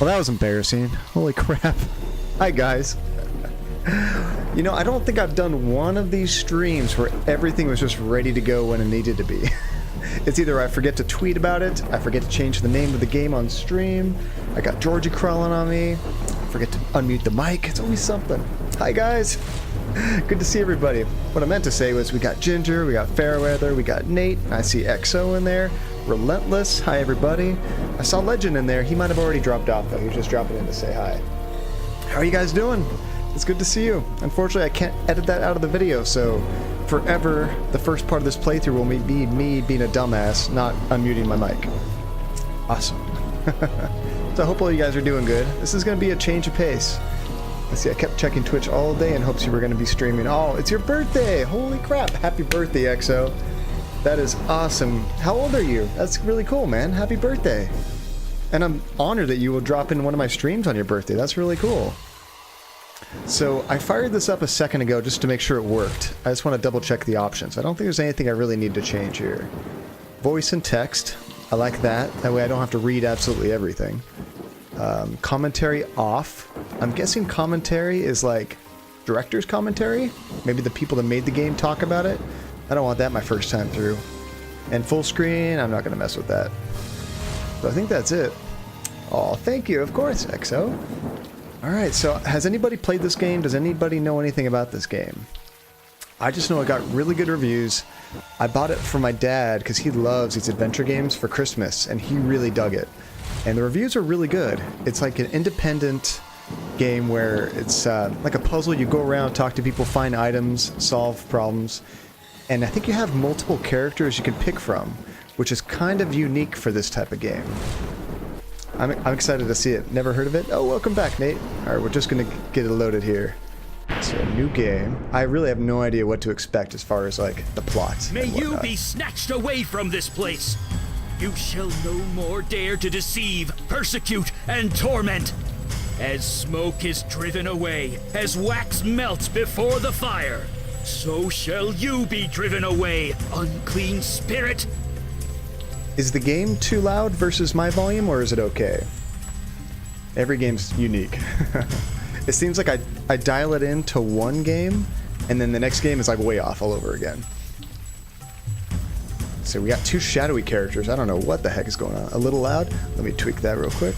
Well, that was embarrassing. Holy crap. Hi, guys. You know, I don't think I've done one of these streams where everything was just ready to go when it needed to be. It's either I forget to tweet about it, I forget to change the name of the game on stream, I got Georgie crawling on me, I forget to unmute the mic. It's always something. Hi, guys. Good to see everybody. What I meant to say was we got Ginger, we got Fairweather, we got Nate, I see XO in there, Relentless, hi everybody. I saw Legend in there. He might have already dropped off though. He was just dropping in to say hi. How are you guys doing? It's good to see you. Unfortunately, I can't edit that out of the video, so forever the first part of this playthrough will be me being a dumbass, not unmuting my mic. Awesome. So hopefully you guys are doing good. This is going to be a change of pace. Let's see, I kept checking Twitch all day in hopes you were going to be streaming. Oh, it's your birthday! Holy crap! Happy birthday, XO. That is awesome. How old are you? That's really cool, man. Happy birthday. And I'm honored that you will drop in one of my streams on your birthday. That's really cool. So I fired this up a second ago just to make sure it worked. I just want to double check the options. I don't think there's anything I really need to change here. Voice and text. I like that. That way I don't have to read absolutely everything. Commentary off. I'm guessing commentary is like director's commentary? Maybe the people that made the game talk about it? I don't want that my first time through. And full screen, I'm not going to mess with that. So I think that's it. Oh, thank you, of course, XO. Alright, so has anybody played this game? Does anybody know anything about this game? I just know it got really good reviews. I bought it for my dad because he loves these adventure games for Christmas, and he really dug it. And the reviews are really good. It's like an independent game where it's like a puzzle. You go around, talk to people, find items, solve problems. And I think you have multiple characters you can pick from, which is kind of unique for this type of game. I'm excited to see it. Never heard of it? Oh, welcome back, Nate. Alright, we're just going to get it loaded here. So, new game. I really have no idea what to expect as far as, like, the plot. May you be snatched away from this place. You shall no more dare to deceive, persecute, and torment. As smoke is driven away, as wax melts before the fire, so shall you be driven away, unclean spirit. Is the game too loud versus my volume, or is it okay? Every game's unique. It seems like I dial it into one game, and then the next game is like way off all over again. So we got two shadowy characters. I don't know what the heck is going on. A little loud? Let me tweak that real quick.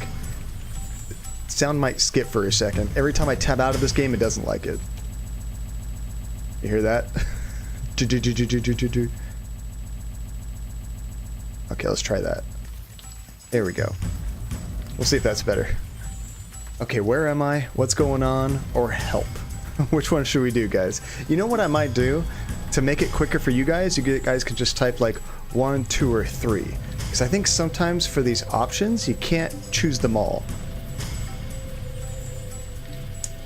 Sound might skip for a second. Every time I tab out of this game, it doesn't like it. You hear that? Okay, let's try that. There we go. We'll see if that's better. Okay, where am I? What's going on? Or help? Which one should we do, guys? You know what I might do? To make it quicker for you guys guys can just type like 1, 2, or 3. Because I think sometimes for these options, you can't choose them all.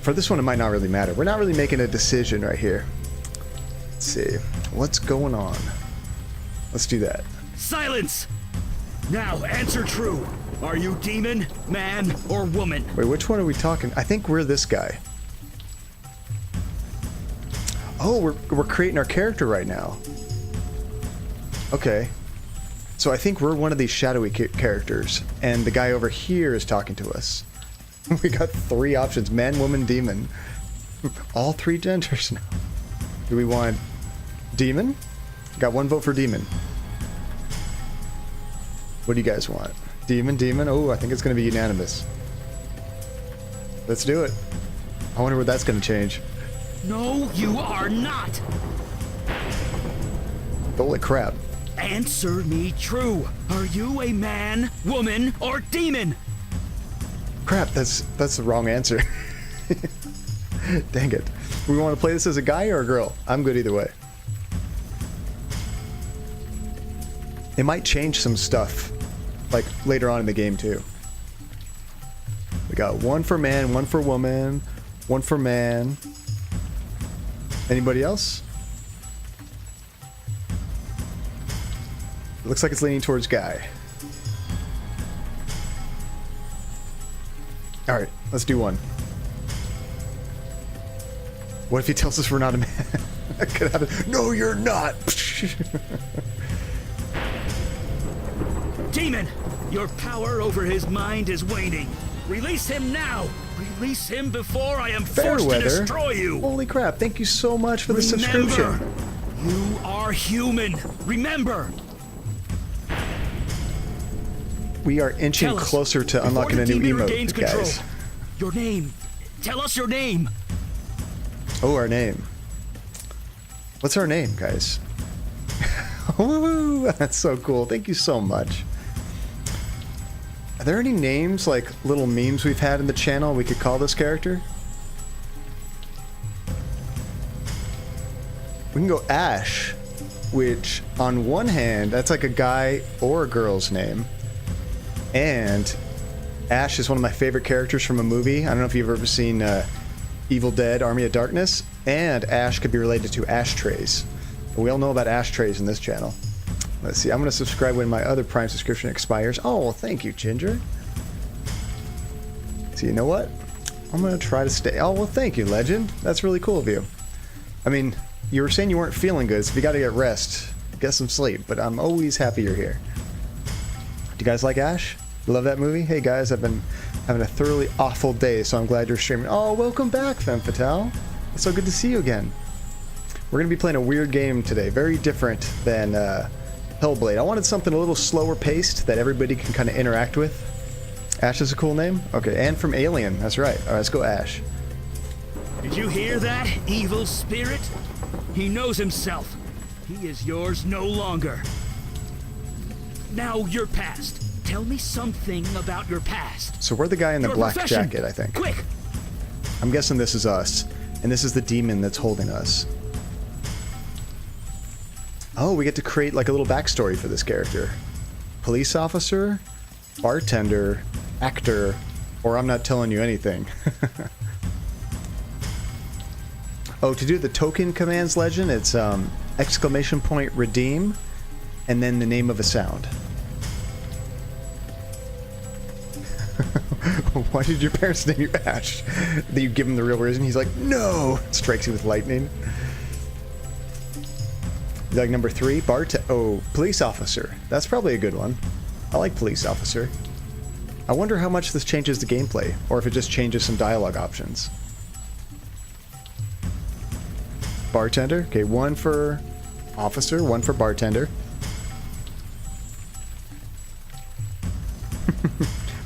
For this one, it might not really matter. We're not really making a decision right here. Let's see. What's going on? Let's do that. Silence! Now answer true. Are you demon, man, or woman? Wait, which one are we talking? I think we're this guy. Oh, we're creating our character right now. Okay. So I think we're one of these shadowy characters, and the guy over here is talking to us. We got 3 options: man, woman, demon. All 3 genders now. Do we want demon? Got 1 vote for demon. What do you guys want? Demon, demon? Oh, I think it's going to be unanimous. Let's do it. I wonder what that's going to change. No, you are not. Holy crap. Answer me true. Are you a man, woman, or demon? Crap, that's the wrong answer. Dang it. We want to play this as a guy or a girl? I'm good either way. It might change some stuff, like later on in the game too. We got 1 for man, 1 for woman, 1 for man. Anybody else? It looks like it's leaning towards guy. Alright, let's do 1. What if he tells us we're not a man? Could happen. No, you're not! Demon, your power over his mind is waning. Release him now! Release him before I am forced to Fairweather. destroy you! Holy crap, thank you so much for the Remember, subscription. you are human. Remember. We are inching Tell us, closer to before unlocking the a new demon regains emote, control, guys. your name. Tell us your name. Oh, our name. What's our name, guys? Woo, that's so cool. Thank you so much. Are there any names, like little memes we've had in the channel we could call this character? We can go Ash, which on one hand, that's like a guy or a girl's name. And Ash is one of my favorite characters from a movie. I don't know if you've ever seen Evil Dead, Army of Darkness. And Ash could be related to ashtrays. We all know about ashtrays in this channel. Let's see, I'm going to subscribe when my other Prime subscription expires. Oh, well, thank you, Ginger. So you know what? I'm going to try to stay. Oh, well, thank you, Legend. That's really cool of you. I mean, you were saying you weren't feeling good, so you got to get rest. Get some sleep, but I'm always happy you're here. Do you guys like Ash? You love that movie? Hey, guys, I've been having a thoroughly awful day, so I'm glad you're streaming. Oh, welcome back, Femme Fatale. It's so good to see you again. We're going to be playing a weird game today. Very different than Hellblade. I wanted something a little slower paced that everybody can kind of interact with. Ash is a cool name? Okay, and from Alien. That's right. All right, let's go Ash. Did you hear that, evil spirit? He knows himself. He is yours no longer. Now, your past. Tell me something about your past. So we're the guy in the Your black profession. jacket, I think. Quick! I'm guessing this is us. And this is the demon that's holding us. Oh, we get to create like a little backstory for this character. Police officer, bartender, actor, or I'm not telling you anything. Oh, to do the token commands, Legend, it's exclamation point redeem, and then the name of a sound. Why did your parents name you Ash? That you give him the real reason? He's like, no! Strikes you with lightning. Like number 3, police officer. That's probably a good one. I like police officer. I wonder how much this changes the gameplay, or if it just changes some dialogue options. Bartender. Okay, 1 for officer, 1 for bartender.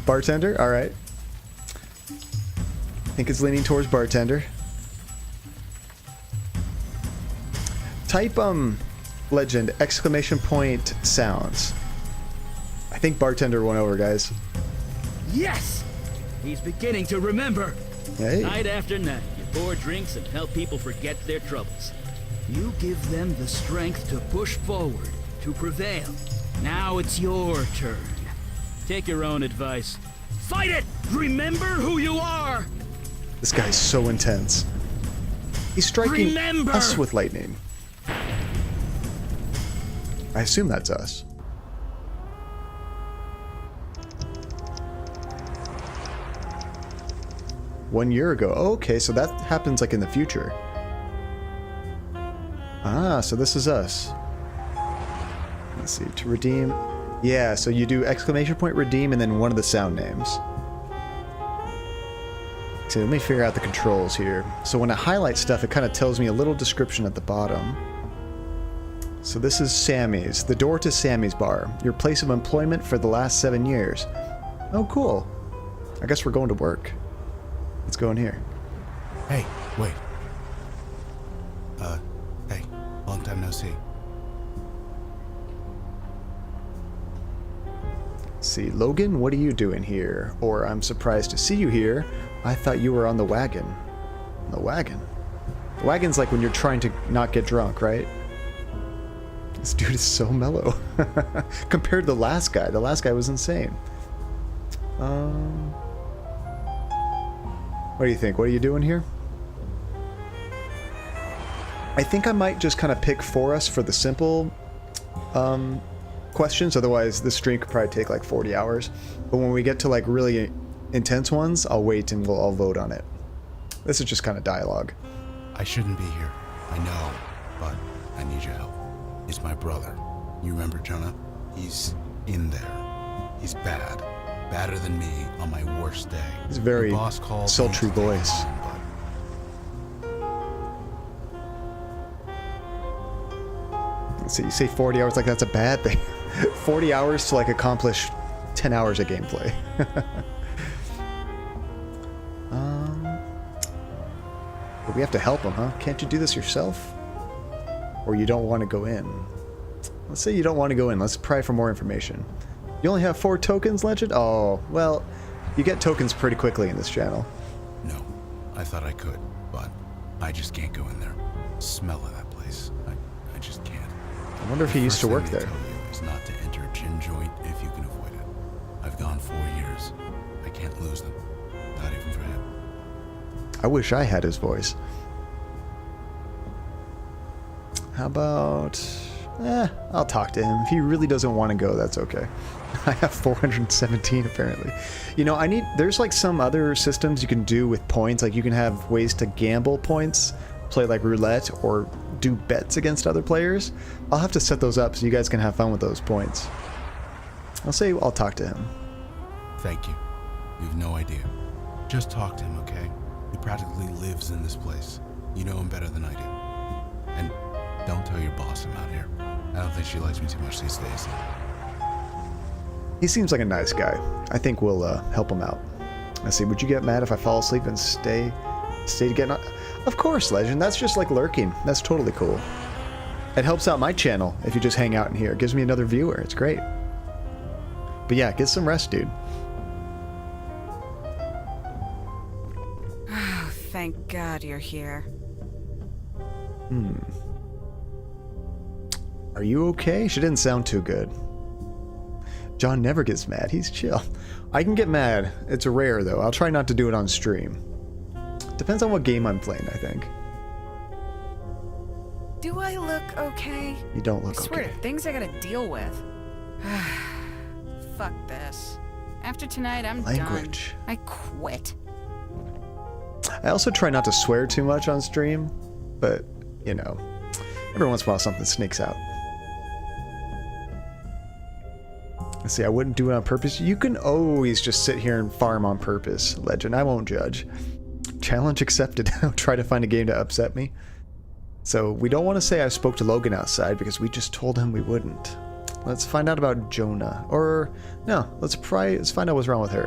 Bartender, alright. I think it's leaning towards bartender. Type, Legend, exclamation point sounds. I think bartender won over, guys. Yes! He's beginning to remember. Hey. Night after night, you pour drinks and help people forget their troubles. You give them the strength to push forward, to prevail. Now it's your turn. Take your own advice. Fight it! Remember who you are! This guy's so intense. He's striking Remember! us with lightning. I assume that's us. One year ago. Okay, so that happens like in the future. Ah, so this is us. Let's see, to redeem. Yeah, so you do exclamation point redeem and then one of the sound names. So let me figure out the controls here. So when I highlight stuff, it kind of tells me a little description at the bottom. So this is Sammy's, the door to Sammy's bar, your place of employment for the last 7 years. Oh, cool. I guess we're going to work. Let's go in here. Hey, wait. Hey, long time no see. Let's see, Logan, what are you doing here? Or I'm surprised to see you here. I thought you were on the wagon. The wagon? The wagon's like when you're trying to not get drunk, right? This dude is so mellow. Compared to the last guy. The last guy was insane. What do you think? What are you doing here? I think I might just kind of pick for us for the simple questions. Otherwise, this stream could probably take like 40 hours. But when we get to like really intense ones, I'll wait and I'll vote on it. This is just kind of dialogue. I shouldn't be here. I know, but I need your help. It's my brother. You remember Jonah? He's in there. He's bad. Better than me on my worst day. It's a very Your boss called sultry me to voice. take on, Let's see, you say 40 hours like that's a bad thing. 40 hours to like accomplish 10 hours of gameplay. But we have to help him, huh? Can't you do this yourself? Or you don't want to go in? Let's say you don't want to go in. Let's pry for more information. You only have 4 tokens, Legend? Oh, well, you get tokens pretty quickly in this channel. No, I thought I could, but I just can't go in there. Smell of that place. I just can't. I wonder if he used to work there. First thing they tell you is not to enter a gin joint if you can avoid it. I've gone 4 years. I can't lose them. Not even for him. I wish I had his voice. How about... I'll talk to him. If he really doesn't want to go, that's okay. I have 417 apparently. You know, there's like some other systems you can do with points. Like you can have ways to gamble points, play like roulette, or do bets against other players. I'll have to set those up so you guys can have fun with those points. I'll talk to him. Thank you. You have no idea. Just talk to him, okay? He practically lives in this place. You know him better than I do. And don't tell your boss I'm out here. I don't think she likes me too much these days. He seems like a nice guy. I think we'll help him out. Let's see, would you get mad if I fall asleep and stay to get... Of course, Legend. That's just like lurking. That's totally cool. It helps out my channel if you just hang out in here. It gives me another viewer. It's great. But yeah, get some rest, dude. Oh, thank God you're here. Are you okay? She didn't sound too good. John never gets mad. He's chill. I can get mad. It's rare, though. I'll try not to do it on stream. Depends on what game I'm playing, I think. Do I look okay? You don't look I swear okay. to things I gotta deal with. Fuck this. After tonight, I'm Language. done. I quit. I also try not to swear too much on stream, but, you know, every once in a while something sneaks out. Let's see, I wouldn't do it on purpose. You can always just sit here and farm on purpose, Legend. I won't judge. Challenge accepted. I'll try to find a game to upset me. So we don't want to say I spoke to Logan outside because we just told him we wouldn't. Let's find out about Jonah. Or, no, let's find out what's wrong with her.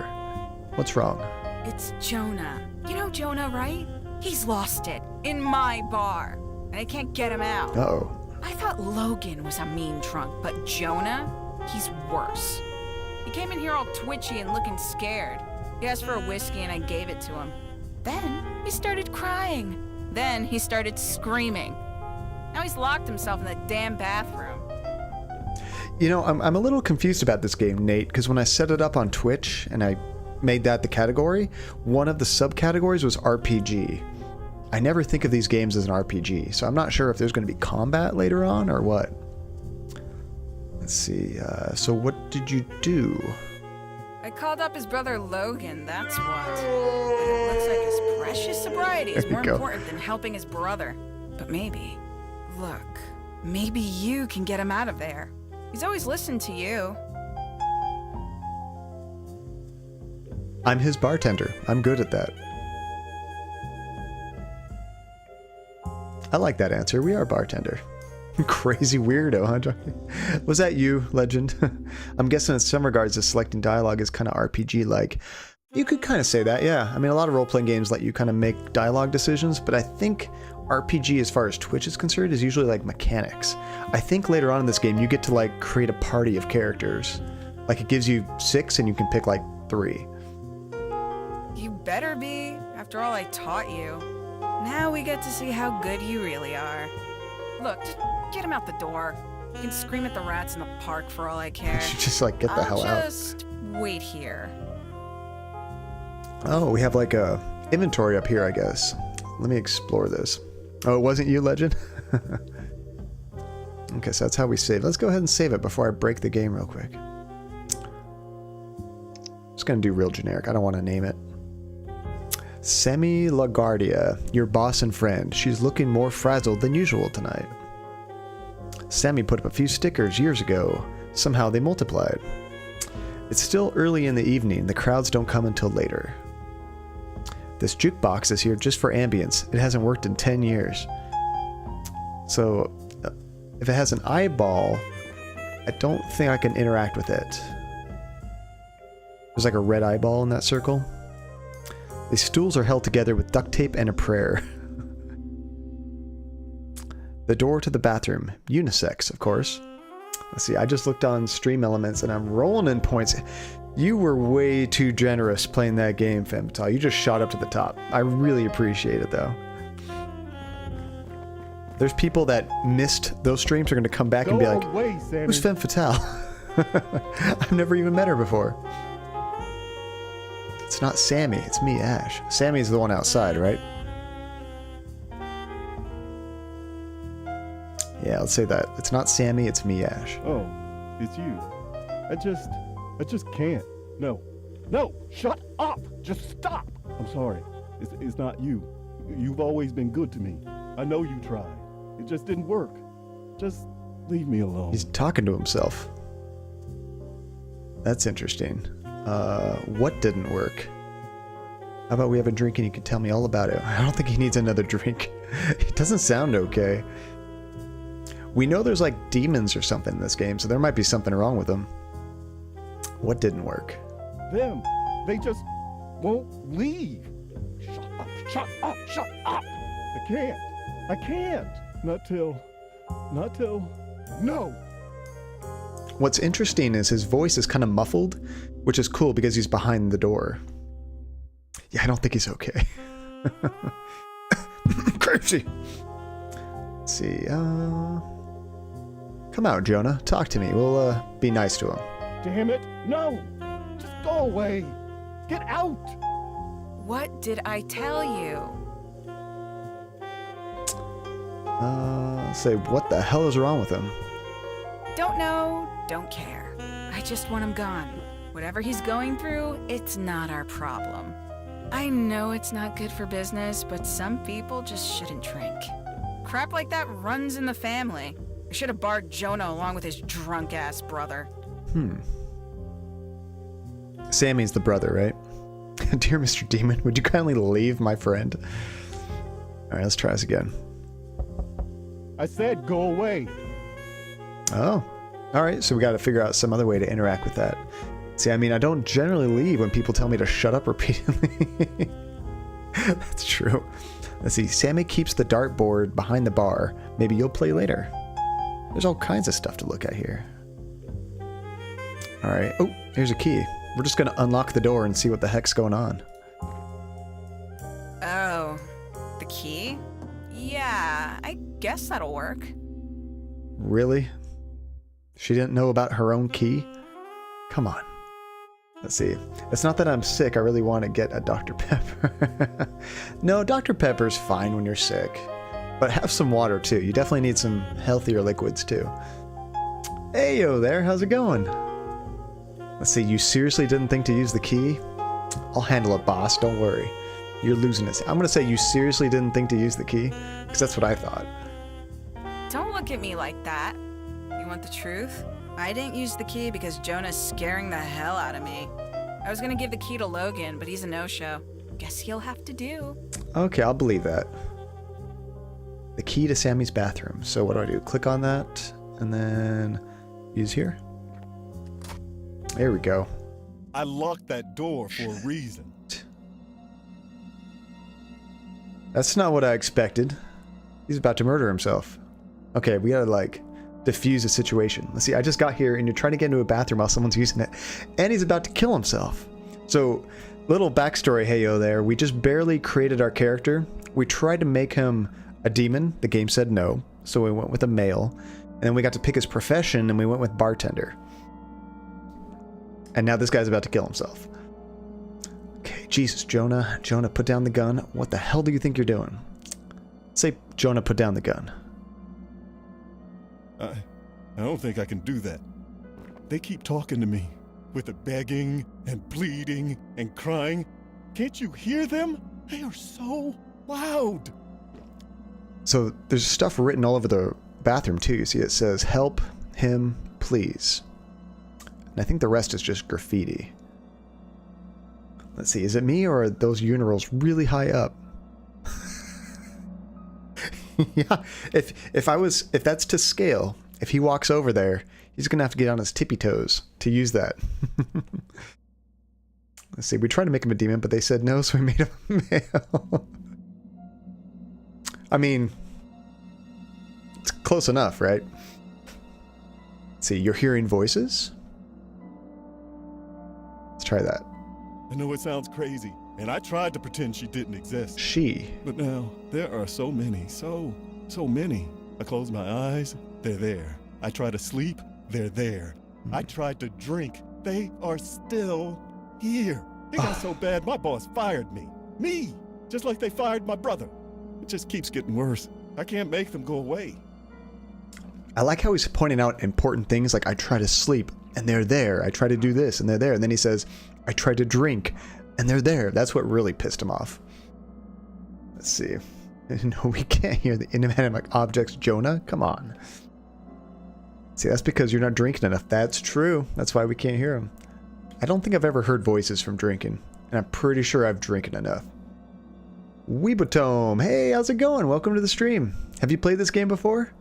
What's wrong? It's Jonah. You know Jonah, right? He's lost it. In my bar. And I can't get him out. Uh-oh. I thought Logan was a mean drunk, but Jonah? He's worse. He came in here all twitchy and looking scared. He asked for a whiskey and I gave it to him. Then he started crying. Then he started screaming. Now he's locked himself in the damn bathroom. You know, I'm a little confused about this game, Nate, because when I set it up on Twitch and I made that the category, one of the subcategories was RPG. I never think of these games as an RPG, so I'm not sure if there's going to be combat later on or what. Let's see, so what did you do? I called up his brother Logan, that's what. But it looks like his precious sobriety is There you more go. important than helping his brother. But maybe, look, maybe you can get him out of there. He's always listened to you. I'm his bartender. I'm good at that. I like that answer. We are bartender. Crazy weirdo, huh, Johnny? Was that you, Legend? I'm guessing in some regards the selecting dialogue is kind of RPG-like. You could kind of say that, yeah. I mean, a lot of role-playing games let you kind of make dialogue decisions, but I think RPG, as far as Twitch is concerned, is usually like mechanics. I think later on in this game, you get to like create a party of characters. Like it gives you 6 and you can pick like 3. You better be, after all I taught you. Now we get to see how good you really are. Look, just get him out the door. You can scream at the rats in the park for all I care. You should just like get the hell I'll out. just wait here. Oh, we have like a inventory up here, I guess. Let me explore this. Oh, it wasn't you, Legend? Okay, so that's how we save. Let's go ahead and save it before I break the game real quick. Just gonna do real generic. I don't want to name it. Semi LaGuardia, your boss and friend. She's looking more frazzled than usual tonight. Sammy put up a few stickers years ago. Somehow they multiplied. It's still early in the evening. The crowds don't come until later. This jukebox is here just for ambience. It hasn't worked in 10 years. So, if it has an eyeball, I don't think I can interact with it. There's like a red eyeball in that circle. These stools are held together with duct tape and a prayer. The door to the bathroom. Unisex, of course. Let's see, I just looked on Stream Elements and I'm rolling in points. You were way too generous playing that game, Femtal. You just shot up to the top. I really appreciate it, though. There's people that missed those streams are going to come back and be like, who's Femme Fatale? I've never even met her before. It's not Sammy, it's me, Ash. Sammy's the one outside, right? Yeah, let's say that. It's not Sammy, it's me, Ash. Oh, it's you. I just can't. No, shut up! Just stop! I'm sorry. It's not you. You've always been good to me. I know you tried. It just didn't work. Just leave me alone. He's talking to himself. That's interesting. What didn't work? How about we have a drink and you can tell me all about it? I don't think he needs another drink. It doesn't sound okay. We know there's like demons or something in this game, so there might be something wrong with them. What didn't work? Them. They just won't leave. Shut up. I can't. Not till, no. What's interesting is his voice is kind of muffled, which is cool because he's behind the door. Yeah, I don't think he's okay. Crazy. Let's see, come out, Jonah. Talk to me. We'll, be nice to him. Damn it, no. Just go away. Get out. What did I tell you? Say, what the hell is wrong with him? Don't know, don't care. I just want him gone. Whatever he's going through, it's not our problem. I know it's not good for business, but some people just shouldn't drink. Crap like that runs in the family. I should have barred Jonah along with his drunk-ass brother. Sammy's the brother, right? Dear Mr. Demon, would you kindly leave my friend? Alright, let's try this again. I said go away. Oh. Alright, so we gotta figure out some other way to interact with that. See, I mean, I don't generally leave when people tell me to shut up repeatedly. That's true. Let's see, Sammy keeps the dartboard behind the bar. Maybe you'll play later. There's all kinds of stuff to look at here. Alright. Oh, here's a key. We're just gonna unlock the door and see what the heck's going on. Oh, the key? Yeah, I guess that'll work. Really? She didn't know about her own key? Come on. Let's see. It's not that I'm sick. I really want to get a Dr. Pepper. No, Dr. Pepper's fine when you're sick. But have some water, too. You definitely need some healthier liquids, too. Hey, yo there. How's it going? Let's see. You seriously didn't think to use the key? I'll handle it, boss. Don't worry. You're losing this. I'm going to say you seriously didn't think to use the key? Because that's what I thought. Don't look at me like that. You want the truth? I didn't use the key because Jonah's scaring the hell out of me. I was gonna give the key to Logan, but he's a no-show. Guess he'll have to do. Okay, I'll believe that. The key to Sammy's bathroom. So what do? Click on that, and then use here. There we go. I locked that door for a reason. That's not what I expected. He's about to murder himself. Okay, we gotta, like, diffuse the situation. Let's see, I just got here and you're trying to get into a bathroom while someone's using it, and he's about to kill himself. So, little backstory, heyo there. We just barely created our character. We tried to make him a demon. The game said no, so we went with a male. And then we got to pick his profession, and we went with bartender. And now this guy's about to kill himself. Okay, Jesus, Jonah. Jonah, put down the gun. What the hell do you think you're doing? Say, Jonah, put down the gun. I don't think I can do that. They keep talking to me, with the begging and pleading and crying. Can't you hear them? They are so loud. So there's stuff written all over the bathroom too. You see, it says, "Help him, please." And I think the rest is just graffiti. Let's see, is it me or are those urinals really high up? Yeah, if that's to scale, if he walks over there, he's gonna have to get on his tippy toes to use that. Let's see, we tried to make him a demon, but they said no, so we made him a male. I mean, it's close enough, right? Let's see, you're hearing voices? Let's try that. I know it sounds crazy, and I tried to pretend she didn't exist. She. But now, there are so many, so many. I close my eyes, they're there. I try to sleep, they're there. I tried to drink, they are still here. It got so bad, my boss fired me. Me! Just like they fired my brother. It just keeps getting worse. I can't make them go away. I like how he's pointing out important things like I try to sleep, and they're there. I try to do this, and they're there. And then he says, I try to drink, and they're there. That's what really pissed him off. Let's see. No, we can't hear the inanimate objects, Jonah. Come on. See, that's because you're not drinking enough. That's true. That's why we can't hear them. I don't think I've ever heard voices from drinking, and I'm pretty sure I've drinking enough. Weebatome, hey, how's it going? Welcome to the stream. Have you played this game before?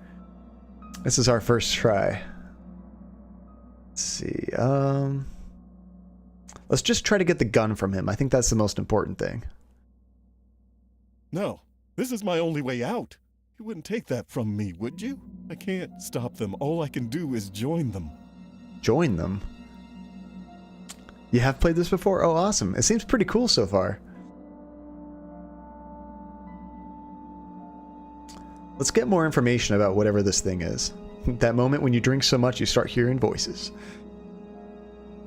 This is our first try. Let's see, let's just try to get the gun from him. I think that's the most important thing. No, this is my only way out. You wouldn't take that from me, would you? I can't stop them. All I can do is join them. Join them? You have played this before? Oh, awesome. It seems pretty cool so far. Let's get more information about whatever this thing is. That moment when you drink so much you start hearing voices.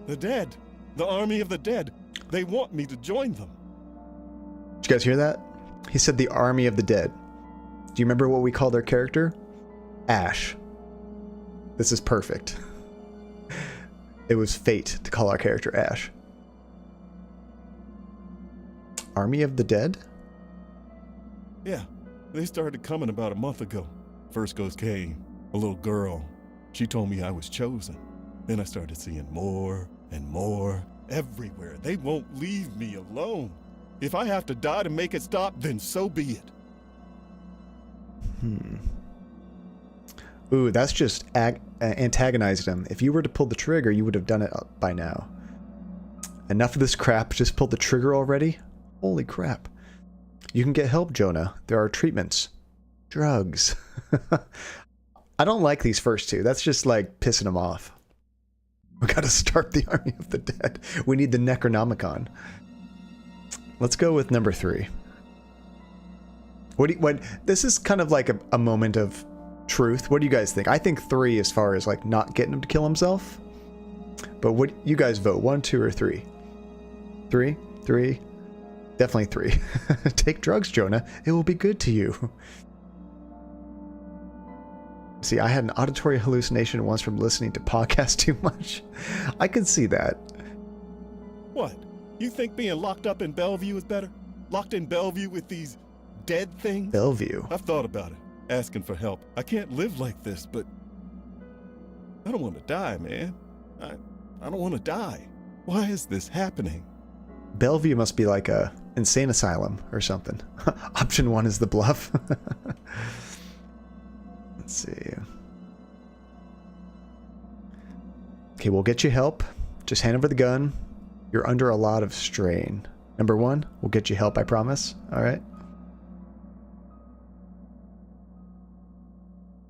The dead. The army of the dead. They want me to join them. Did you guys hear that? He said the army of the dead. Do you remember what we called our character? Ash. This is perfect. It was fate to call our character Ash. Army of the dead? Yeah, they started coming about a month ago. First ghost came, a little girl. She told me I was chosen. Then I started seeing more and more everywhere. They won't leave me alone. If I have to die to make it stop, then so be it. Ooh, that's just antagonized him. If you were to pull the trigger, you would have done it by now. Enough of this crap. Just pulled the trigger already? Holy crap. You can get help, Jonah. There are treatments. Drugs. I don't like these first two. That's just like pissing him off. We gotta start the army of the dead. We need the Necronomicon. Let's go with number 3. This is kind of like a moment of truth. What do you guys think? I think 3 as far as like not getting him to kill himself. But what you guys vote? 1, 2, or 3? 3? 3? Definitely 3. Take drugs, Jonah. It will be good to you. See, I had an auditory hallucination once from listening to podcasts too much. I could see that. What? You think being locked up in Bellevue is better? Locked in Bellevue with these dead things? Bellevue. I've thought about it, asking for help. I can't live like this, but I don't want to die, man. I don't want to die. Why is this happening? Bellevue must be like a insane asylum or something. Option 1 is the bluff. Let's see. Okay, we'll get you help. Just hand over the gun. You're under a lot of strain. Number 1, we'll get you help, I promise. All right.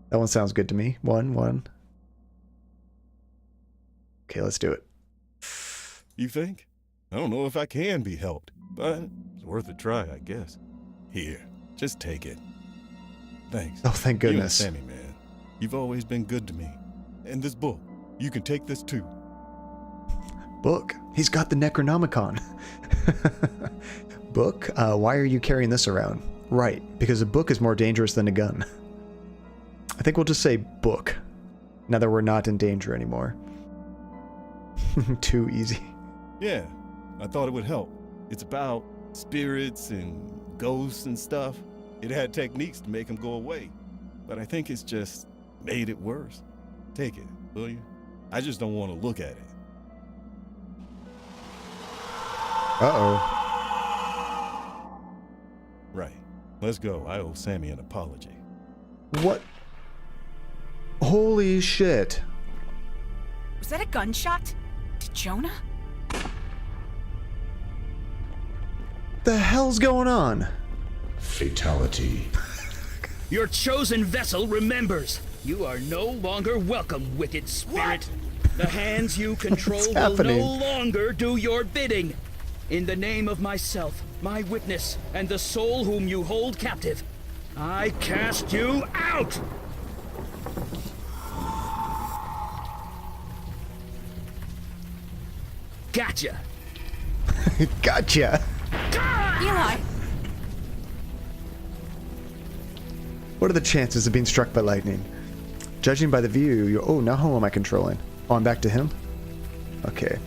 That one sounds good to me. 1. Okay, let's do it. You think? I don't know if I can be helped, but it's worth a try, I guess. Here, just take it. Thanks. Oh, thank goodness. You and Sammy, man. You've always been good to me. And this book, you can take this too. Book? He's got the Necronomicon. Book? Why are you carrying this around? Right, because a book is more dangerous than a gun. I think we'll just say book, now that we're not in danger anymore. Too easy. Yeah, I thought it would help. It's about spirits and ghosts and stuff. It had techniques to make them go away, but I think it's just made it worse. Take it, will you? I just don't want to look at it. Uh-oh. Right. Let's go. I owe Sammy an apology. What? Holy shit. Was that a gunshot? To Jonah? The hell's going on? Fatality. Your chosen vessel remembers. You are no longer welcome, wicked spirit. The hands you control will happening? no longer do your bidding. In the name of myself, my witness, and the soul whom you hold captive, I cast you out! Gotcha! Gotcha. Eli! What are the chances of being struck by lightning? Judging by the view, you... Oh, now who am I controlling? Oh, I'm back to him? Okay.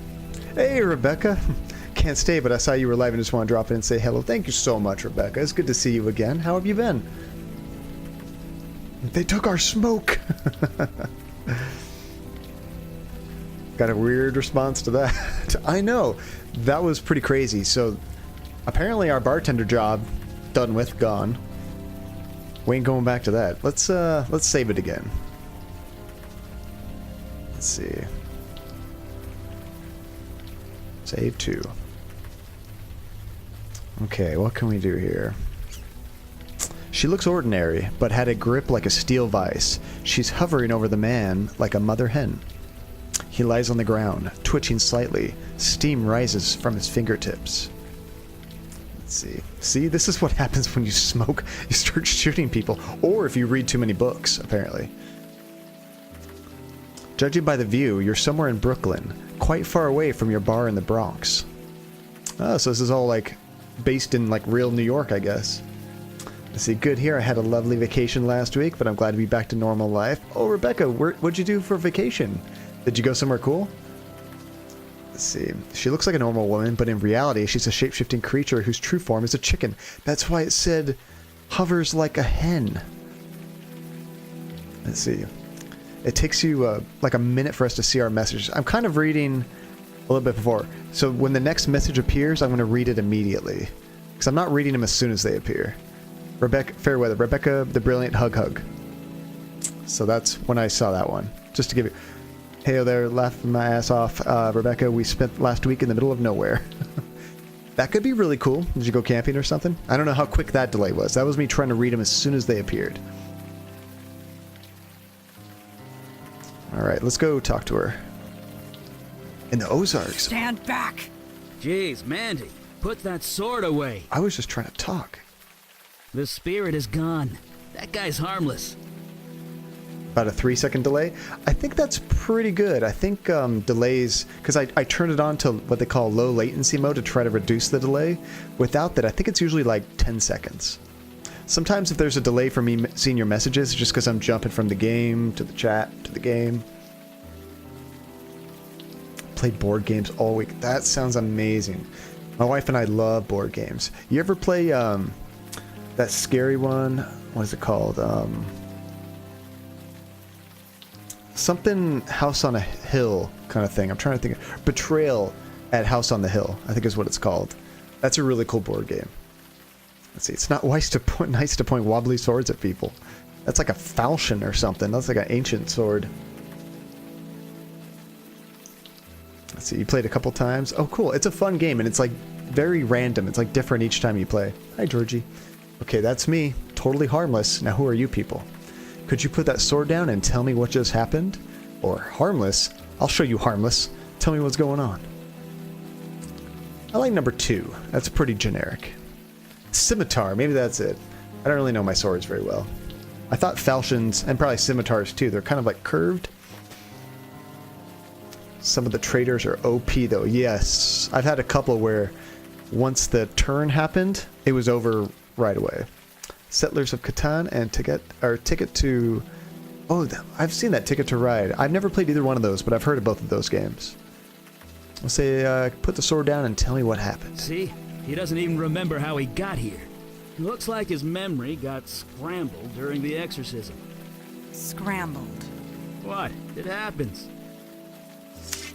Hey, Rebecca. Can't stay, but I saw you were live and just want to drop in and say hello. Thank you so much, Rebecca. It's good to see you again. How have you been? They took our smoke. Got a weird response to that. I know. That was pretty crazy. So, apparently our bartender job, done with, gone. We ain't going back to that. Let's save it again. Let's see. Save 2. Okay, what can we do here? She looks ordinary, but had a grip like a steel vise. She's hovering over the man like a mother hen. He lies on the ground, twitching slightly. Steam rises from his fingertips. Let's see. See, this is what happens when you smoke. You start shooting people. Or if you read too many books, apparently. Judging by the view, you're somewhere in Brooklyn, quite far away from your bar in the Bronx. Oh, so this is all, like, based in, like, real New York, I guess. Let's see, good here. I had a lovely vacation last week, but I'm glad to be back to normal life. Oh, Rebecca, what'd you do for vacation? Did you go somewhere cool? Let's see. She looks like a normal woman, but in reality, she's a shape-shifting creature whose true form is a chicken. That's why it said, hovers like a hen. Let's see. It takes you like a minute for us to see our messages. I'm kind of reading a little bit before. So when the next message appears, I'm going to read it immediately. Because I'm not reading them as soon as they appear. Rebecca, Fairweather, Rebecca the Brilliant Hug. So that's when I saw that one. Just to give you... Hey there, laughing my ass off. Rebecca, we spent last week in the middle of nowhere. That could be really cool. Did you go camping or something? I don't know how quick that delay was. That was me trying to read them as soon as they appeared. Alright, let's go talk to her. In the Ozarks. Stand back! Jeez, Mandy, put that sword away. I was just trying to talk. The spirit is gone. That guy's harmless. About a 3-second delay. I think that's pretty good. I think delays, because I turned it on to what they call low latency mode to try to reduce the delay. Without that, I think it's usually like 10 seconds. Sometimes if there's a delay for me seeing your messages, it's just because I'm jumping from the game to the chat to the game. Played board games all week. That sounds amazing. My wife and I love board games. You ever play that scary one? What is it called? Something House on a Hill kind of thing. I'm trying to think. Betrayal at House on the Hill, I think is what it's called. That's a really cool board game. Let's see. It's not nice to point wobbly swords at people. That's like a falchion or something. That's like an ancient sword. Let's see. You played a couple times. Oh, cool. It's a fun game, and it's like very random. It's like different each time you play. Hi, Georgie. Okay, that's me. Totally harmless. Now, who are you people? Could you put that sword down and tell me what just happened? Or harmless? I'll show you harmless. Tell me what's going on. I like number 2. That's pretty generic. Scimitar, maybe that's it. I don't really know my swords very well. I thought falchions, and probably scimitars too, they're kind of like curved. Some of the traders are OP though. Yes, I've had a couple where once the turn happened, it was over right away. Settlers of Catan and Ticket to... Oh, I've seen that, Ticket to Ride. I've never played either one of those, but I've heard of both of those games. I'll say, put the sword down and tell me what happened. See? He doesn't even remember how he got here. Looks like his memory got scrambled during the exorcism. Scrambled. What? It happens.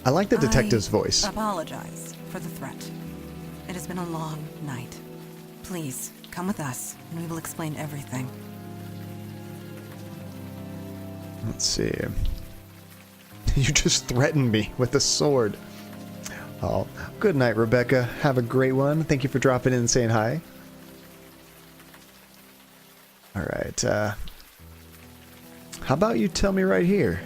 I like the detective's voice. Apologize for the threat. It has been a long night. Please, come with us, and we will explain everything. Let's see. You just threatened me with a sword. Oh, good night, Rebecca. Have a great one. Thank you for dropping in and saying hi. Alright, how about you tell me right here?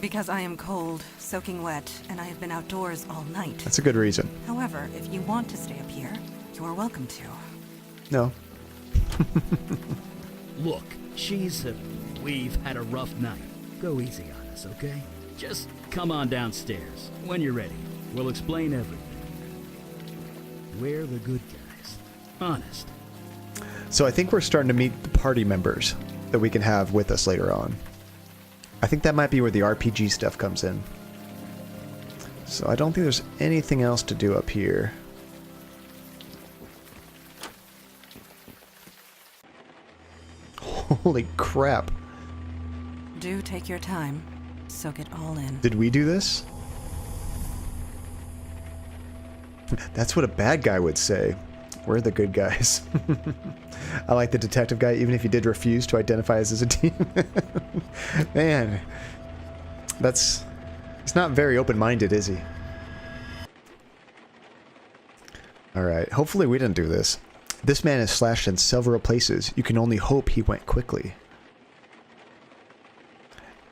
Because I am cold, soaking wet, and I have been outdoors all night. That's a good reason. However, if you want to stay up here, you are welcome to. No. Look, we've had a rough night. Go easy on us, okay? Just come on downstairs. When you're ready, we'll explain everything. We're the good guys. Honest. So I think we're starting to meet the party members that we can have with us later on. I think that might be where the RPG stuff comes in. So I don't think there's anything else to do up here. Holy crap. Do take your time. Soak it all in. Did we do this? That's what a bad guy would say. We're the good guys. I like the detective guy, even if he did refuse to identify us as a team. Man, he's not very open-minded, is he? Alright, hopefully we didn't do this. This man is slashed in several places. You can only hope he went quickly.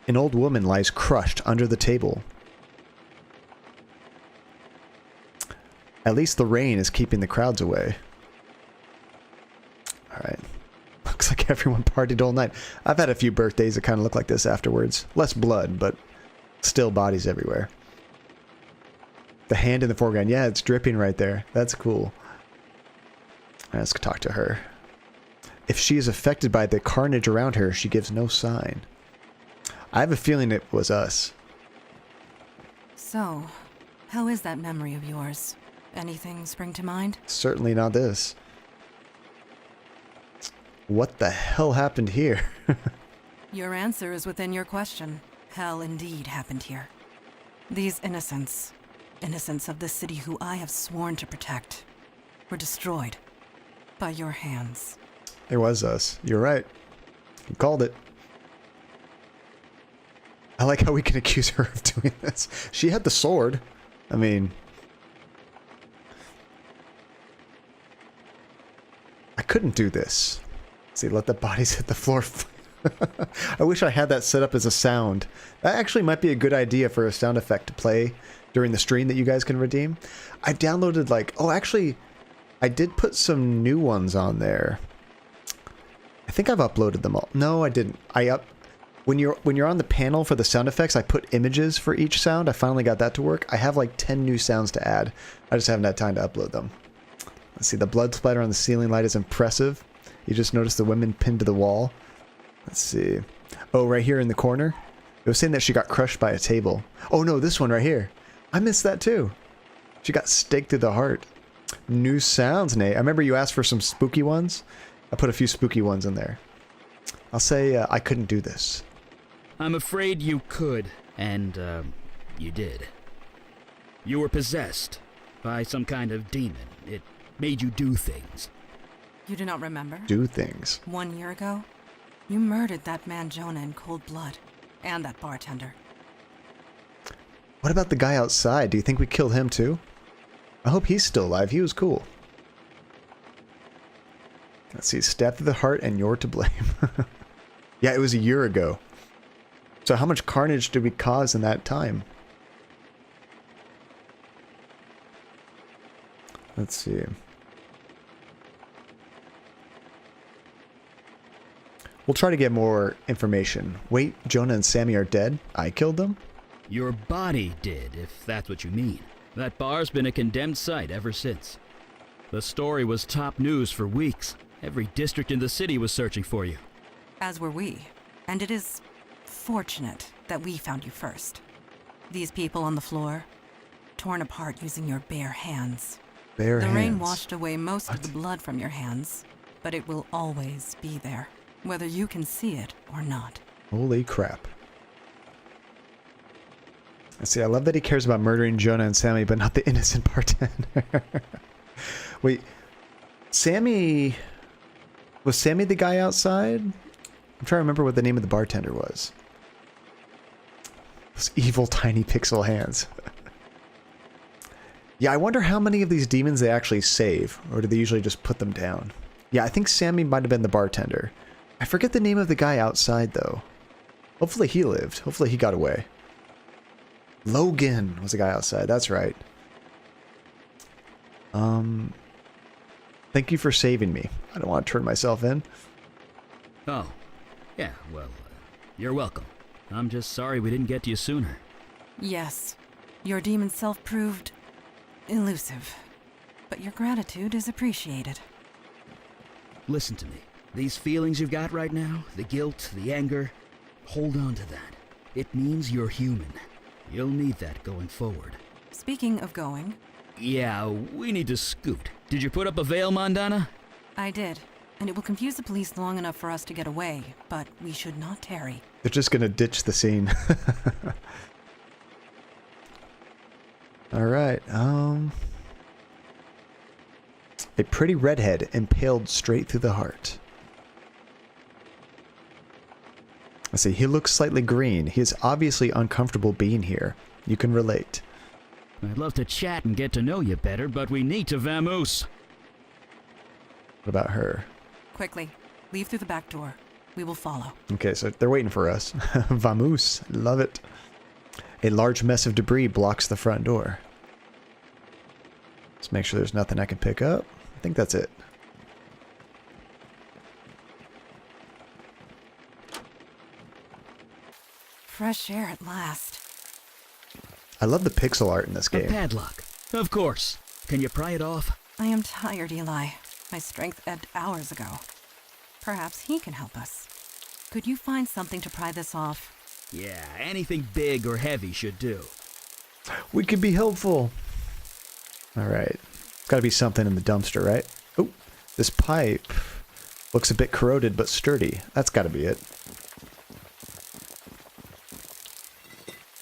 An old woman lies crushed under the table. At least the rain is keeping the crowds away. Alright. Looks like everyone partied all night. I've had a few birthdays that kind of look like this afterwards. Less blood, but still bodies everywhere. The hand in the foreground. Yeah, it's dripping right there. That's cool. Alright, let's talk to her. If she is affected by the carnage around her, she gives no sign. I have a feeling it was us. So, how is that memory of yours? Anything spring to mind? Certainly not this. What the hell happened here? Your answer is within your question. Hell indeed happened here. These innocents of the city who I have sworn to protect, were destroyed by your hands. It was us. You're right. You called it. I like how we can accuse her of doing this. She had the sword. I mean... I couldn't do this. See, let the bodies hit the floor. I wish I had that set up as a sound. That actually might be a good idea for a sound effect to play during the stream that you guys can redeem. I downloaded like... Oh, actually, I did put some new ones on there. I think I've uploaded them all. No, I didn't. When you're on the panel for the sound effects, I put images for each sound. I finally got that to work. I have like 10 new sounds to add. I just haven't had time to upload them. Let's see, the blood splatter on the ceiling light is impressive. You just noticed the women pinned to the wall. Let's see. Oh, right here in the corner. It was saying that she got crushed by a table. Oh no, this one right here. I missed that too. She got staked through the heart. New sounds, Nate. I remember you asked for some spooky ones. I put a few spooky ones in there. I'll say I couldn't do this. I'm afraid you could, and, you did. You were possessed by some kind of demon. It made you do things. You do not remember? Do things. 1 year ago, you murdered that man Jonah in cold blood, and that bartender. What about the guy outside? Do you think we killed him too? I hope he's still alive. He was cool. Let's see. Stabbed through the heart and you're to blame. Yeah, it was a year ago. So how much carnage did we cause in that time? Let's see. We'll try to get more information. Wait, Jonah and Sammy are dead? I killed them? Your body did, if that's what you mean. That bar's been a condemned site ever since. The story was top news for weeks. Every district in the city was searching for you. As were we. And it is fortunate that we found you first. These people on the floor, torn apart using your bare hands. Bare hands. The rain washed away most of the blood from your hands, but it will always be there, whether you can see it or not. Holy crap. See, I love that he cares about murdering Jonah and Sammy, but not the innocent bartender. Wait, Sammy... Was Sammy the guy outside? I'm trying to remember what the name of the bartender was. Those evil tiny pixel hands. Yeah, I wonder how many of these demons they actually save, or do they usually just put them down? Yeah, I think Sammy might have been the bartender. I forget the name of the guy outside, though. Hopefully he lived. Hopefully he got away. Logan was the guy outside. That's right. Thank you for saving me. I don't want to turn myself in. Oh, yeah, well, you're welcome. I'm just sorry we didn't get to you sooner. Yes, your demon self proved elusive, but your gratitude is appreciated. Listen to me. These feelings you've got right now, the guilt, the anger, hold on to that. It means you're human. You'll need that going forward. Speaking of going... Yeah, we need to scoot. Did you put up a veil, Mondana? I did, and it will confuse the police long enough for us to get away, but we should not tarry. They're just gonna ditch the scene. Alright, a pretty redhead impaled straight through the heart. Let's see, he looks slightly green. He is obviously uncomfortable being here. You can relate. I'd love to chat and get to know you better, but we need to vamoose. What about her? Quickly, leave through the back door. We will follow. Okay, so they're waiting for us. Vamos. Love it. A large mess of debris blocks the front door. Let's make sure there's nothing I can pick up. I think that's it. Fresh air at last. I love the pixel art in this A game. padlock. Of course. Can you pry it off? I am tired, Eli. My strength ebbed hours ago. Perhaps he can help us. Could you find something to pry this off? Yeah, anything big or heavy should do. We could be helpful. Alright. It's gotta be something in the dumpster, right? Oh, this pipe looks a bit corroded but sturdy. That's gotta be it.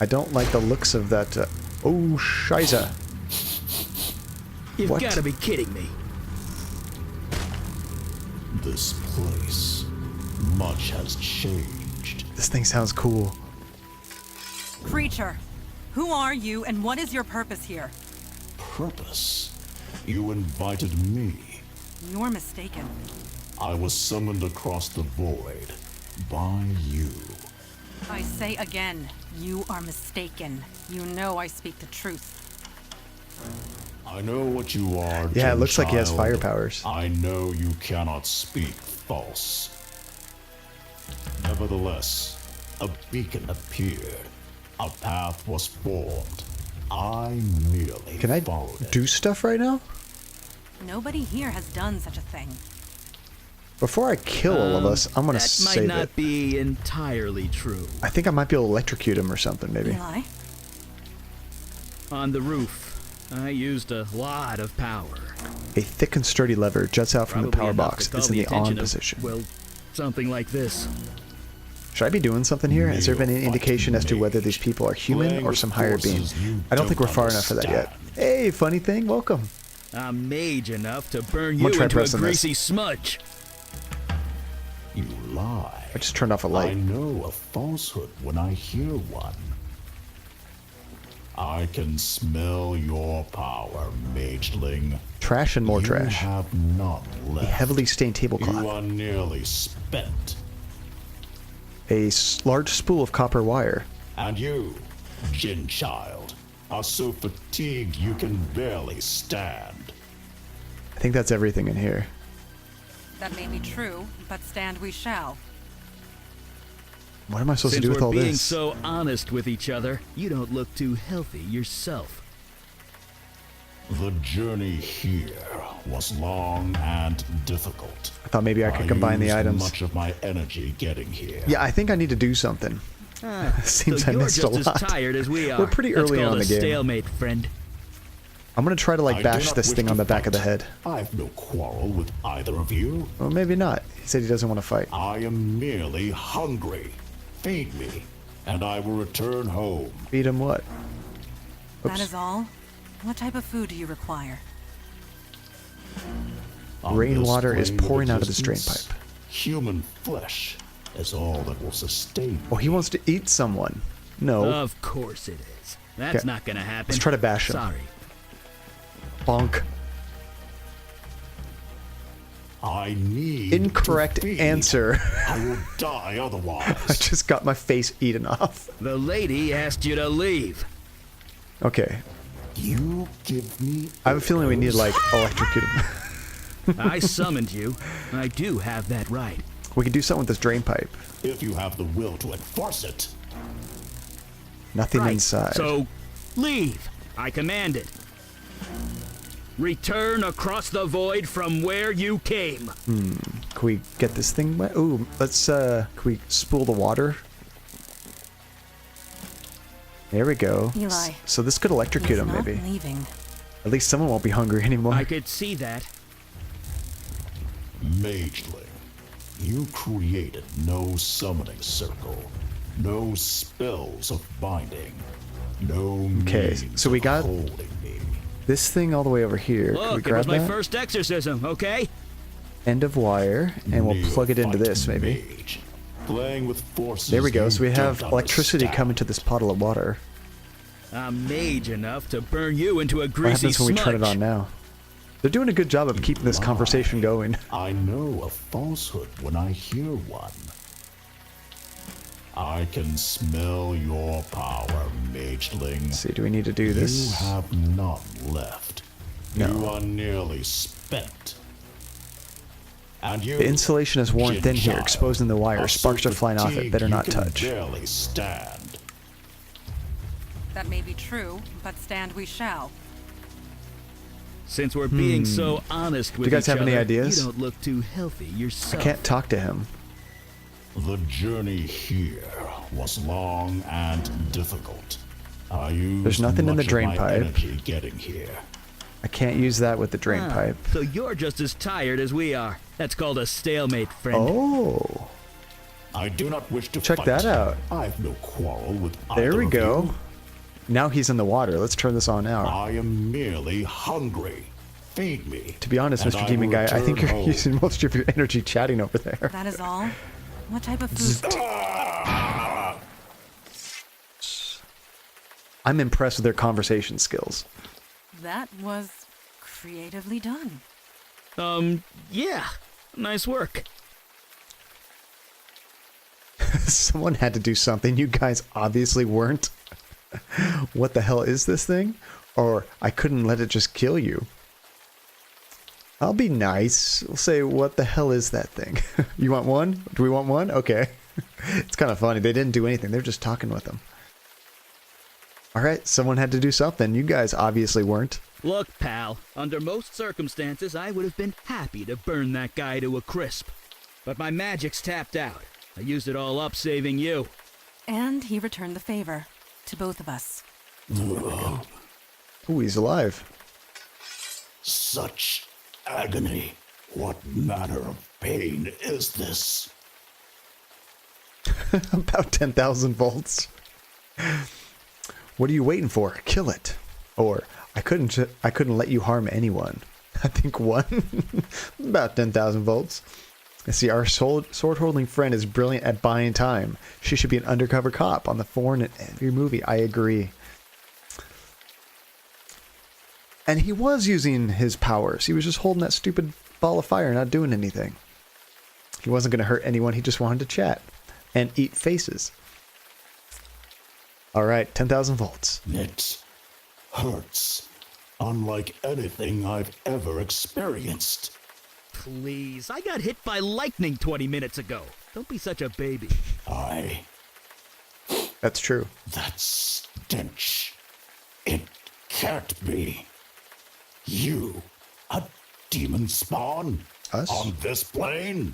I don't like the looks of that. Oh, Shiza. You've What? gotta be kidding me. This place, much has changed. This thing sounds cool. Creature, who are you and what is your purpose here? Purpose? You invited me. You're mistaken. I was summoned across the void by you. I say again, you are mistaken. You know I speak the truth. I know what you are. Yeah, it looks like he has child. fire powers. I know you cannot speak false. Nevertheless, a beacon appeared. A path was formed. I merely Can I followed it. do stuff right now? Nobody here has done such a thing. Before I kill all of us, I'm gonna That might save not it. be entirely true. I think I might be able to electrocute him or something, maybe. Eli? On the roof, I used a lot of power. A thick and sturdy lever juts out from the Probably power enough box. to call It's in the on attention of, position. well, something like this. Should I be doing something here? Has there been any indication as to whether these people are human or some higher being? I don't think we're far enough for that yet. Hey, funny thing, welcome. I'm mage enough to burn I'm you gonna try into a pressing this. greasy smudge. You lie. I just turned off a I light. know a falsehood when I hear one. I can smell your power, mageling. Trash and more You trash. have none A left. heavily stained You tablecloth. are nearly spent. A large spool of copper wire. And you, Jin child, are so fatigued you can barely stand. I think that's everything in here. That may be true, but stand we shall. What am I supposed Since to do with we're all being this? so honest with each other, you don't look too healthy yourself. The journey here was long and difficult. I thought maybe I could combine the used items. much of my energy getting here. Yeah, I think I need to do something. Seems so I you're missed just a lot. as tired as we are. We're pretty That's early called on in a the game. stalemate, friend. I'm gonna try to I like do bash not this wish thing to on the back of the fight. head. I have no quarrel with either of you. Well, maybe not. He said he doesn't want to fight. I am merely hungry. Feed me, and I will return home. Feed him what? That Oops. is all? What type of food do you require? On Rainwater this is plane pouring out of this drain existence, pipe. Human flesh is all that will sustain Oh, he wants to eat someone. No. Of course it is. That's Okay. not gonna happen. Let's try to bash him. Sorry. Bonk. I need Incorrect to feed. answer. I will die I otherwise. just got my face eaten off. The lady asked you to leave. Okay. You give me. I have a feeling we need, like, electrocute him. I summoned you. I do have that right. We can do something with this drain pipe. If you have the will to enforce it. Nothing Right. inside. So, leave. I command it. Return across the void from where you came. Can we get this thing wet? Ooh, let's, can we spool the water? There we go. Eli. So this could electrocute He's him, not maybe. leaving. At least someone won't be hungry anymore. I could see that. Mageling, you created no summoning circle, no spells of binding, no Okay, means so we of got- holding me. This thing all the way over here. Can we Look, it grab was my that? first exorcism, okay? End of wire, and we'll plug it into Neophyte this, maybe. mage, playing with forces There we go. you So we have don't electricity understand. coming to this puddle of water. I'm mage enough to burn you into a What greasy happens when we turn it smudge. on now? They're doing a good job of keeping this conversation going. I know a falsehood when I hear one. I can smell your power, mageling. Let's see, do we need to do You this? have none left. No. You are nearly spent. And you, The insulation is worn thin here, Child, exposing the wire. are Sparks so are flying off it. fatigued Better you not can touch. barely stand. That may be true, but stand we shall. Since we're being so honest with you guys each have any other, ideas? you don't look too healthy I yourself. can't talk to him. The journey here was long and difficult. I used There's nothing in the much of drain my pipe. energy getting here. I can't use that with the drain Ah, pipe. So you're just as tired as we are. That's called a stalemate, friend. Oh, I do not wish to check fight. that out. I have no quarrel with There either we of go. you. Now he's in the water. Let's turn this on now. I am merely hungry. Feed me. To be honest, and Mr. I Demon will Guy, I think return you're home. using most of your energy chatting over there. That is all? What type of food? I'm impressed with their conversation skills. That was creatively done. Yeah. Nice work. Someone had to do something. You guys obviously weren't. What the hell is this thing? Or I couldn't let it just kill you. I'll be nice. We'll say, what the hell is that thing? You want one? Do we want one? Okay. It's kind of funny. They didn't do anything. They're just talking with them. All right. Someone had to do something. You guys obviously weren't. Look, pal, under most circumstances, I would have been happy to burn that guy to a crisp. But my magic's tapped out. I used it all up saving you. And he returned the favor to both of us. Ooh, he's alive. Such agony. What manner of pain is this? About 10,000 volts. What are you waiting for? Kill it. Or I couldn't let you harm anyone. I think one. About 10,000 volts. I see our sword-holding friend is brilliant at buying time. She should be an undercover cop on the phone in every movie. I agree. And he was using his powers. He was just holding that stupid ball of fire, not doing anything. He wasn't going to hurt anyone. He just wanted to chat and eat faces. All right, 10,000 volts. It hurts. Unlike anything I've ever experienced. Please, I got hit by lightning 20 minutes ago. Don't be such a baby. That's true. That stench. It can't be. You, a demon spawn? Us? On this plane?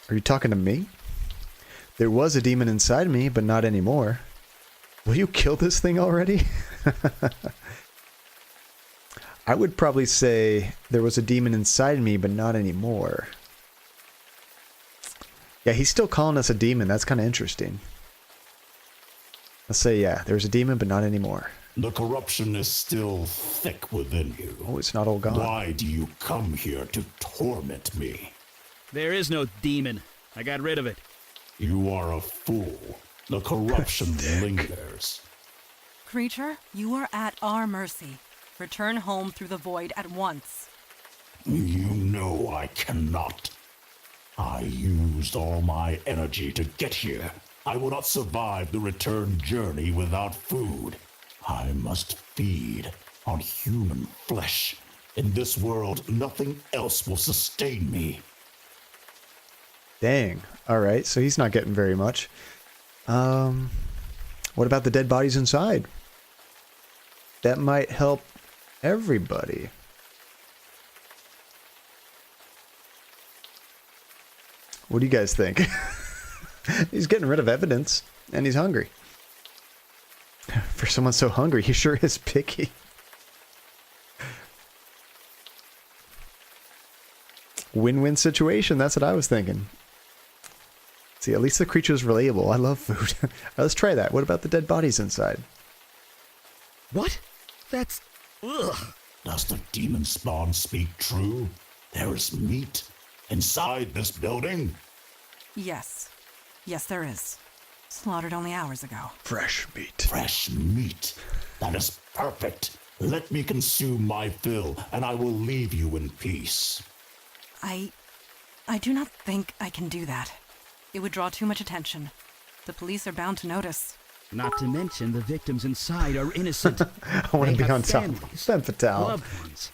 Are you talking to me? There was a demon inside me, but not anymore. Will you kill this thing already? I would probably say there was a demon inside me, but not anymore. Yeah, he's still calling us a demon. That's kind of interesting. Let's say, yeah, there's a demon, but not anymore. The corruption is still thick within you. Oh, it's not all gone. Why do you come here to torment me? There is no demon. I got rid of it. You are a fool. The corruption lingers. Creature, you are at our mercy. Return home through the void at once. You know I cannot. I used all my energy to get here. I will not survive the return journey without food. I must feed on human flesh. In this world, nothing else will sustain me. Dang. All right, so he's not getting very much. What about the dead bodies inside? That might help everybody. What do you guys think? He's getting rid of evidence, and he's hungry. For someone so hungry, he sure is picky. Win-win situation, that's what I was thinking. See, at least the creature's relatable. I love food. Let's try that. What about the dead bodies inside? What? That's... Ugh. Does the demon spawn speak true? There is meat inside this building? Yes. Yes, there is. Slaughtered only hours ago. Fresh meat. Fresh meat. That is perfect. Let me consume my fill, and I will leave you in peace. I do not think I can do that. It would draw too much attention. The police are bound to notice. Not to mention the victims inside are innocent. I want to They be have on top. families, Femme fatale. loved ones.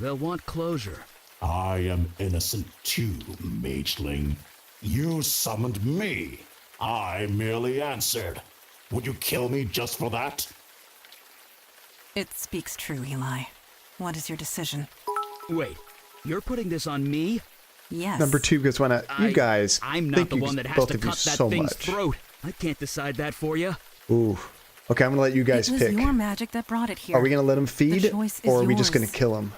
They'll want closure. I am innocent too, mageling. You summoned me. I merely answered. Would you kill me just for that? It speaks true, Eli. What is your decision? Wait, you're putting this on me? Yes. Number two goes when you guys. I'm thank not the you one that has both to of you cut that so thing's much. throat. I can't decide that for you. Ooh. Okay, I'm gonna let you guys it was pick. your magic that brought it here. Are we gonna let him feed, The choice is or are we just gonna yours. kill him?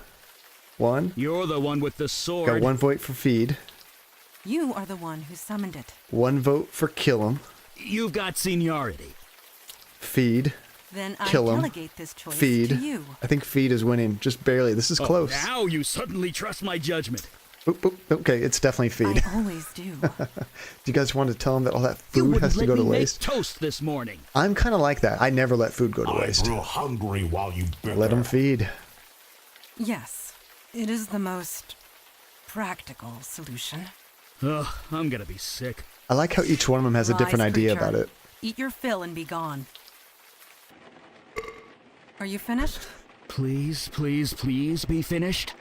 One. You're the one with the sword. Got one vote for feed. You are the one who summoned it. One vote for kill him. You've got seniority. Feed. Then I Kill him. delegate this choice Feed. to you. I think feed is winning, just barely. This is close. Oh, now you suddenly trust my judgment. Boop, boop. Okay, it's definitely feed. I always do. Do you guys want to tell him that all that You food wouldn't has to let go to me make waste? toast this morning. I'm kind of like that. I never let food go to I waste. grew hungry while you bicker. Let him feed. Yes, it is the most practical solution. Ugh, I'm gonna be sick. I like how each one of them has a different Lies, idea creature. about it. Eat your fill and be gone. Are you finished? Please, please, please be finished.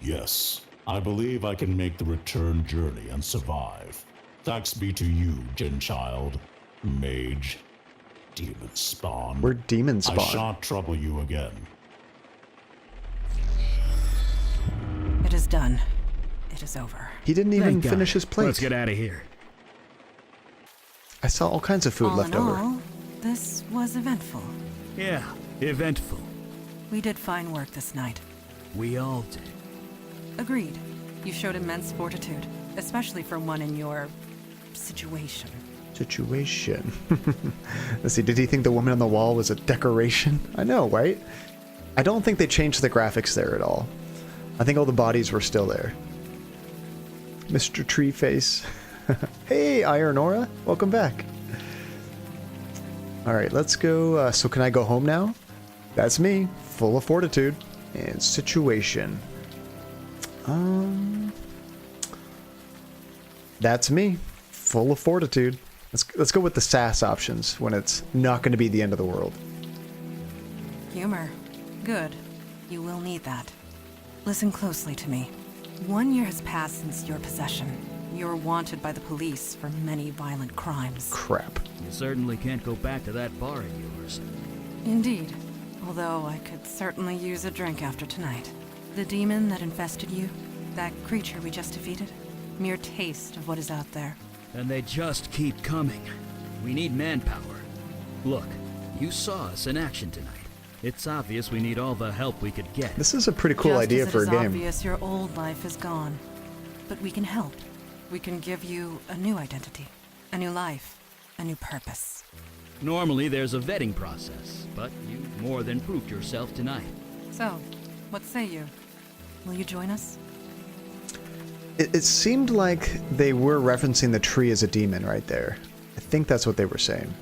Yes, I believe I can make the return journey and survive. Thanks be to you, Genchild, Mage, Demon Spawn. We're demon I spawn. shan't trouble you again. It is done. It is over. He didn't even Thank God. finish his plate. Let's get out of here. I saw all kinds of food All left in over. all, this was eventful. Yeah, eventful. We did fine work this night. We all did. Agreed. You showed immense fortitude, especially for one in your situation. Situation. Let's see, did he think the woman on the wall was a decoration? I know, right? I don't think they changed the graphics there at all. I think all the bodies were still there. Mr. Treeface. Hey, Iron Aura. Welcome back. Alright, let's go. So can I go home now? That's me. Full of fortitude. And situation. That's me. Full of fortitude. Let's go with the sass options when it's not going to be the end of the world. Humor. Good. You will need that. Listen closely to me. 1 year has passed since your possession. You're wanted by the police for many violent crimes. Crap. You certainly can't go back to that bar of yours. Indeed. Although I could certainly use a drink after tonight. The demon that infested you, that creature we just defeated, mere taste of what is out there. And they just keep coming. We need manpower. Look, you saw us in action tonight. It's obvious we need all the help we could get. This is a pretty cool Just idea as for a it is game. obvious your old life is gone. But we can help. We can give you a new identity, a new life, a new purpose. Normally there's a vetting process, but you more than proved yourself tonight. So, what say you? Will you join us? It seemed like they were referencing the tree as a demon right there. I think that's what they were saying.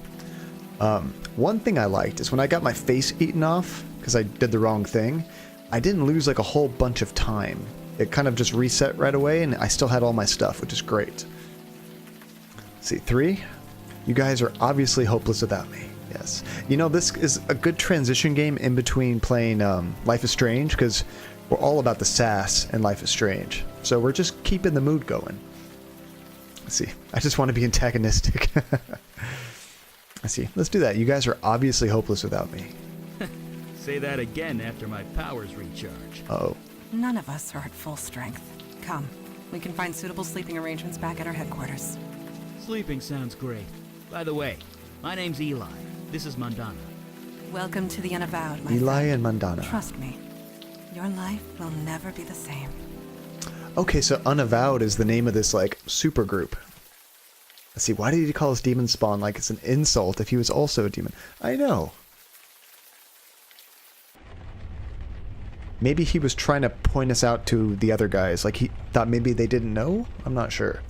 One thing I liked is when I got my face eaten off, because I did the wrong thing, I didn't lose like a whole bunch of time. It kind of just reset right away, and I still had all my stuff, which is great. Let's see, 3. You guys are obviously hopeless without me. Yes. You know, this is a good transition game in between playing Life is Strange, because we're all about the sass in Life is Strange. So we're just keeping the mood going. Let's see. I just want to be antagonistic. Let's see. Let's do that. You guys are obviously hopeless without me. Say that again after my powers recharge. Uh-oh. None of us are at full strength. Come, we can find suitable sleeping arrangements back at our headquarters. Sleeping sounds great. By the way, my name's Eli. This is Mandana. Welcome to the Unavowed, my Eli friend. and Mandana. Trust me, your life will never be the same. Okay, so Unavowed is the name of this, like, super group. Let's see, why did he call us Demon Spawn like it's an insult if he was also a demon? I know. Maybe he was trying to point us out to the other guys. Like, he thought maybe they didn't know? I'm not sure.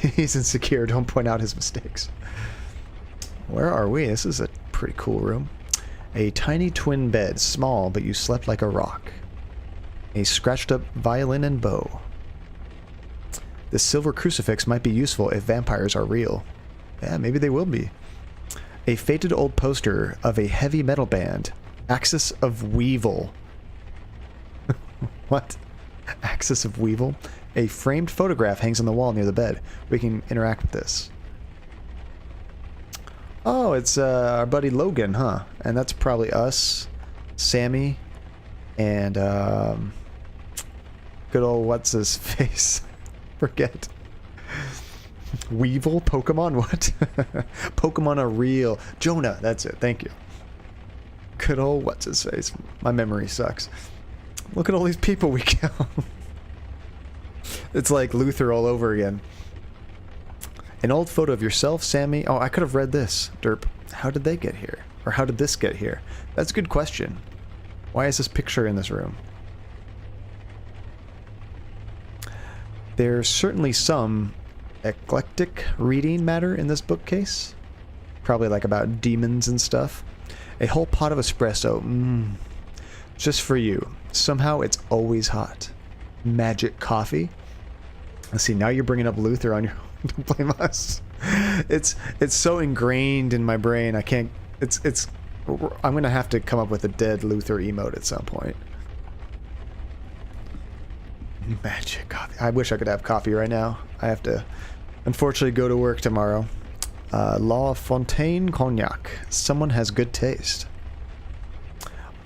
He's insecure. Don't point out his mistakes. Where are we? This is a pretty cool room. A tiny twin bed. Small, but you slept like a rock. A scratched up violin and bow. This silver crucifix might be useful if vampires are real. Yeah, maybe they will be. A faded old poster of a heavy metal band. Axis of Weevil. What? Axis of Weevil? A framed photograph hangs on the wall near the bed. We can interact with this. Oh, it's our buddy Logan, huh? And that's probably us, Sammy, and good old what's his face? Forget. Weevil? Pokemon? What? Pokemon are real. Jonah, that's it. Thank you. Good old what's his face? My memory sucks. Look at all these people we killed. It's like Luther all over again. An old photo of yourself, Sammy. Oh, I could have read this. Derp. How did they get here? Or how did this get here? That's a good question. Why is this picture in this room? There's certainly some eclectic reading matter in this bookcase. Probably like about demons and stuff. A whole pot of espresso. Just for you. Somehow it's always hot. Magic coffee. Let's see, now you're bringing up Luther on your own. Don't blame us. It's so ingrained in my brain. I can't. I'm gonna have to come up with a dead Luther emote at some point. Magic coffee. I wish I could have coffee right now. I have to, unfortunately, go to work tomorrow. La Fontaine Cognac. Someone has good taste.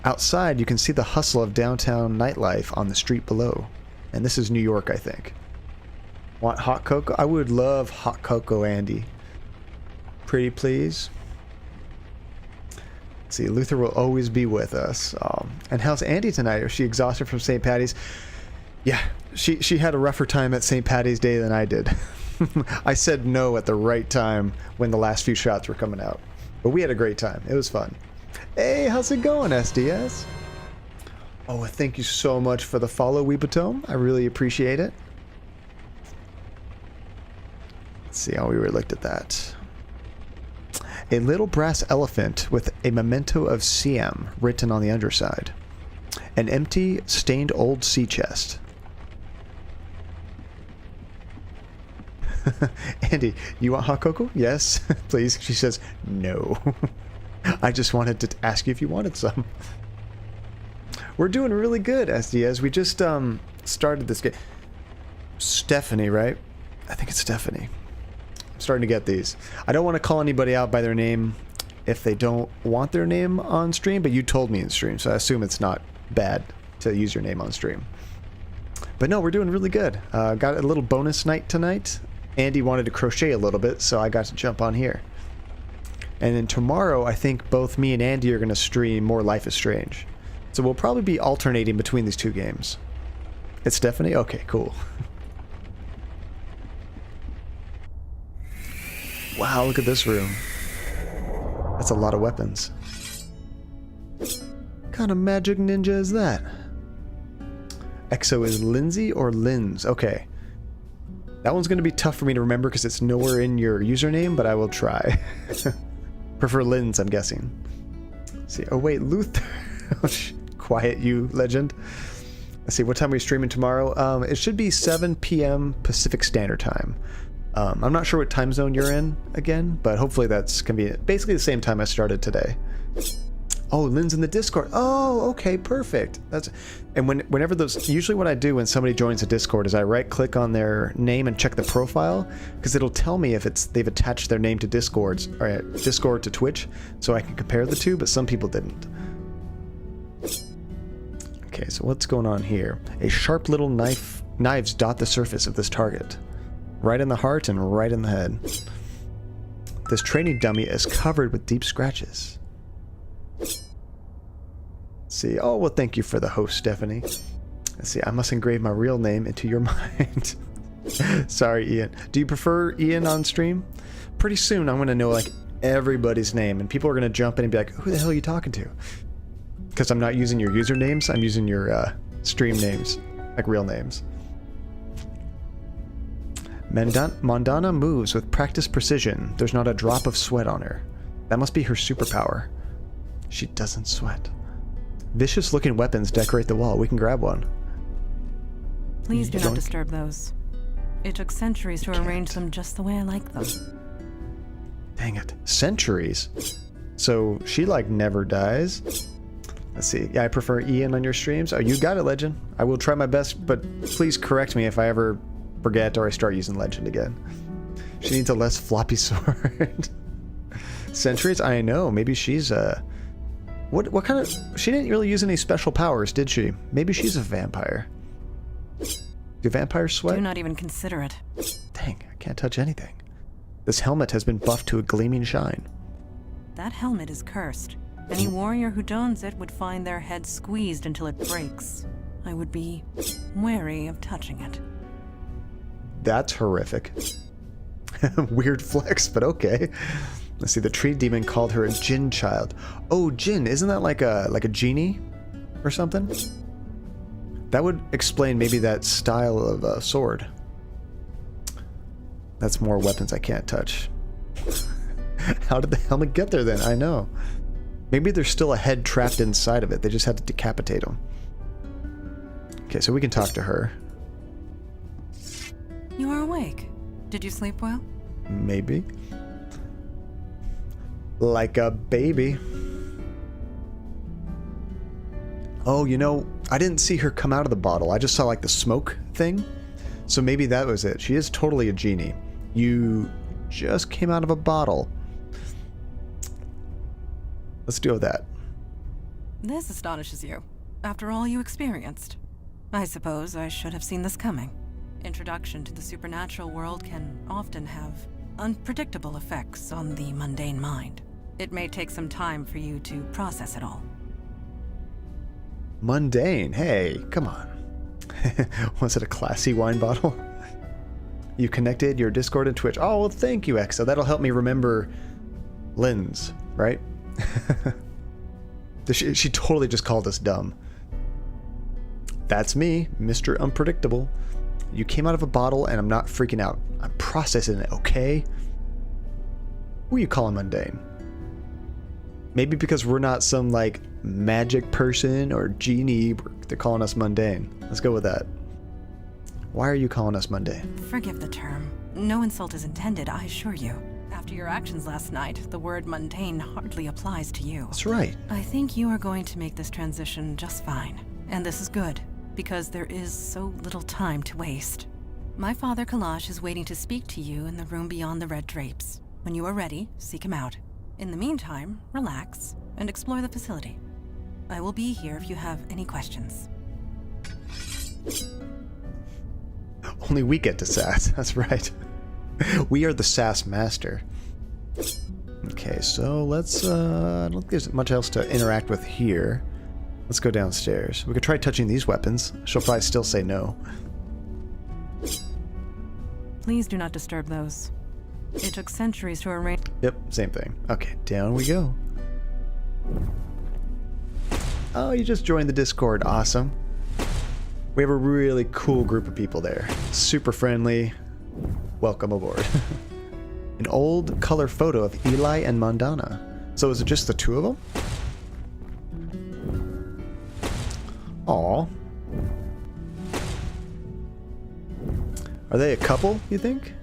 Outside, you can see the hustle of downtown nightlife on the street below. And this is New York, I think. Want hot cocoa? I would love hot cocoa, Andy. Pretty please. Let's see, Luther will always be with us. And how's Andy tonight? Is she exhausted from St. Patty's? Yeah, she had a rougher time at St. Patty's Day than I did. I said no at the right time when the last few shots were coming out. But we had a great time. It was fun. Hey, how's it going, SDS? Oh, thank you so much for the follow, Weebatome. I really appreciate it. Let's see how we looked at that. A little brass elephant with a memento of Siam written on the underside. An empty, stained old sea chest. Andy, you want hot cocoa? Yes, please. She says, no. I just wanted to ask you if you wanted some. We're doing really good, SDS. We just started this game. Stephanie, right? I think it's Stephanie. I'm starting to get these. I don't want to call anybody out by their name if they don't want their name on stream, but you told me in stream, so I assume it's not bad to use your name on stream. But no, we're doing really good. Got a little bonus night tonight. Andy wanted to crochet a little bit, so I got to jump on here. And then tomorrow, I think both me and Andy are going to stream more Life is Strange. So we'll probably be alternating between these two games. It's Stephanie? Okay, cool. Wow, look at this room. That's a lot of weapons. What kind of magic ninja is that? Exo is Lindsay or Linz? Okay. That one's going to be tough for me to remember because it's nowhere in your username, but I will try. Prefer Linz, I'm guessing. Let's see. Oh, wait, Luther. Quiet, you legend. Let's see, what time are we streaming tomorrow? It should be 7 p.m. Pacific Standard Time. I'm not sure what time zone you're in again, but hopefully that's convenient. Basically the same time I started today. Oh, Lynn's in the Discord. Oh, okay, perfect. And whenever those, usually what I do when somebody joins a Discord is I right-click on their name and check the profile, because it'll tell me if they've attached their name to Discord to Twitch, so I can compare the two. But some people didn't. Okay, so what's going on here? A sharp little knives dot the surface of this target, right in the heart and right in the head. This training dummy is covered with deep scratches. See, oh, well, thank you for the host, Stephanie. Let's see, I must engrave my real name into your mind. Sorry, Ian. Do you prefer Ian on stream? Pretty soon, I'm going to know, like, everybody's name, and people are going to jump in and be like, who the hell are you talking to? Because I'm not using your usernames, I'm using your stream names, like real names. Mondana moves with practiced precision. There's not a drop of sweat on her. That must be her superpower. She doesn't sweat. Vicious looking weapons decorate the wall. We can grab one. Please do not disturb those. It took centuries to arrange them just the way I like them. Dang it. Centuries? So she like never dies? Let's see. Yeah, I prefer Ian on your streams. Oh, you got it, Legend. I will try my best, but please correct me if I ever forget or I start using Legend again. She needs a less floppy sword. Centuries? I know. Maybe she's What kind of... She didn't really use any special powers, did she? Maybe she's a vampire. Do vampires sweat? Do not even consider it. Dang, I can't touch anything. This helmet has been buffed to a gleaming shine. That helmet is cursed. Any warrior who dons it would find their head squeezed until it breaks. I would be wary of touching it. That's horrific. Weird flex, but okay. Let's see, the tree demon called her a Jinn child. Oh, Jinn, isn't that like a genie or something? That would explain maybe that style of sword. That's more weapons I can't touch. How did the helmet get there then? I know. Maybe there's still a head trapped inside of it. They just had to decapitate him. Okay, so we can talk to her. You are awake. Did you sleep well? Maybe. Like a baby. Oh, you know, I didn't see her come out of the bottle. I just saw like the smoke thing. So maybe that was it. She is totally a genie. You just came out of a bottle. Let's deal with that. This astonishes you. After all you experienced. I suppose I should have seen this coming. Introduction to the supernatural world can often have unpredictable effects on the mundane mind. It may take some time for you to process it all. Mundane? Hey, come on. Was it a classy wine bottle? You connected your Discord and Twitch. Oh, well, thank you, Exo. That'll help me remember Lynn's, right? She totally just called us dumb. That's me, Mr. Unpredictable. You came out of a bottle and I'm not freaking out. I'm processing it, okay? Who are you calling mundane? Maybe because we're not some, like, magic person or genie, they're calling us mundane. Let's go with that. Why are you calling us mundane? Forgive the term. No insult is intended, I assure you. After your actions last night, the word mundane hardly applies to you. That's right. I think you are going to make this transition just fine. And this is good, because there is so little time to waste. My father Kalash is waiting to speak to you in the room beyond the red drapes. When you are ready, seek him out. In the meantime, relax and explore the facility. I will be here if you have any questions. Only we get to sass. That's right. We are the sass master. Okay, so let's, I don't think there's much else to interact with here. Let's go downstairs. We could try touching these weapons. She'll probably still say no. Please do not disturb those. It took centuries to arrange. Yep, same thing. Okay, down we go. Oh, you just joined the Discord. Awesome. We have a really cool group of people there. Super friendly. Welcome aboard. An old color photo of Eli and Mandana. So is it just the two of them? Aw. Are they a couple, you think?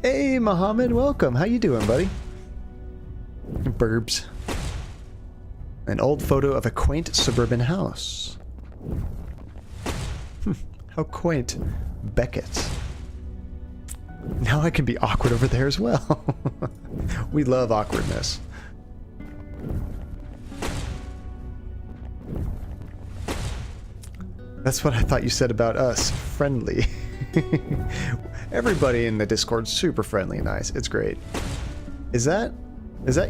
Hey, Mohammed, welcome. How you doing, buddy? Burbs. An old photo of a quaint suburban house. How quaint. Beckett. Now I can be awkward over there as well. We love awkwardness. That's what I thought you said about us. Friendly. Everybody in the Discord's super friendly and nice. It's great. Is that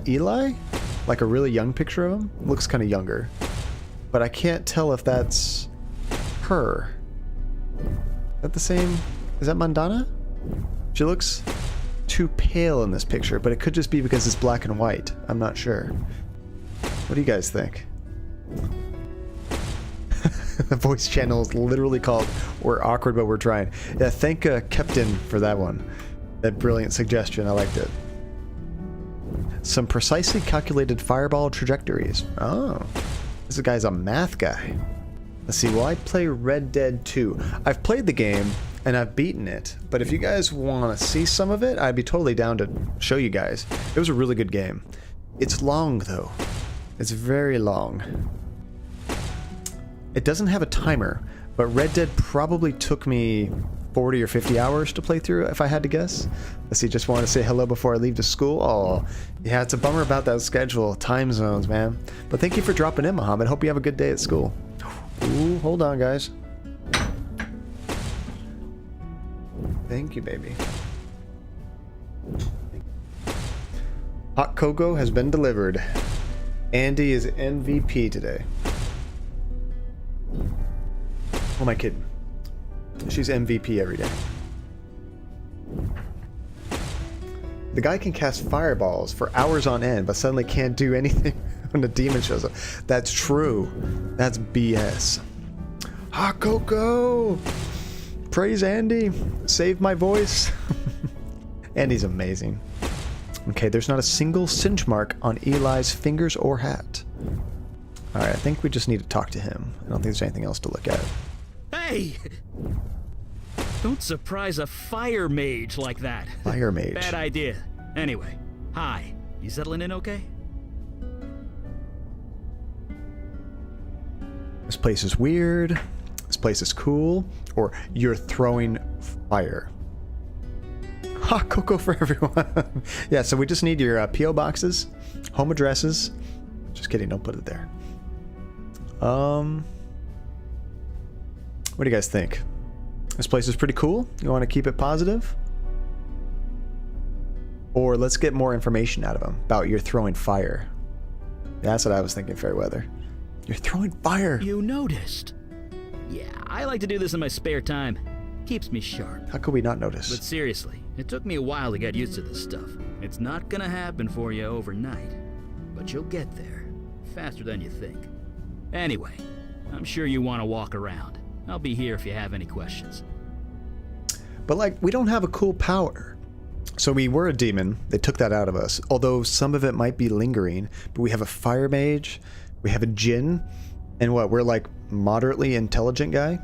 Eli? Like a really young picture of him? Looks kind of younger. But I can't tell if that's her. Is that the same? Is that Mandana? She looks too pale in this picture, but it could just be because it's black and white. I'm not sure. What do you guys think? The voice channel is literally called We're Awkward But We're Trying. Yeah, thank Captain for that one. That brilliant suggestion. I liked it. Some precisely calculated fireball trajectories. Oh. This guy's a math guy. Let's see, will I play Red Dead 2? I've played the game, and I've beaten it. But if you guys want to see some of it, I'd be totally down to show you guys. It was a really good game. It's long, though. It's very long. It doesn't have a timer, but Red Dead probably took me 40 or 50 hours to play through, if I had to guess. Let's see, just want to say hello before I leave to school. Oh, yeah, it's a bummer about that schedule. Time zones, man. But thank you for dropping in, Mohammed. Hope you have a good day at school. Ooh, hold on, guys. Thank you, baby. Hot cocoa has been delivered. Andy is MVP today. Who am I kidding? She's MVP every day. The guy can cast fireballs for hours on end, but suddenly can't do anything when a demon shows up. That's true. That's BS. Hot cocoa! Praise Andy. Save my voice. Andy's amazing. Okay, there's not a single singe mark on Eli's fingers or hat. Alright, I think we just need to talk to him. I don't think there's anything else to look at. Hey! Don't surprise a fire mage like that. Fire mage. Bad idea. Anyway, hi. You settling in okay? This place is weird. This place is cool. Or you're throwing fire. Hot cocoa for everyone. Yeah, so we just need your P.O. boxes, home addresses. Just kidding, don't put it there. What do you guys think? This place is pretty cool. You want to keep it positive? Or let's get more information out of him about you're throwing fire. That's what I was thinking, Fairweather. You're throwing fire. You noticed. Yeah, I like to do this in my spare time. Keeps me sharp. How could we not notice? But seriously, it took me a while to get used to this stuff. It's not gonna happen for you overnight. But you'll get there. Faster than you think. Anyway, I'm sure you want to walk around. I'll be here if you have any questions. But like, we don't have a cool power. So we were a demon. They took that out of us. Although some of it might be lingering. But we have a fire mage. We have a djinn. And what, we're like moderately intelligent guy?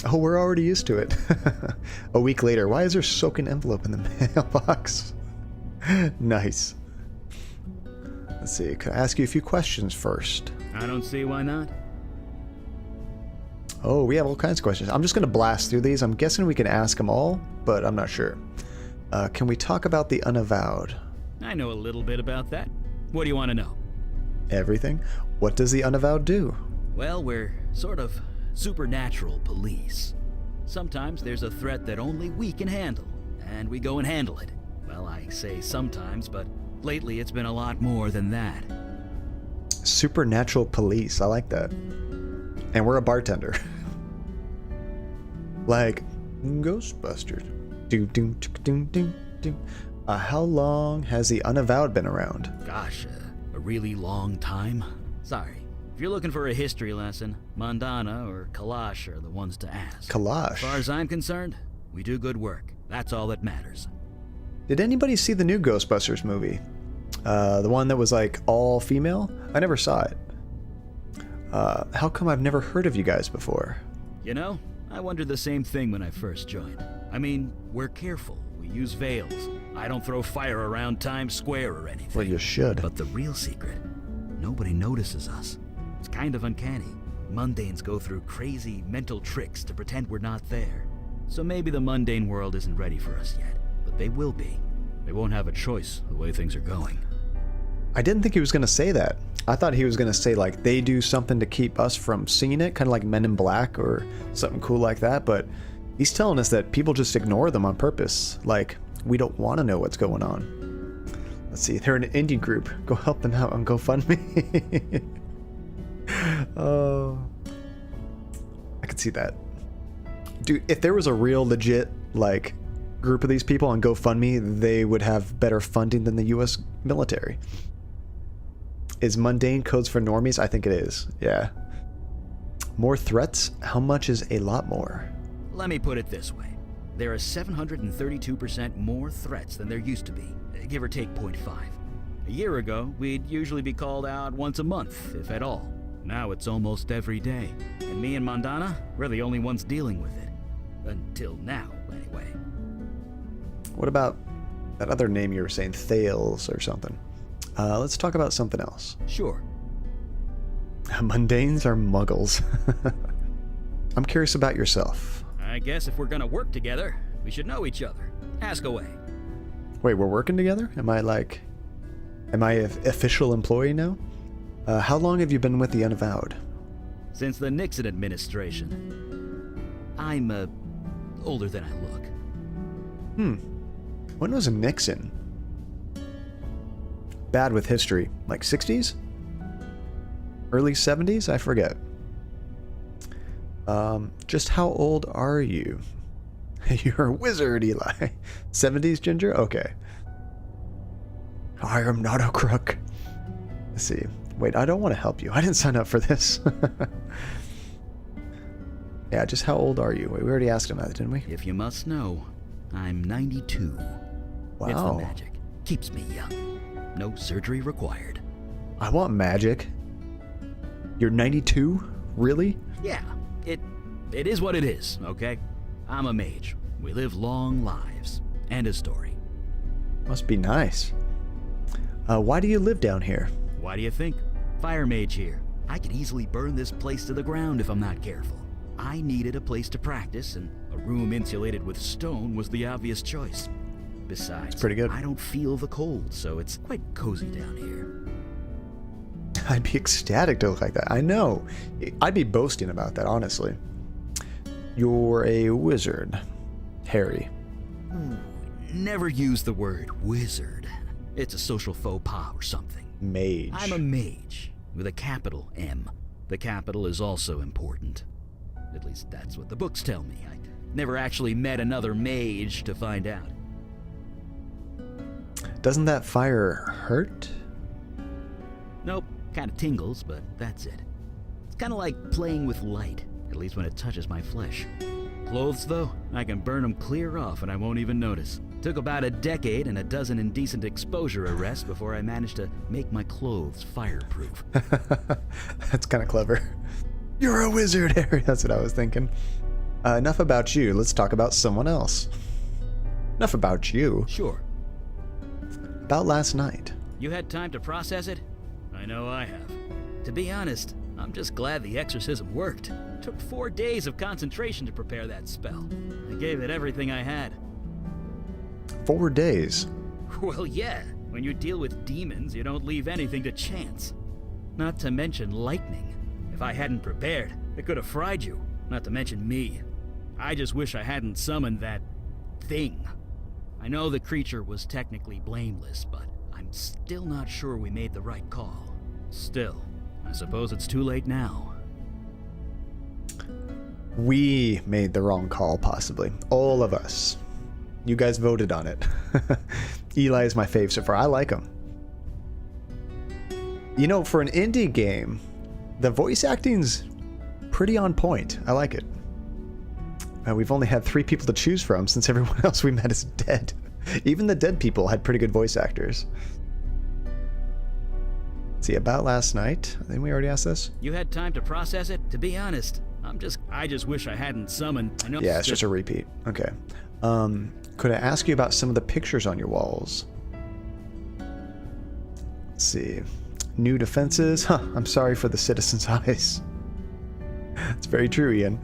Oh, we're already used to it. A week later. Why is there soaking envelope in the mailbox? Nice. Let's see. Can I ask you a few questions first? I don't see why not. Oh, we have all kinds of questions. I'm just going to blast through these. I'm guessing we can ask them all, but I'm not sure. Can we talk about the Unavowed? I know a little bit about that. What do you want to know? Everything. What does the Unavowed do? Well, we're sort of supernatural police. Sometimes there's a threat that only we can handle, and we go and handle it. Well, I say sometimes, but lately it's been a lot more than that. Supernatural police. I like that. And we're a bartender. Like, Ghostbusters. How long has the Unavowed been around? Gosh, a really long time. Sorry. If you're looking for a history lesson, Mondana or Kalash are the ones to ask. Kalash? As far as I'm concerned, we do good work. That's all that matters. Did anybody see the new Ghostbusters movie? The one that was like all female? I never saw it. How come I've never heard of you guys before? You know, I wondered the same thing when I first joined. I mean, we're careful. We use veils. I don't throw fire around Times Square or anything. Well, you should. But the real secret, nobody notices us. It's kind of uncanny. Mundanes go through crazy mental tricks to pretend we're not there. So maybe the mundane world isn't ready for us yet, but they will be. They won't have a choice the way things are going. I didn't think he was going to say that. I thought he was going to say, like, they do something to keep us from seeing it, kind of like Men in Black or something cool like that, but he's telling us that people just ignore them on purpose. Like, we don't want to know what's going on. Let's see, they're an indie group. Go help them out on GoFundMe. Oh, I could see that. Dude, if there was a real legit, like, group of these people on GoFundMe, they would have better funding than the US military. Is mundane codes for normies? I think it is. Yeah. More threats? How much is a lot more? Let me put it this way. There are 732% more threats than there used to be, give or take 0.5. A year ago, we'd usually be called out once a month, if at all. Now it's almost every day. And me and Mondana, we're the only ones dealing with it. Until now, anyway. What about that other name you were saying, Thales or something? Let's talk about something else. Sure. Mundanes are muggles. I'm curious about yourself. I guess if we're gonna work together, we should know each other. Ask away. Wait, we're working together? Am I an official employee now? How long have you been with the Unavowed? Since the Nixon administration. I'm, older than I look. When was Nixon? Bad with history. Like 60s? Early 70s? I forget. Just how old are you? You're a wizard, Eli. 70s, Ginger? Okay. I am not a crook. Let's see. Wait, I don't want to help you. I didn't sign up for this. Yeah, just how old are you? Wait, we already asked him that, didn't we? If you must know, I'm 92. Wow. It's the magic. Keeps me young. No surgery required. I want magic. You're 92? Really? Yeah, it is what it is, okay? I'm a mage. We live long lives. End of story. Must be nice. Why do you live down here? Why do you think? Fire mage here. I could easily burn this place to the ground if I'm not careful. I needed a place to practice, and a room insulated with stone was the obvious choice. Besides, pretty good. I don't feel the cold, so it's quite cozy down here. I'd be ecstatic to look like that. I know. I'd be boasting about that, honestly. You're a wizard, Harry. Never use the word wizard. It's a social faux pas or something. Mage. I'm a mage, with a capital M. The capital is also important. At least that's what the books tell me. I never actually met another mage to find out. Doesn't that fire hurt? Nope, kinda tingles, but that's it. It's kinda like playing with light, at least when it touches my flesh. Clothes, though, I can burn them clear off and I won't even notice. Took about a decade and a dozen indecent exposure arrests before I managed to make my clothes fireproof. That's kind of clever. You're a wizard, Harry. That's what I was thinking. Enough about you. Let's talk about someone else. Enough about you. Sure. About last night. You had time to process it? I know I have. To be honest, I'm just glad the exorcism worked. Took 4 days of concentration to prepare that spell. I gave it everything I had. 4 days. Well, yeah. When you deal with demons, you don't leave anything to chance. Not to mention lightning. If I hadn't prepared, it could have fried you. Not to mention me. I just wish I hadn't summoned that thing. I know the creature was technically blameless, but I'm still not sure we made the right call. Still, I suppose it's too late now. We made the wrong call, possibly. All of us. You guys voted on it. Eli is my fave so far. I like him. You know, for an indie game, the voice acting's pretty on point. I like it. We've only had 3 people to choose from since everyone else we met is dead. Even the dead people had pretty good voice actors. See, about last night. Didn't we already ask this? You had time to process it? To be honest, I just wish I hadn't summoned. I know Yeah, it's just a repeat. Okay. Could I ask you about some of the pictures on your walls? Let's see. New defenses. Huh, I'm sorry for the citizens' eyes. It's very true, Ian.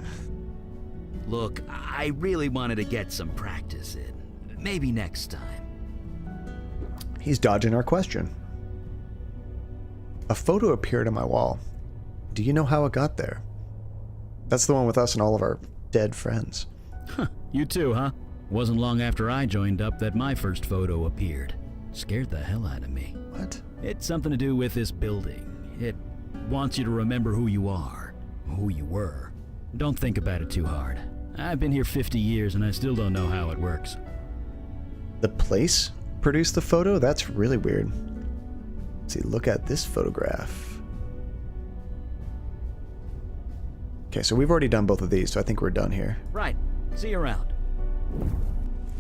Look, I really wanted to get some practice in. Maybe next time. He's dodging our question. A photo appeared on my wall. Do you know how it got there? That's the one with us and all of our dead friends. Huh, you too, huh? Wasn't long after I joined up that my first photo appeared. Scared the hell out of me. What? It's something to do with this building. It wants you to remember who you are, who you were. Don't think about it too hard. I've been here 50 years and I still don't know how it works. The place produced the photo? That's really weird. Let's see, look at this photograph. Okay, so we've already done both of these, so I think we're done here. Right. See you around.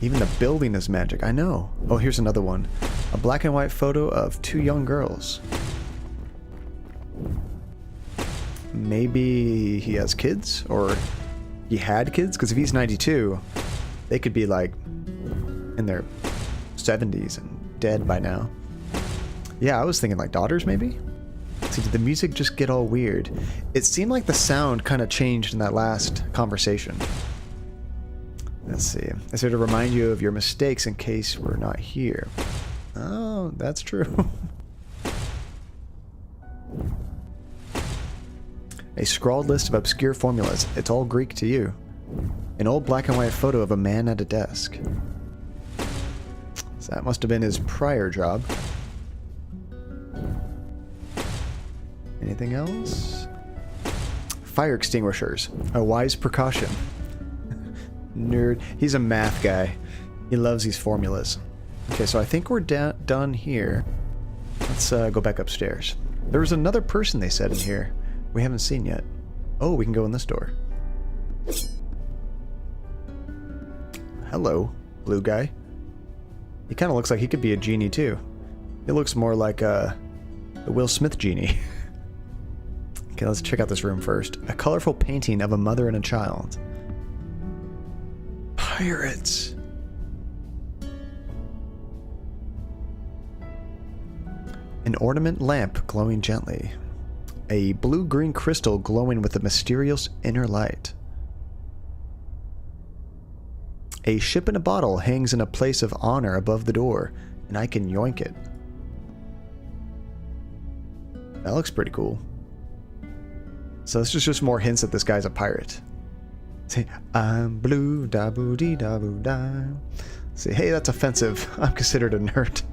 Even the building is magic. I know. Oh, here's another one. A black and white photo of 2 young girls. Maybe he has kids? Or he had kids? Because if he's 92, they could be like in their 70s and dead by now. Yeah, I was thinking like daughters maybe? See, did the music just get all weird? It seemed like the sound kind of changed in that last conversation. Let's see. It's here to remind you of your mistakes in case we're not here. Oh, that's true. A scrawled list of obscure formulas. It's all Greek to you. An old black and white photo of a man at a desk. So that must have been his prior job. Anything else? Fire extinguishers. A wise precaution. Nerd. He's a math guy. He loves these formulas. Okay, so I think we're done here. Let's go back upstairs. There was another person they said in here we haven't seen yet. Oh, we can go in this door. Hello, blue guy. He kind of looks like he could be a genie too. He looks more like the Will Smith genie. Okay, let's check out this room first. A colorful painting of a mother and a child. Pirates. An ornament lamp glowing gently. A blue-green crystal glowing with a mysterious inner light. A ship in a bottle hangs in a place of honor above the door, and I can yoink it. That looks pretty cool. So this is just more hints that this guy's a pirate. Say, I'm blue, da boo dee da boo da. Say, hey, that's offensive. I'm considered a nerd.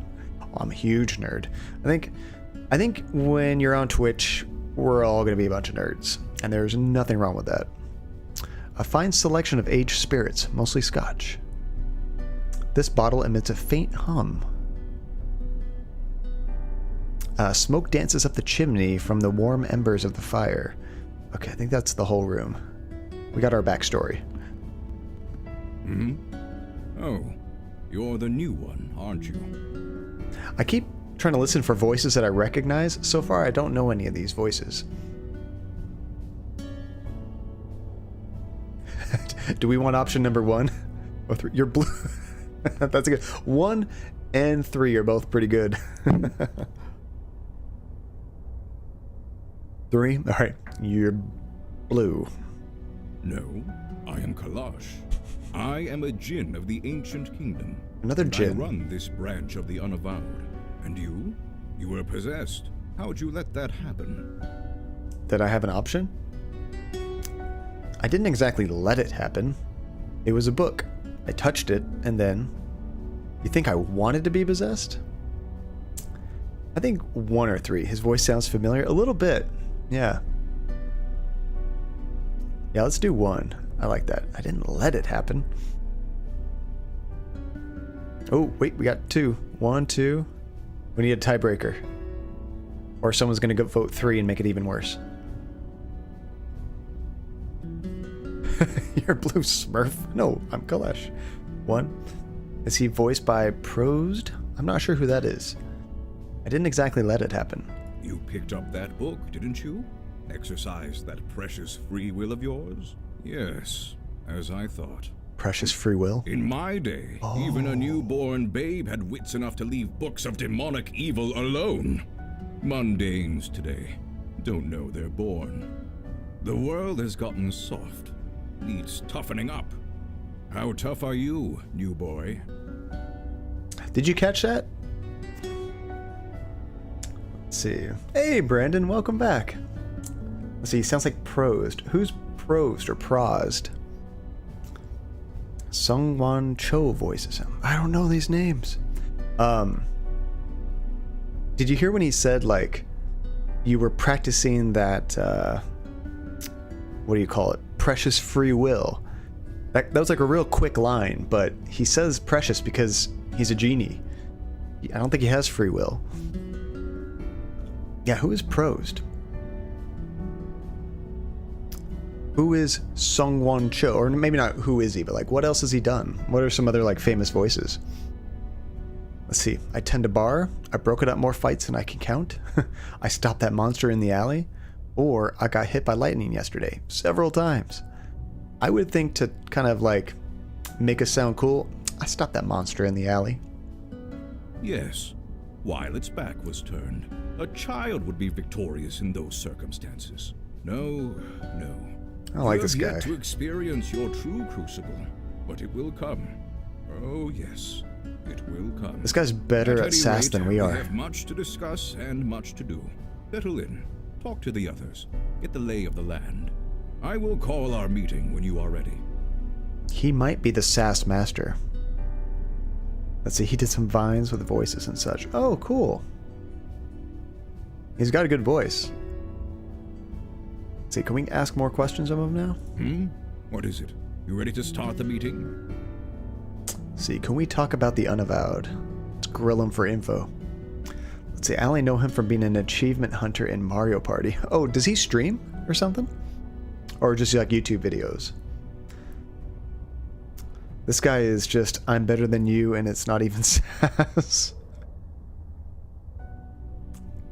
Oh, I'm a huge nerd. I think when you're on Twitch, we're all going to be a bunch of nerds, and there's nothing wrong with that. A fine selection of aged spirits, mostly Scotch. This bottle emits a faint hum. Smoke dances up the chimney from the warm embers of the fire. Okay, I think that's the whole room. We got our backstory. Hmm? Oh, you're the new one, aren't you? I keep trying to listen for voices that I recognize. So far, I don't know any of these voices. Do we want option number 1 or 3? You're blue. That's good. 1 and 3 are both pretty good. 3? All right. You're blue. No, I am Kalash. I am a djinn of the ancient kingdom. Another djinn. I run this branch of the Unavowed. And you? You were possessed. How'd you let that happen? Did I have an option? I didn't exactly let it happen. It was a book. I touched it, and then... You think I wanted to be possessed? I think 1 or 3. His voice sounds familiar. A little bit. Yeah. Yeah, let's do 1. I like that. I didn't let it happen. Oh, wait, we got 2. 1, 2. We need a tiebreaker. Or someone's going to go vote 3 and make it even worse. You're Blue Smurf? No, I'm Kalesh. 1. Is he voiced by Prosed? I'm not sure who that is. I didn't exactly let it happen. You picked up that book, didn't you? Exercised that precious free will of yours? Yes, as I thought. Precious free will? In my day, even a newborn babe had wits enough to leave books of demonic evil alone. Mundanes today don't know they're born. The world has gotten soft, needs toughening up. How tough are you, new boy? Did you catch that? Let's see. Hey, Brandon, welcome back. Let's see, he sounds like prosed. Who's prosed or prosed? Sungwon Cho voices him. I don't know these names. Did you hear when he said, like, you were practicing that, what do you call it? Precious free will. That was like a real quick line, but he says precious because he's a genie. I don't think he has free will. Yeah, who is prosed? Who is Sungwon Cho? Or maybe not who is he, but like what else has he done? What are some other like famous voices? Let's see. I tend to bar. I broke it up more fights than I can count. I stopped that monster in the alley. Or I got hit by lightning yesterday. Several times. I would think to kind of like make us sound cool. I stopped that monster in the alley. Yes. While its back was turned, a child would be victorious in those circumstances. No. I like this You guy. have yet to experience your true crucible, but it will come. Oh yes, it will come. This guy's better at any sass rate, than we are. We have much to discuss and much to do. Settle in, talk to the others, get the lay of the land. I will call our meeting when you are ready. He might be the sass master. Let's see, he did some vines with voices and such. Oh, cool. He's got a good voice. Let's see, can we ask more questions of him now? What is it? You ready to start the meeting? Let's see, can we talk about the Unavowed? Let's grill him for info. Let's see, I only know him from being an achievement hunter in Mario Party. Oh, does he stream or something? Or just like YouTube videos? This guy is just, I'm better than you, and it's not even sass.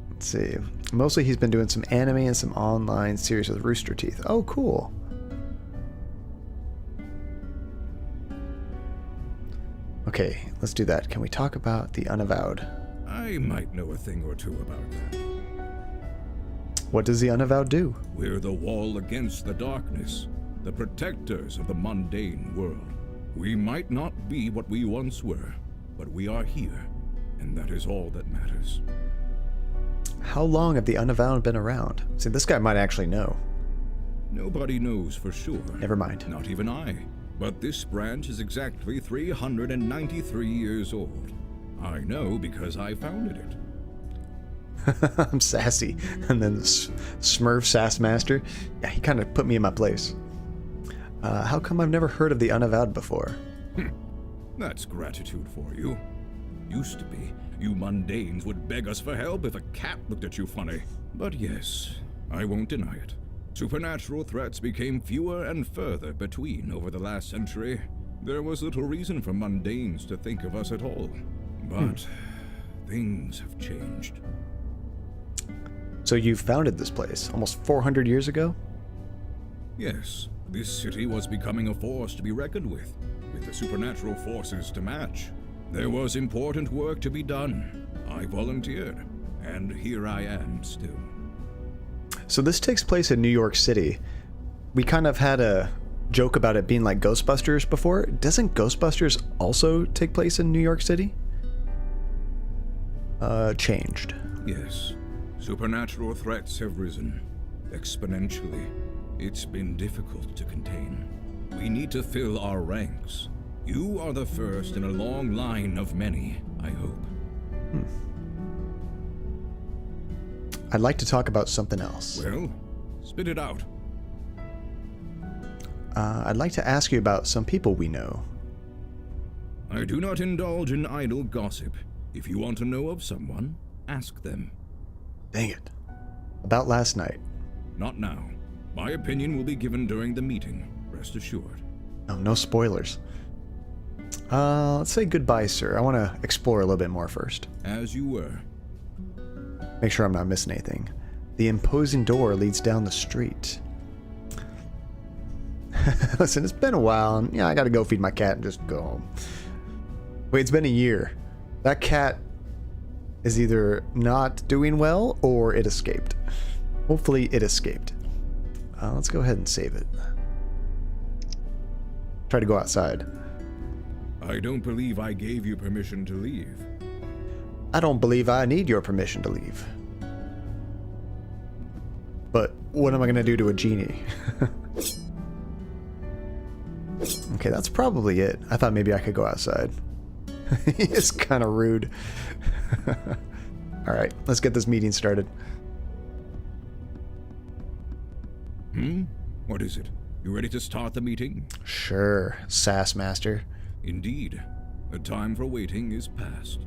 Let's see. Mostly he's been doing some anime and some online series with Rooster Teeth. Oh, cool. Okay, let's do that. Can we talk about the Unavowed? I might know a thing or two about that. What does the Unavowed do? We're the wall against the darkness, the protectors of the mundane world. We might not be what we once were, but we are here, and that is all that matters. How long have the Unavowed been around? See, this guy might actually know. Nobody knows for sure. Never mind. Not even I. But this branch is exactly 393 years old. I know because I founded it. I'm sassy. And then Smurf Sass Master. Yeah, he kind of put me in my place. How come I've never heard of the Unavowed before? That's gratitude for you. Used to be, you mundanes would beg us for help if a cat looked at you funny. But yes, I won't deny it. Supernatural threats became fewer and further between over the last century. There was little reason for mundanes to think of us at all. But things have changed. So you founded this place almost 400 years ago? Yes, this city was becoming a force to be reckoned with the supernatural forces to match. There was important work to be done. I volunteered, and here I am still. So this takes place in New York City. We kind of had a joke about it being like Ghostbusters before. Doesn't Ghostbusters also take place in New York City? Changed. Yes, supernatural threats have risen exponentially. It's been difficult to contain. We need to fill our ranks. You are the first in a long line of many, I hope. I'd like to talk about something else. Well, spit it out. I'd like to ask you about some people we know. I do not indulge in idle gossip. If you want to know of someone, ask them. Dang it. About last night. Not now. My opinion will be given during the meeting, rest assured. Oh, no spoilers. Let's say goodbye, sir. I want to explore a little bit more first. As you were. Make sure I'm not missing anything. The imposing door leads down the street. Listen, it's been a while, and yeah, I gotta go feed my cat and just go home. Wait, it's been a year. That cat is either not doing well or it escaped. Hopefully it escaped. Let's go ahead and save it. Try to go outside. I don't believe I gave you permission to leave. I don't believe I need your permission to leave. But what am I gonna do to a genie? Okay, that's probably it. I thought maybe I could go outside. It's kind of rude. Alright, let's get this meeting started. What is it? You ready to start the meeting? Sure, Sass Master. Indeed. The time for waiting is past.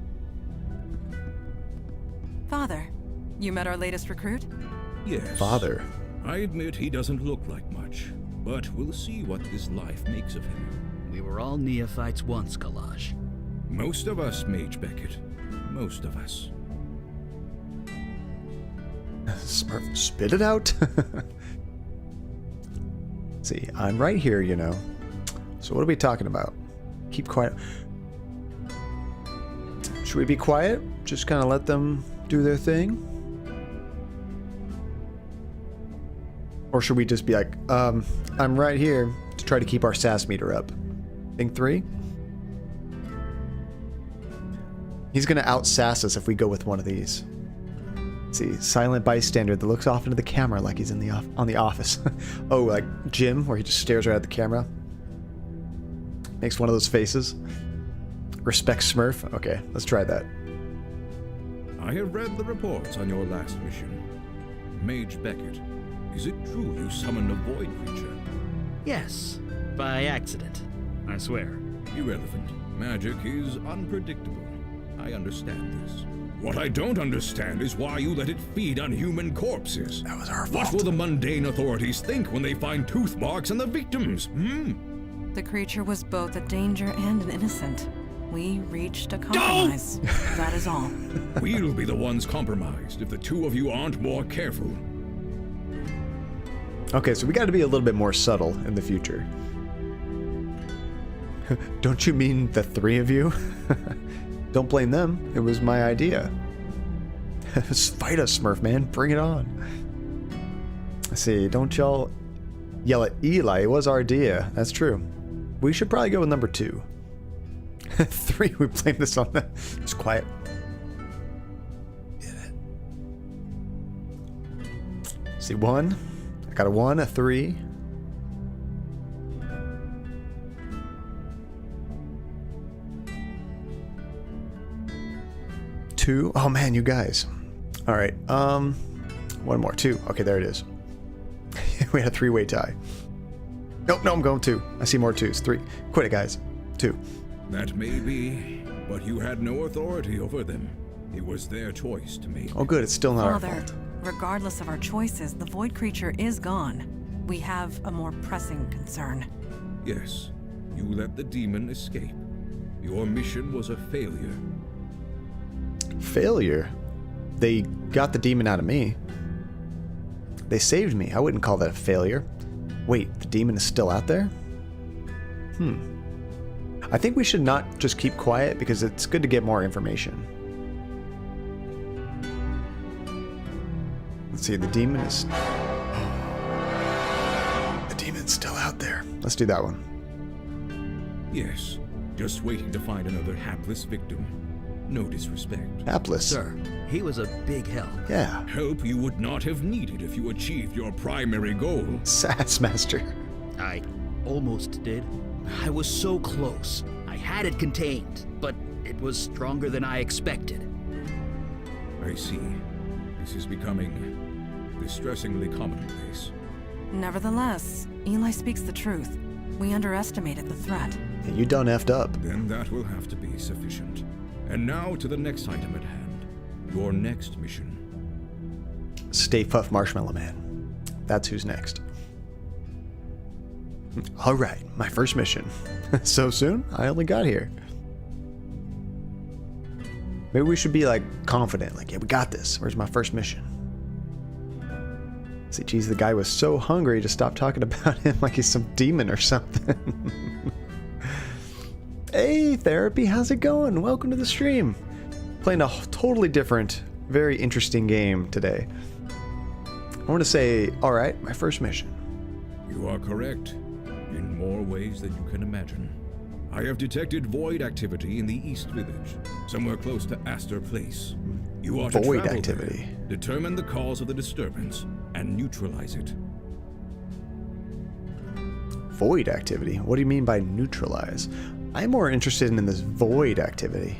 Father, you met our latest recruit? Yes. Father. I admit he doesn't look like much, but we'll see what this life makes of him. We were all neophytes once, Kalash. Most of us, Mage Beckett. Most of us. Smurf, spit it out. See, I'm right here, you know. So what are we talking about? Keep quiet. Should we be quiet? Just kind of let them do their thing? Or should we just be like, I'm right here to try to keep our sass meter up. Think 3? He's gonna out-sass us if we go with one of these. See, silent bystander that looks off into the camera like he's in the on The Office. Oh, like Jim, where he just stares right at the camera. Makes one of those faces. Respect Smurf. Okay, let's try that. I have read the reports on your last mission. Mage Beckett, is it true you summoned a void creature? Yes, by accident. I swear. Irrelevant. Magic is unpredictable. I understand this. What I don't understand is why you let it feed on human corpses. That was our What fault. will the mundane authorities think when they find tooth marks on the victims? The creature was both a danger and an innocent. We reached a compromise. That is all. We'll be the ones compromised if the two of you aren't more careful. Okay, so we got to be a little bit more subtle in the future. Don't you mean the 3 of you? Don't blame them. It was my idea. Fight us, Smurf man. Bring it on. Let's see. Don't y'all yell at Eli. It was our idea. That's true. We should probably go with number 2. 3. We blame this on them. Just quiet. Get it. See, 1. I got a 1, a 3. Two. Oh man, you guys. All right. One more. 2. Okay, there it is. We had a 3-way tie. Nope, no, I'm going 2. I see more 2s. 3. Quit it, guys. 2. That may be, but you had no authority over them. It was their choice to make. Oh, good. It's still not our Father, fault. regardless of our choices, the void creature is gone. We have a more pressing concern. Yes, you let the demon escape. Your mission was a failure. Failure. They got the demon out of me. They saved me. I wouldn't call that a failure. Wait, the demon is still out there? I think we should not just keep quiet because it's good to get more information. Let's see, the demon is... The demon's still out there. Let's do that one. Yes, just waiting to find another hapless victim. No disrespect. Hapless. Sir, he was a big help. Yeah. Help you would not have needed if you achieved your primary goal. Sass Master. I almost did. I was so close. I had it contained, but it was stronger than I expected. I see. This is becoming distressingly commonplace. Nevertheless, Eli speaks the truth. We underestimated the threat. You done effed up. Then that will have to be sufficient. And now to the next item at hand. Your next mission. Stay Puft Marshmallow Man. That's who's next. Alright, my first mission. So soon? I only got here. Maybe we should be like confident, like, yeah, we got this. Where's my first mission? See, geez, the guy was so hungry to stop talking about him like he's some demon or something. Hey, Therapy, how's it going? Welcome to the stream. Playing a totally different, very interesting game today. I want to say, alright, my first mission. You are correct. In more ways than you can imagine. I have detected void activity in the East Village, somewhere close to Astor Place. You are to Void travel activity. there, determine the cause of the disturbance, and neutralize it. Void activity? What do you mean by neutralize? I'm more interested in this void activity.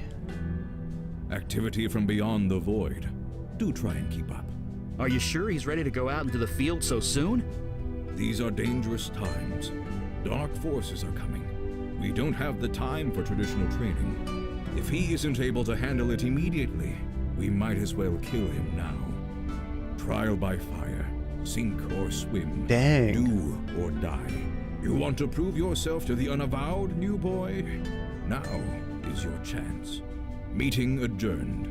Activity from beyond the void. Do try and keep up. Are you sure he's ready to go out into the field so soon? These are dangerous times. Dark forces are coming. We don't have the time for traditional training. If he isn't able to handle it immediately, we might as well kill him now. Trial by fire. Sink or swim. Dang. Do or die. You want to prove yourself to the Unavowed, new boy? Now is your chance. Meeting adjourned.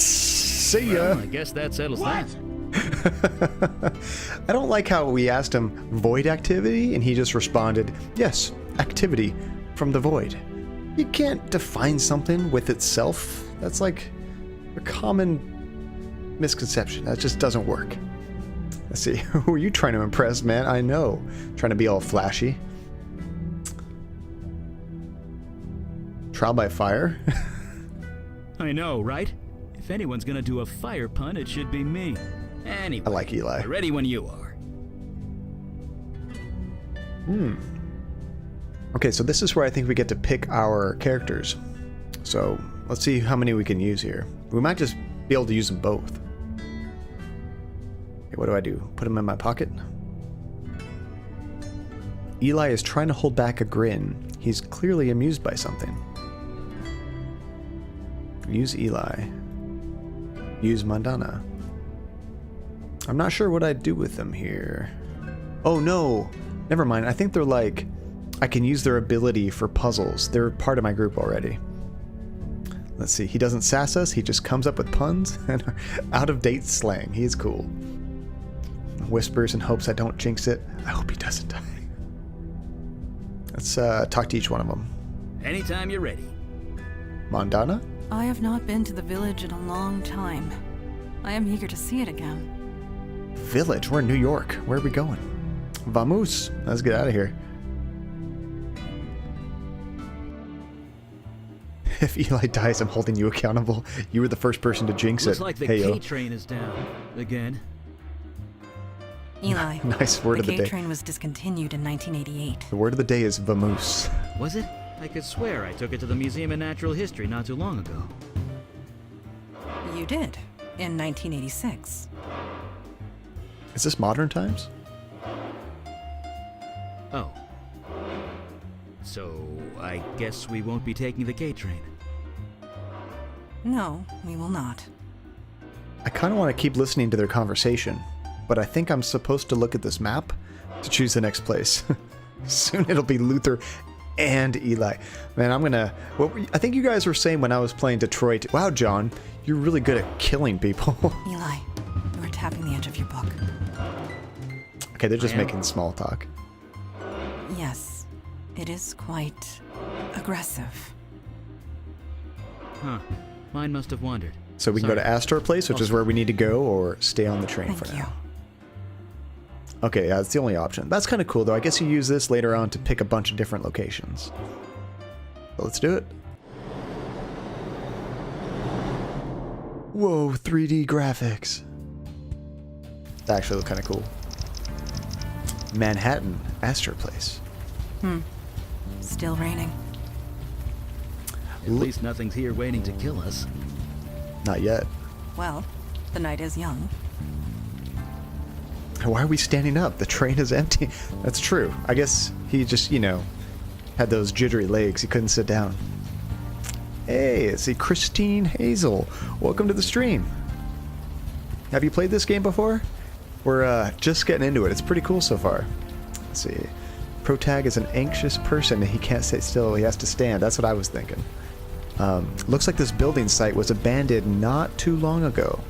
See ya. Well, I guess that settles that. I don't like how we asked him void activity and he just responded, yes, activity from the void. You can't define something with itself. That's like a common misconception. That just doesn't work. Let's see, who are you trying to impress, man? I know. Trying to be all flashy. Trial by fire? I know, right? If anyone's gonna do a fire pun, it should be me. Anyway, I like Eli. ready when you are. Okay, so this is where I think we get to pick our characters. So let's see how many we can use here. We might just be able to use them both. Okay, what do I do? Put them in my pocket? Eli is trying to hold back a grin. He's clearly amused by something. Use Eli. Use Mandana. I'm not sure what I'd do with them here. Oh no! Never mind. I think they're like... I can use their ability for puzzles. They're part of my group already. Let's see. He doesn't sass us. He just comes up with puns and out-of-date slang. He's cool. Whispers in hopes I don't jinx it. I hope he doesn't die. Let's talk to each one of them. Anytime you're ready. Mandana? I have not been to the village in a long time. I am eager to see it again. Village? We're in New York. Where are we going? Vamos. Let's get out of here. If Eli dies, I'm holding you accountable. You were the first person to jinx Looks it. like the Hey, yo. K-train is down. Again. Eli, Nice word of the day. K-train was discontinued in 1988. The word of the day is vamoose. Was it? I could swear I took it to the Museum of Natural History not too long ago. You did, in 1986. Is this modern times? Oh. So, I guess we won't be taking the K-train. No, we will not. I kind of want to keep listening to their conversation, but I think I'm supposed to look at this map to choose the next place. Soon it'll be Luther and Eli. Man, I'm gonna... I think you guys were saying when I was playing Detroit... Wow, John, you're really good at killing people. Eli, you are tapping the edge of your book. Okay, they're just I am. making small talk. Yes, it is quite aggressive. Huh. Mine must have wandered. So we can go to Sorry. Astor Place, which is where we need to go, or stay on the train Thank for you. now. Okay, yeah, that's the only option. That's kind of cool, though. I guess you use this later on to pick a bunch of different locations. So let's do it. Whoa, 3D graphics. That actually look kind of cool. Manhattan, Astor Place. Still raining. At least nothing's here waiting to kill us. Not yet. Well, the night is young. Why are we standing up? The train is empty. That's true. I guess he just, you know, had those jittery legs. He couldn't sit down. Hey, it's the Christine Hazel. Welcome to the stream. Have you played this game before? We're just getting into it. It's pretty cool so far. Let's see. Protag is an anxious person. He can't sit still. He has to stand. That's what I was thinking. Looks like this building site was abandoned not too long ago.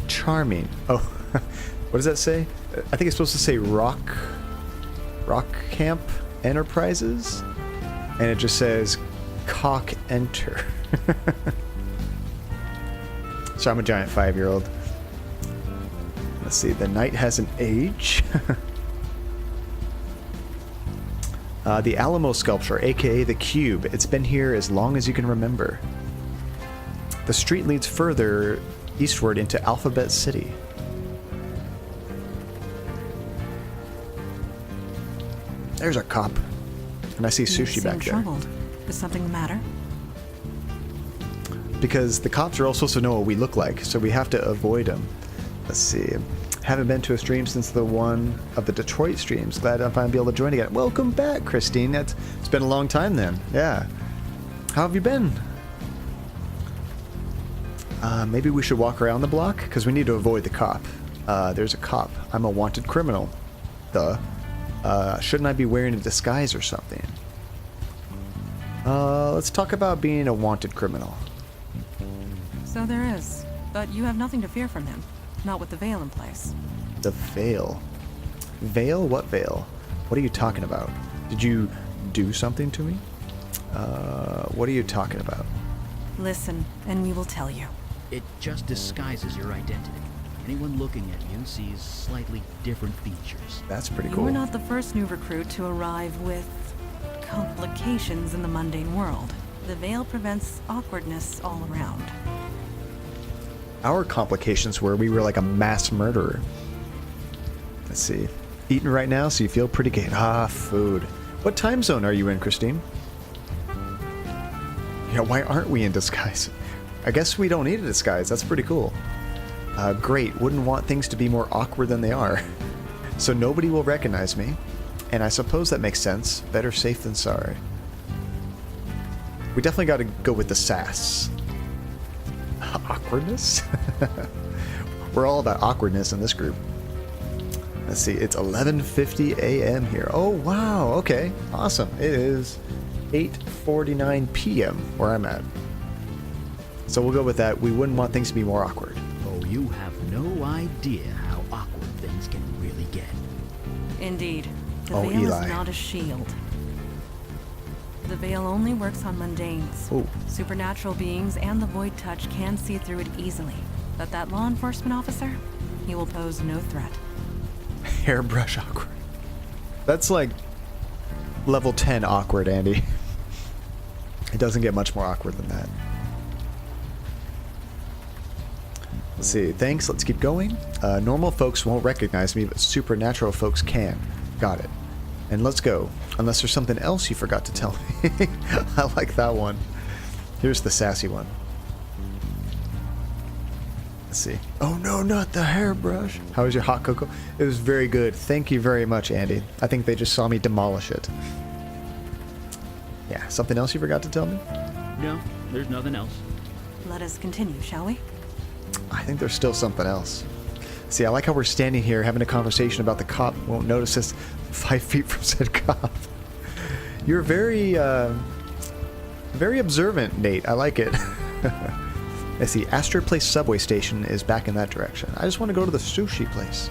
Charming. Oh, what does that say? I think it's supposed to say Rock Camp Enterprises, and it just says cock enter. So I'm a giant 5-year-old. Let's see. The night has an age. The Alamo sculpture, aka the Cube. It's been here as long as you can remember. The street leads further eastward into Alphabet City. There's our cop. And I see sushi back there. Troubled. Is something the matter? Because the cops are all supposed to know what we look like, so we have to avoid them. Let's see. Haven't been to a stream since the one of the Detroit streams. Glad I'm finally able to join again. Welcome back, Christine. It's been a long time then. Yeah. How have you been? Maybe we should walk around the block, because we need to avoid the cop. There's a cop. I'm a wanted criminal. Duh. Shouldn't I be wearing a disguise or something? Let's talk about being a wanted criminal. So there is. But you have nothing to fear from him. Not with the veil in place. The veil? Veil? What veil? What are you talking about? Did you do something to me? What are you talking about? Listen, and we will tell you. It just disguises your identity. Anyone looking at you sees slightly different features. That's pretty You cool. were not the first new recruit to arrive with complications in the mundane world. The veil prevents awkwardness all around. Our complications were we were like a mass murderer. Let's see. Eating right now, so you feel pretty good. Ah, food. What time zone are you in, Christine? Yeah, why aren't we in disguise? I guess we don't need a disguise. That's pretty cool. Great. Wouldn't want things to be more awkward than they are. So nobody will recognize me. And I suppose that makes sense. Better safe than sorry. We definitely got to go with the sass. Awkwardness? We're all about awkwardness in this group. Let's see, it's 11:50 a.m. here. Oh, wow, okay, awesome. It is 8:49 p.m. where I'm at. So we'll go with that. We wouldn't want things to be more awkward. Oh, you have no idea how awkward things can really get. Indeed. The Oh, veil Eli. is not a shield. The veil only works on mundanes. Ooh. Supernatural beings and the void touch can see through it easily. But that law enforcement officer, he will pose no threat. Hairbrush awkward. That's like level 10 awkward, Andy. It doesn't get much more awkward than that. Let's see, thanks, let's keep going. Normal folks won't recognize me, but supernatural folks can. Got it. And let's go. Unless there's something else you forgot to tell me. I like that one. Here's the sassy one. Let's see. Oh no, not the hairbrush. How was your hot cocoa? It was very good. Thank you very much, Andy. I think they just saw me demolish it. Yeah, something else you forgot to tell me? No, there's nothing else. Let us continue, shall we? I think there's still something else. See, I like how we're standing here having a conversation about the cop won't notice us 5 feet from said cop. You're very, very observant, Nate. I like it. I see. Astor Place subway station is back in that direction. I just want to go to the sushi place.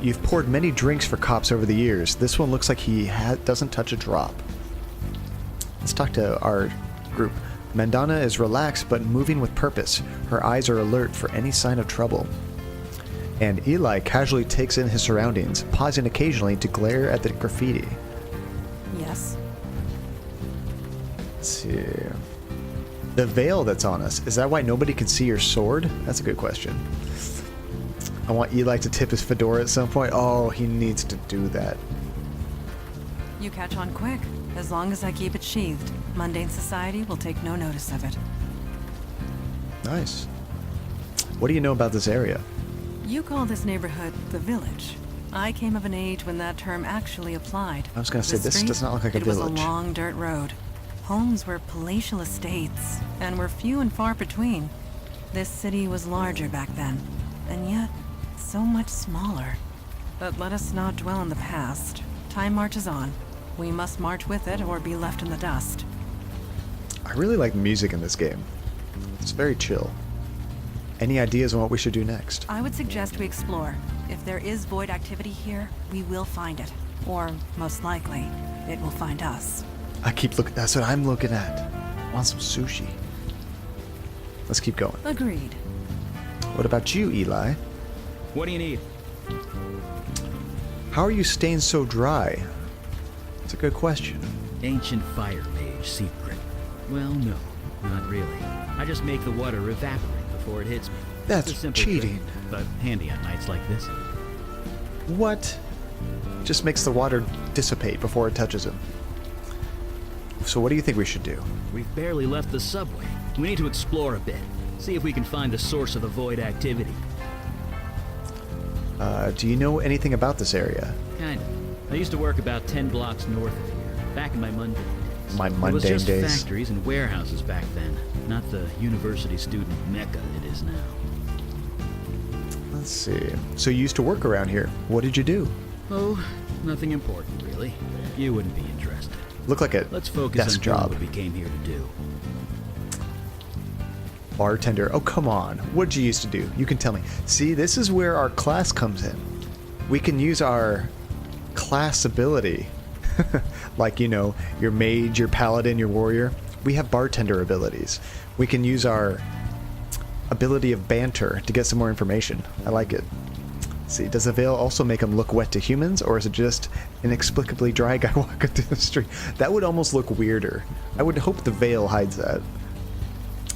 You've poured many drinks for cops over the years. This one looks like he doesn't touch a drop. Let's talk to our group. Mandana is relaxed but moving with purpose. Her eyes are alert for any sign of trouble. And Eli casually takes in his surroundings, pausing occasionally to glare at the graffiti. Yes. Let's see. The veil that's on us, is that why nobody can see your sword? That's a good question. I want Eli to tip his fedora at some point. Oh, he needs to do that. You catch on quick. As long as I keep it sheathed, mundane society will take no notice of it. Nice. What do you know about this area? You call this neighborhood the village. I came of an age when that term actually applied. I was gonna say, The this street, does not look like a it was village. a long dirt road. Homes were palatial estates, and were few and far between. This city was larger back then, and yet so much smaller. But let us not dwell on the past. Time marches on. We must march with it or be left in the dust. I really like the music in this game. It's very chill. Any ideas on what we should do next? I would suggest we explore. If there is void activity here, we will find it. Or, most likely, it will find us. I keep looking. That's what I'm looking at. I want some sushi. Let's keep going. Agreed. What about you, Eli? What do you need? How are you staying so dry? It's a good question. Ancient fire mage secret. Well, no, not really. I just make the water evaporate before it hits me. That's It's a simple cheating. trick, but handy on nights like this. What? Just makes the water dissipate before it touches him. So what do you think we should do? We've barely left the subway. We need to explore a bit. See if we can find the source of the void activity. Do you know anything about this area? Kind of. I used to work about 10 blocks north of here, back in my mundane days. My It was mundane just days. factories and warehouses back then, not the university student mecca it is now. Let's see. So you used to work around here. What did you do? Oh, nothing important, really. You wouldn't be interested. Look like a Let's focus desk on doing job. what we came here to do. Bartender. Oh, come on. What did you used to do? You can tell me. See, this is where our class comes in. We can use our class ability. Like, you know, your mage, your paladin, your warrior. We have bartender abilities. We can use our ability of banter to get some more information. I like it. See, does the veil also make him look wet to humans, or is it just inexplicably dry guy walking through the street? That would almost look weirder. I would hope the veil hides that.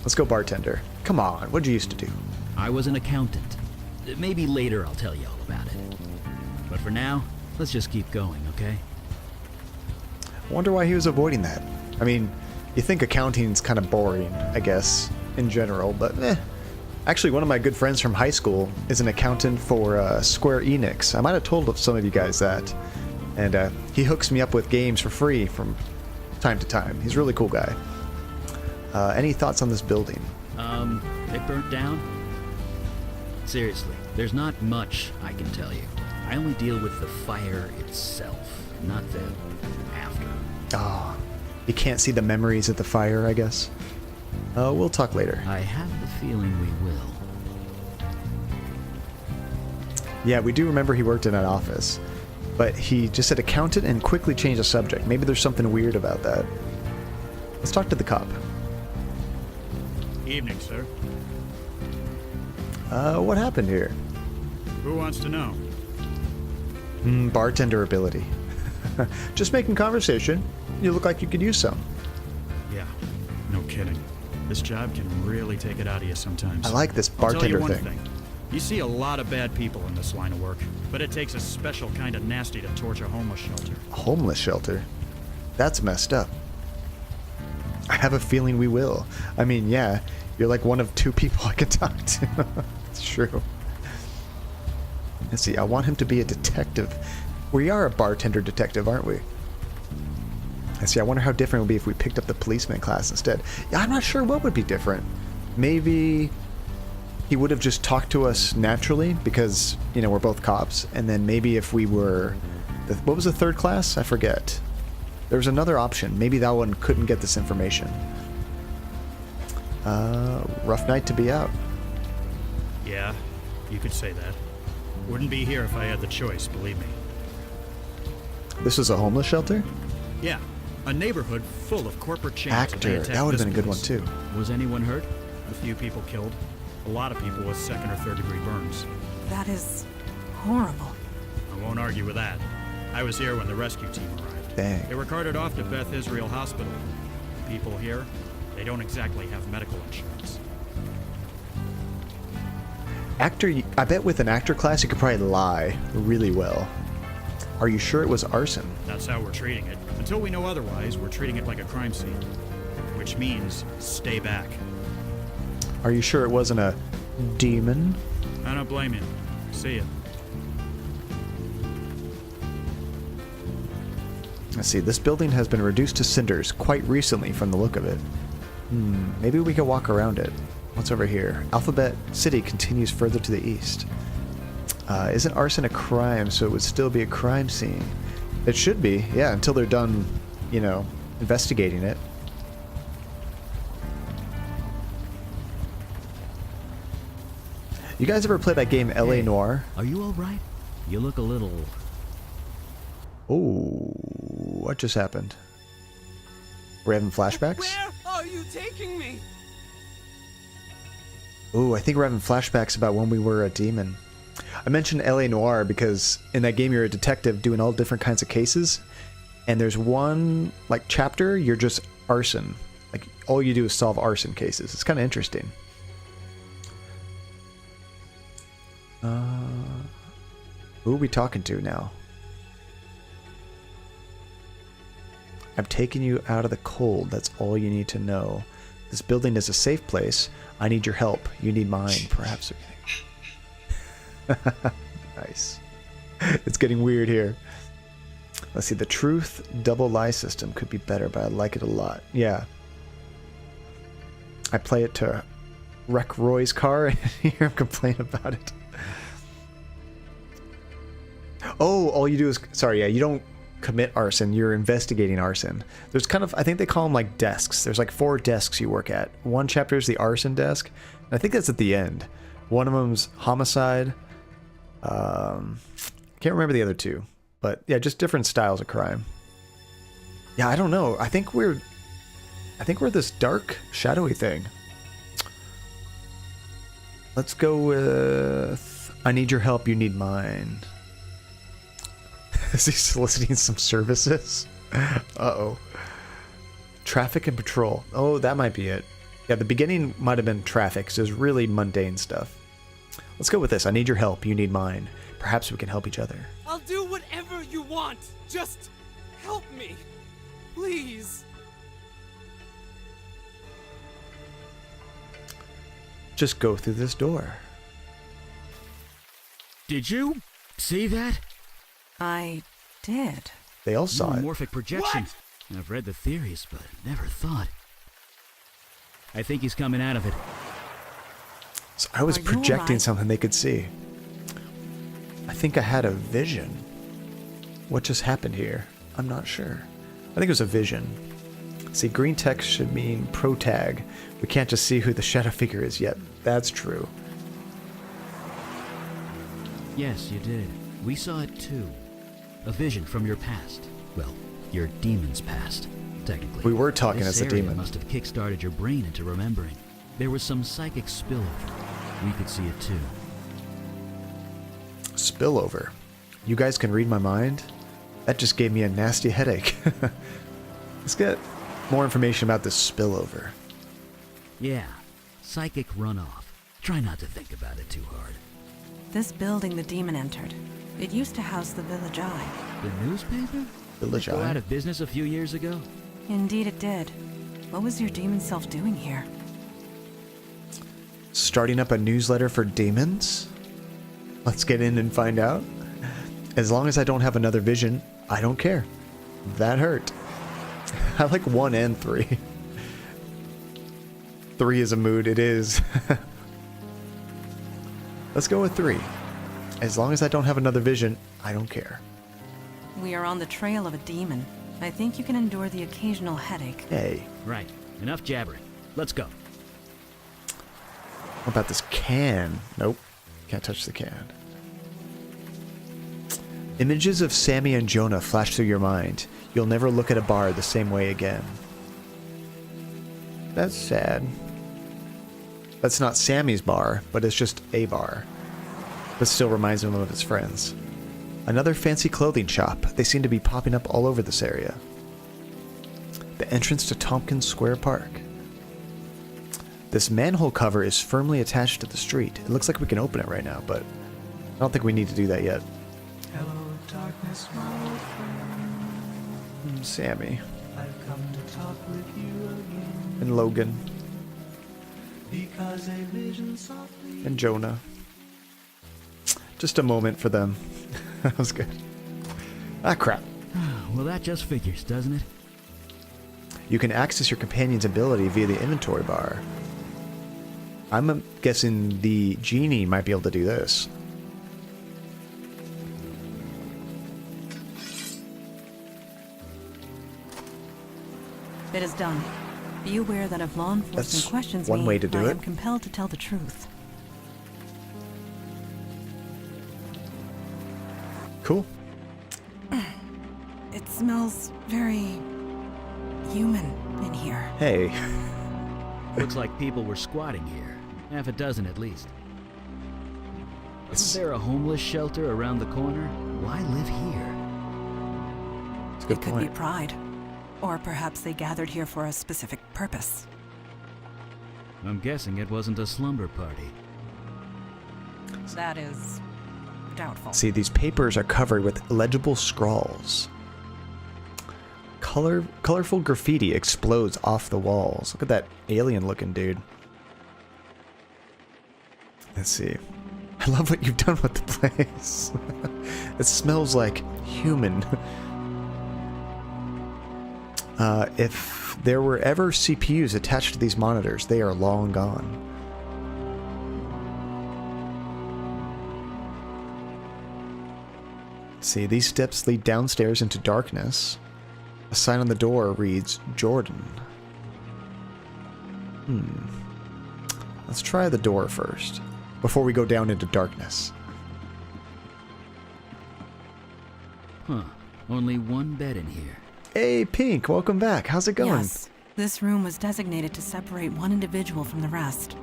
Let's go bartender. Come on, what'd you used to do? I was an accountant. Maybe later I'll tell you all about it. But for now, let's just keep going, okay? I wonder why he was avoiding that. I mean, you think accounting's kind of boring, I guess, in general, but eh. Actually, one of my good friends from high school is an accountant for Square Enix. I might have told some of you guys that. And he hooks me up with games for free from time to time. He's a really cool guy. Any thoughts on this building? It burnt down? Seriously, there's not much I can tell you. I only deal with the fire itself, not the after. Ah, you can't see the memories of the fire, I guess. We'll talk later. I have the feeling we will. Yeah, we do remember he worked in an office. But he just said accountant and quickly changed the subject. Maybe there's something weird about that. Let's talk to the cop. Evening, sir. What happened here? Who wants to know? Bartender ability. Just making conversation. You look like you could use some. Yeah, no kidding. This job can really take it out of you sometimes. I like this I'll tell you bartender one thing. thing. You see a lot of bad people in this line of work, but it takes a special kind of nasty to torch a homeless shelter. A homeless shelter? That's messed up. I have a feeling we will. I mean, yeah, you're like one of two people I can talk to. It's true. Let's see, I want him to be a detective. We are a bartender detective, aren't we? Let's see, I wonder how different it would be if we picked up the policeman class instead. Yeah, I'm not sure what would be different. Maybe he would have just talked to us naturally because, you know, we're both cops. And then maybe if we were... what was the third class? I forget. There was another option. Maybe that one couldn't get this information. Rough night to be out. Yeah, you could say that. Wouldn't be here if I had the choice, believe me. This is a homeless shelter? Yeah, a neighborhood full of corporate chains. Actor. That would have been a good one too. Was anyone hurt? A few people killed. A lot of people with second or third degree burns. That is horrible. I won't argue with that. I was here when the rescue team arrived. Dang. They were carted off to Beth Israel Hospital. People here, they don't exactly have medical insurance. Actor, I bet with an actor class you could probably lie really well. Are you sure it was arson? That's how we're treating it. Until we know otherwise, we're treating it like a crime scene. Which means, stay back. Are you sure it wasn't a demon. I don't blame you. See ya. Let's see, this building has been reduced to cinders quite recently from the look of it. Maybe we can walk around it. What's over here? Alphabet City continues further to the east. Isn't arson a crime, so it would still be a crime scene? It should be, yeah, until they're done, you know, investigating it. You guys ever play that game L.A. Noire? Are you alright? You look a little... Oh, what just happened? We're having flashbacks? Where are you taking me? Oh, I think we're having flashbacks about when we were a demon. I mentioned L.A. Noire because in that game you're a detective doing all different kinds of cases, and there's one, like, chapter, you're just arson. Like, all you do is solve arson cases. It's kind of interesting. Who are we talking to now? I'm taking you out of the cold. That's all you need to know. This building is a safe place. I need your help. You need mine. Perhaps. Nice. It's getting weird here. Let's see. The truth double lie system could be better, but I like it a lot. Yeah. I play it to wreck Roy's car and hear him complain about it. Oh, all you do is... Sorry, yeah, you don't commit arson. You're investigating arson. There's kind of... I think they call them like desks. There's like 4 desks you work at. One chapter is the arson desk. And I think that's at the end. One of them's homicide. Can't remember the other 2. But yeah, just different styles of crime. Yeah, I don't know. I think we're this dark, shadowy thing. Let's go with... I need your help, you need mine. Is he soliciting some services? Uh-oh. Traffic and patrol. Oh, that might be it. Yeah, the beginning might have been traffic, so it's really mundane stuff. Let's go with this. I need your help, you need mine. Perhaps we can help each other. I'll do whatever you want. Just help me. Please. Just go through this door. Did you see that? I did. They all saw it. Morphic projection. I've read the theories, but never thought. I think he's coming out of it. So I was Are you projecting alright? something they could see. I think I had a vision. What just happened here? I'm not sure. I think it was a vision. See, green text should mean protag. We can't just see who the shadow figure is yet. That's true. Yes, you did. We saw it too. A vision from your past. Well, your demon's past, technically. We were talking This as a area demon. must have kick-started your brain into remembering. There was some psychic spillover. We could see it too. Spillover. You guys can read my mind? That just gave me a nasty headache. Let's get more information about this spillover. Yeah, psychic runoff. Try not to think about it too hard. This building the demon entered. It used to house the Village Eye. The newspaper? Village Go Eye. out of business a few years ago? Indeed it did. What was your demon self doing here? Starting up a newsletter for demons? Let's get in and find out. As long as I don't have another vision, I don't care. That hurt. I like 1 and 3. 3 is a mood, it is. Let's go with 3. As long as I don't have another vision, I don't care. We are on the trail of a demon. I think you can endure the occasional headache. Hey, Right. Enough jabbering. Let's go. what about this can? Nope. Can't touch the can. Images of Sammy and Jonah flash through your mind. You'll never look at a bar the same way again. That's sad. That's not Sammy's bar, but it's just a bar. But still reminds him of his friends. Another fancy clothing shop. They seem to be popping up all over this area. The entrance to Tompkins Square Park. This manhole cover is firmly attached to the street. It looks like we can open it right now, but I don't think we need to do that yet. Hello, darkness, my old friend. Sammy I've come to talk with you again. and Logan. because a vision softly. And Jonah. Just a moment for them. That was good. Ah, crap. Well, that just figures, doesn't it? You can access your companion's ability via the inventory bar. I'm guessing the genie might be able to do this. It is done. Be aware that if law enforcement That's questions one me, way to do I it. am compelled to tell the truth. Cool. It smells very human in here. Hey. Looks like people were squatting here. Half a dozen at least. Isn't there a homeless shelter around the corner? Why live here? It's a good It could point. be pride. Or perhaps they gathered here for a specific purpose. I'm guessing it wasn't a slumber party. That is doubtful. See, these papers are covered with illegible scrawls. Colorful graffiti explodes off the walls. Look at that alien-looking dude. Let's see. I love what you've done with the place. It smells like human. If there were ever CPUs attached to these monitors, they are long gone. See, these steps lead downstairs into darkness. A sign on the door reads, Jordan. Let's try the door first, before we go down into darkness. Huh. Only one bed in here. Hey, Pink, welcome back. How's it going? Yes. This room was designated to separate one individual from the rest.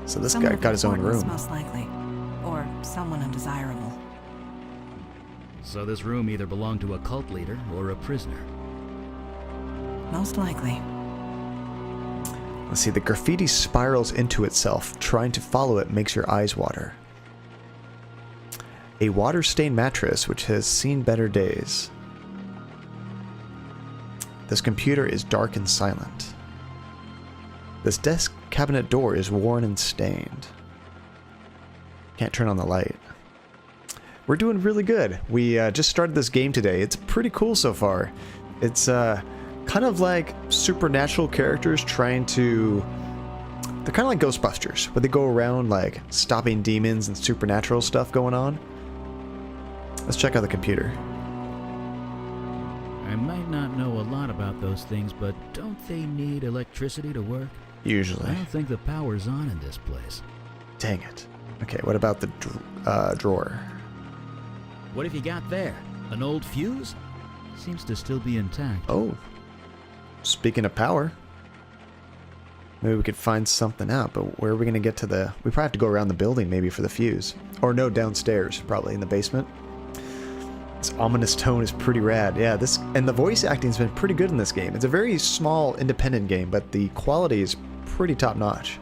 So this Someone guy of got his own importance, room. most likely. Or someone undesirable. So this room either belonged to a cult leader or a prisoner. Most likely. Let's see, the graffiti spirals into itself. Trying to follow it makes your eyes water. A water-stained mattress which has seen better days. This computer is dark and silent. This desk cabinet door is worn and stained. Can't turn on the light. We're doing really good. We just started this game today. It's pretty cool so far. It's kind of like supernatural characters trying to... They're kind of like Ghostbusters, where they go around like stopping demons and supernatural stuff going on. Let's check out the computer. I might not know a lot about those things, but don't they need electricity to work? Usually. I don't think the power's on in this place. Dang it. Okay, what about the drawer? What have you got there? An old fuse? Seems to still be intact. Oh. Speaking of power. Maybe we could find something out, but where are we going to get to the... We probably have to go around the building maybe for the fuse. Or no, downstairs, probably in the basement. This ominous tone is pretty rad. Yeah, this... And the voice acting's been pretty good in this game. It's a very small, independent game, but the quality is pretty top-notch.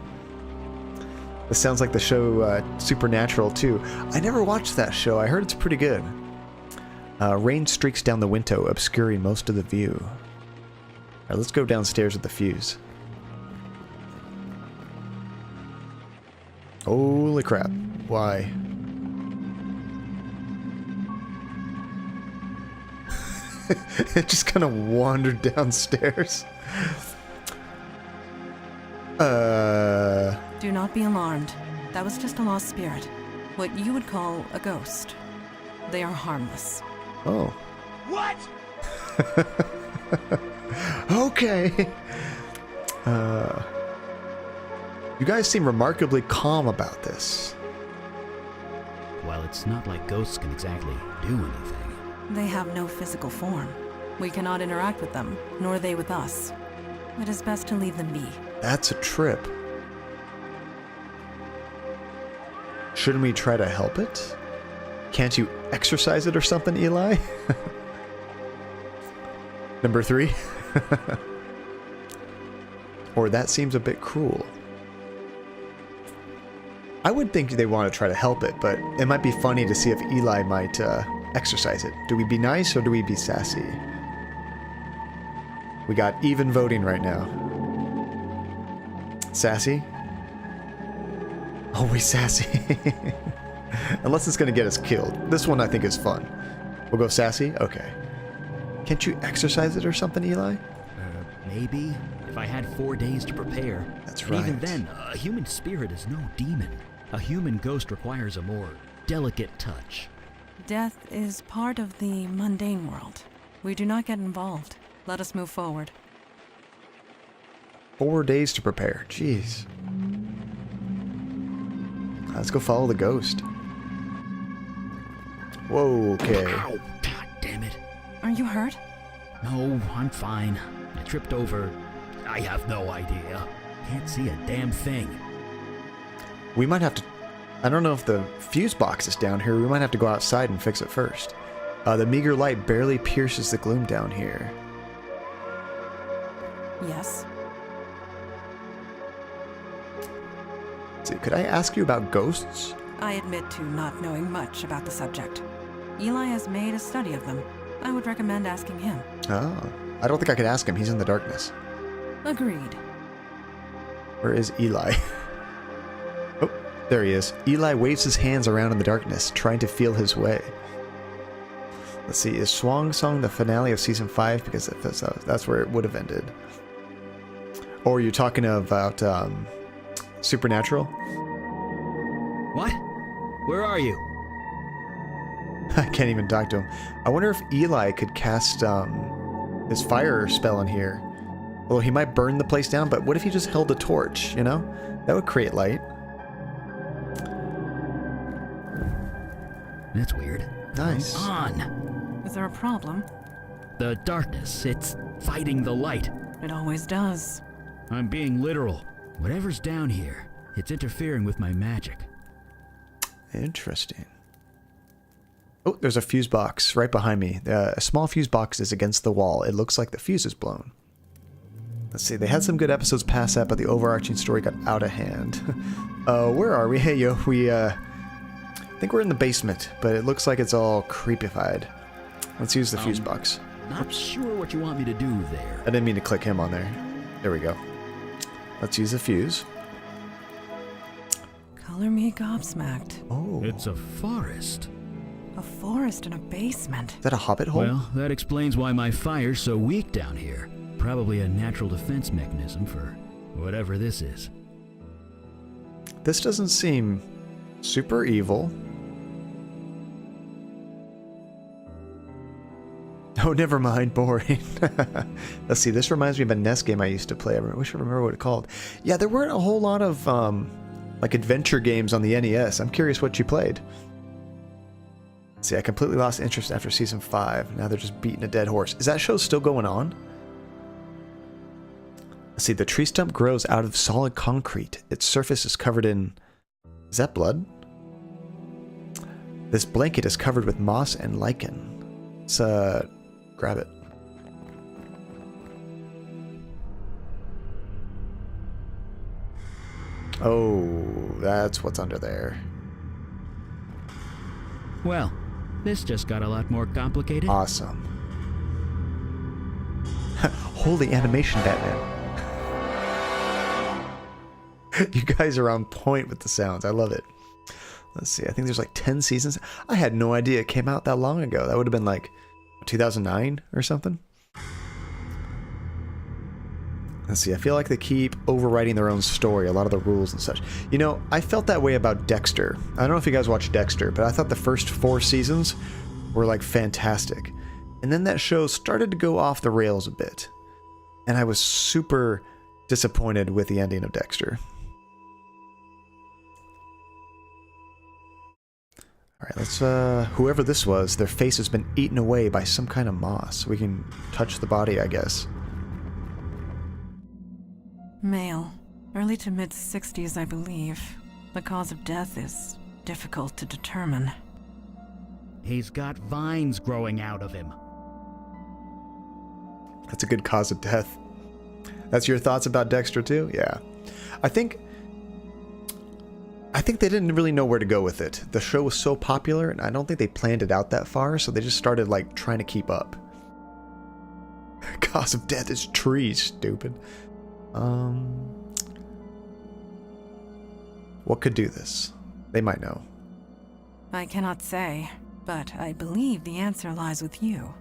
This sounds like the show Supernatural, too. I never watched that show. I heard it's pretty good. Rain streaks down the window, obscuring most of the view. Alright, let's go downstairs with the fuse. Holy crap. Why? It just kind of wandered downstairs. Do not be alarmed. That was just a lost spirit. What you would call a ghost. They are harmless. Oh. What? Okay. You guys seem remarkably calm about this. While it's not like ghosts can exactly do anything. They have no physical form. We cannot interact with them, nor they with us. It is best to leave them be. That's a trip. Shouldn't we try to help it? Can't you exorcise it or something, Eli? Number 3. Or that seems a bit cruel. I would think they want to try to help it, but it might be funny to see if Eli might exercise it. Do we be nice or do we be sassy? We got even voting right now. Sassy? Always sassy. Unless it's gonna get us killed. This one I think is fun. We'll go sassy? Okay. Can't you exercise it or something, Eli? Maybe. If I had 4 days to prepare. That's And right. even then, a human spirit is no demon. A human ghost requires a more delicate touch. Death is part of the mundane world. We do not get involved. Let us move forward. 4 days to prepare. Jeez. Let's go follow the ghost. Whoa, okay. Ow! God damn it. Are you hurt? No, I'm fine. I tripped over. I have no idea. Can't see a damn thing. We might have to... I don't know if the fuse box is down here. We might have to go outside and fix it first. The meager light barely pierces the gloom down here. Yes. Let's see, could I ask you about ghosts? I admit to not knowing much about the subject. Eli has made a study of them. I would recommend asking him. Oh, I don't think I could ask him. He's in the darkness. Agreed. Where is Eli? Oh, there he is. Eli waves his hands around in the darkness, trying to feel his way. Let's see, is Swan Song the finale of Season 5? Because that's where it would have ended. Or are you talking about Supernatural? What? Where are you? I can't even talk to him. I wonder if Eli could cast his fire spell in here. Well, he might burn the place down, but what if he just held a torch, you know? That would create light. That's weird. Nice. Come on. Is there a problem? The darkness, it's fighting the light. It always does. I'm being literal. Whatever's down here, it's interfering with my magic. Interesting. Oh, there's a fuse box right behind me. A small fuse box is against the wall. It looks like the fuse is blown. Let's see, they had some good episodes past that, but the overarching story got out of hand. Where are we? Hey, yo, I think we're in the basement, but it looks like it's all creepified. Let's use the fuse box. Not sure what you want me to do there. I didn't mean to click him on there. There we go. Let's use the fuse. Color me gobsmacked. Oh. It's a forest. A forest in a basement. Is that a hobbit hole? Well, that explains why my fire's so weak down here. Probably a natural defense mechanism for whatever this is. This doesn't seem super evil. Oh, never mind. Boring. Let's see. This reminds me of a NES game I used to play. I wish I remember what it's called. Yeah, there weren't a whole lot of like adventure games on the NES. I'm curious what you played. Let's see, I completely lost interest after Season 5. Now they're just beating a dead horse. Is that show still going on? Let's see. The tree stump grows out of solid concrete. Its surface is covered in... Is that blood? This blanket is covered with moss and lichen. Let's grab it. Oh, that's what's under there. Well, this just got a lot more complicated. Awesome. Holy animation, Batman. You guys are on point with the sounds. I love it. Let's see. I think there's like 10 seasons. I had no idea it came out that long ago. That would have been like 2009 or something. Let's see. I feel like they keep overwriting their own story, a lot of the rules and such. You know, I felt that way about Dexter. I don't know if you guys watched Dexter, but I thought the first 4 seasons were like fantastic. And then that show started to go off the rails a bit. And I was super disappointed with the ending of Dexter. Alright, let's, whoever this was, their face has been eaten away by some kind of moss. We can touch the body, I guess. Male. Early to mid-60s, I believe. The cause of death is difficult to determine. He's got vines growing out of him. That's a good cause of death. That's your thoughts about Dexter too? Yeah. I think they didn't really know where to go with it. The show was so popular, and I don't think they planned it out that far, so they just started, like, trying to keep up. Cause of death is trees, stupid. What could do this? They might know. I cannot say, but I believe the answer lies with you.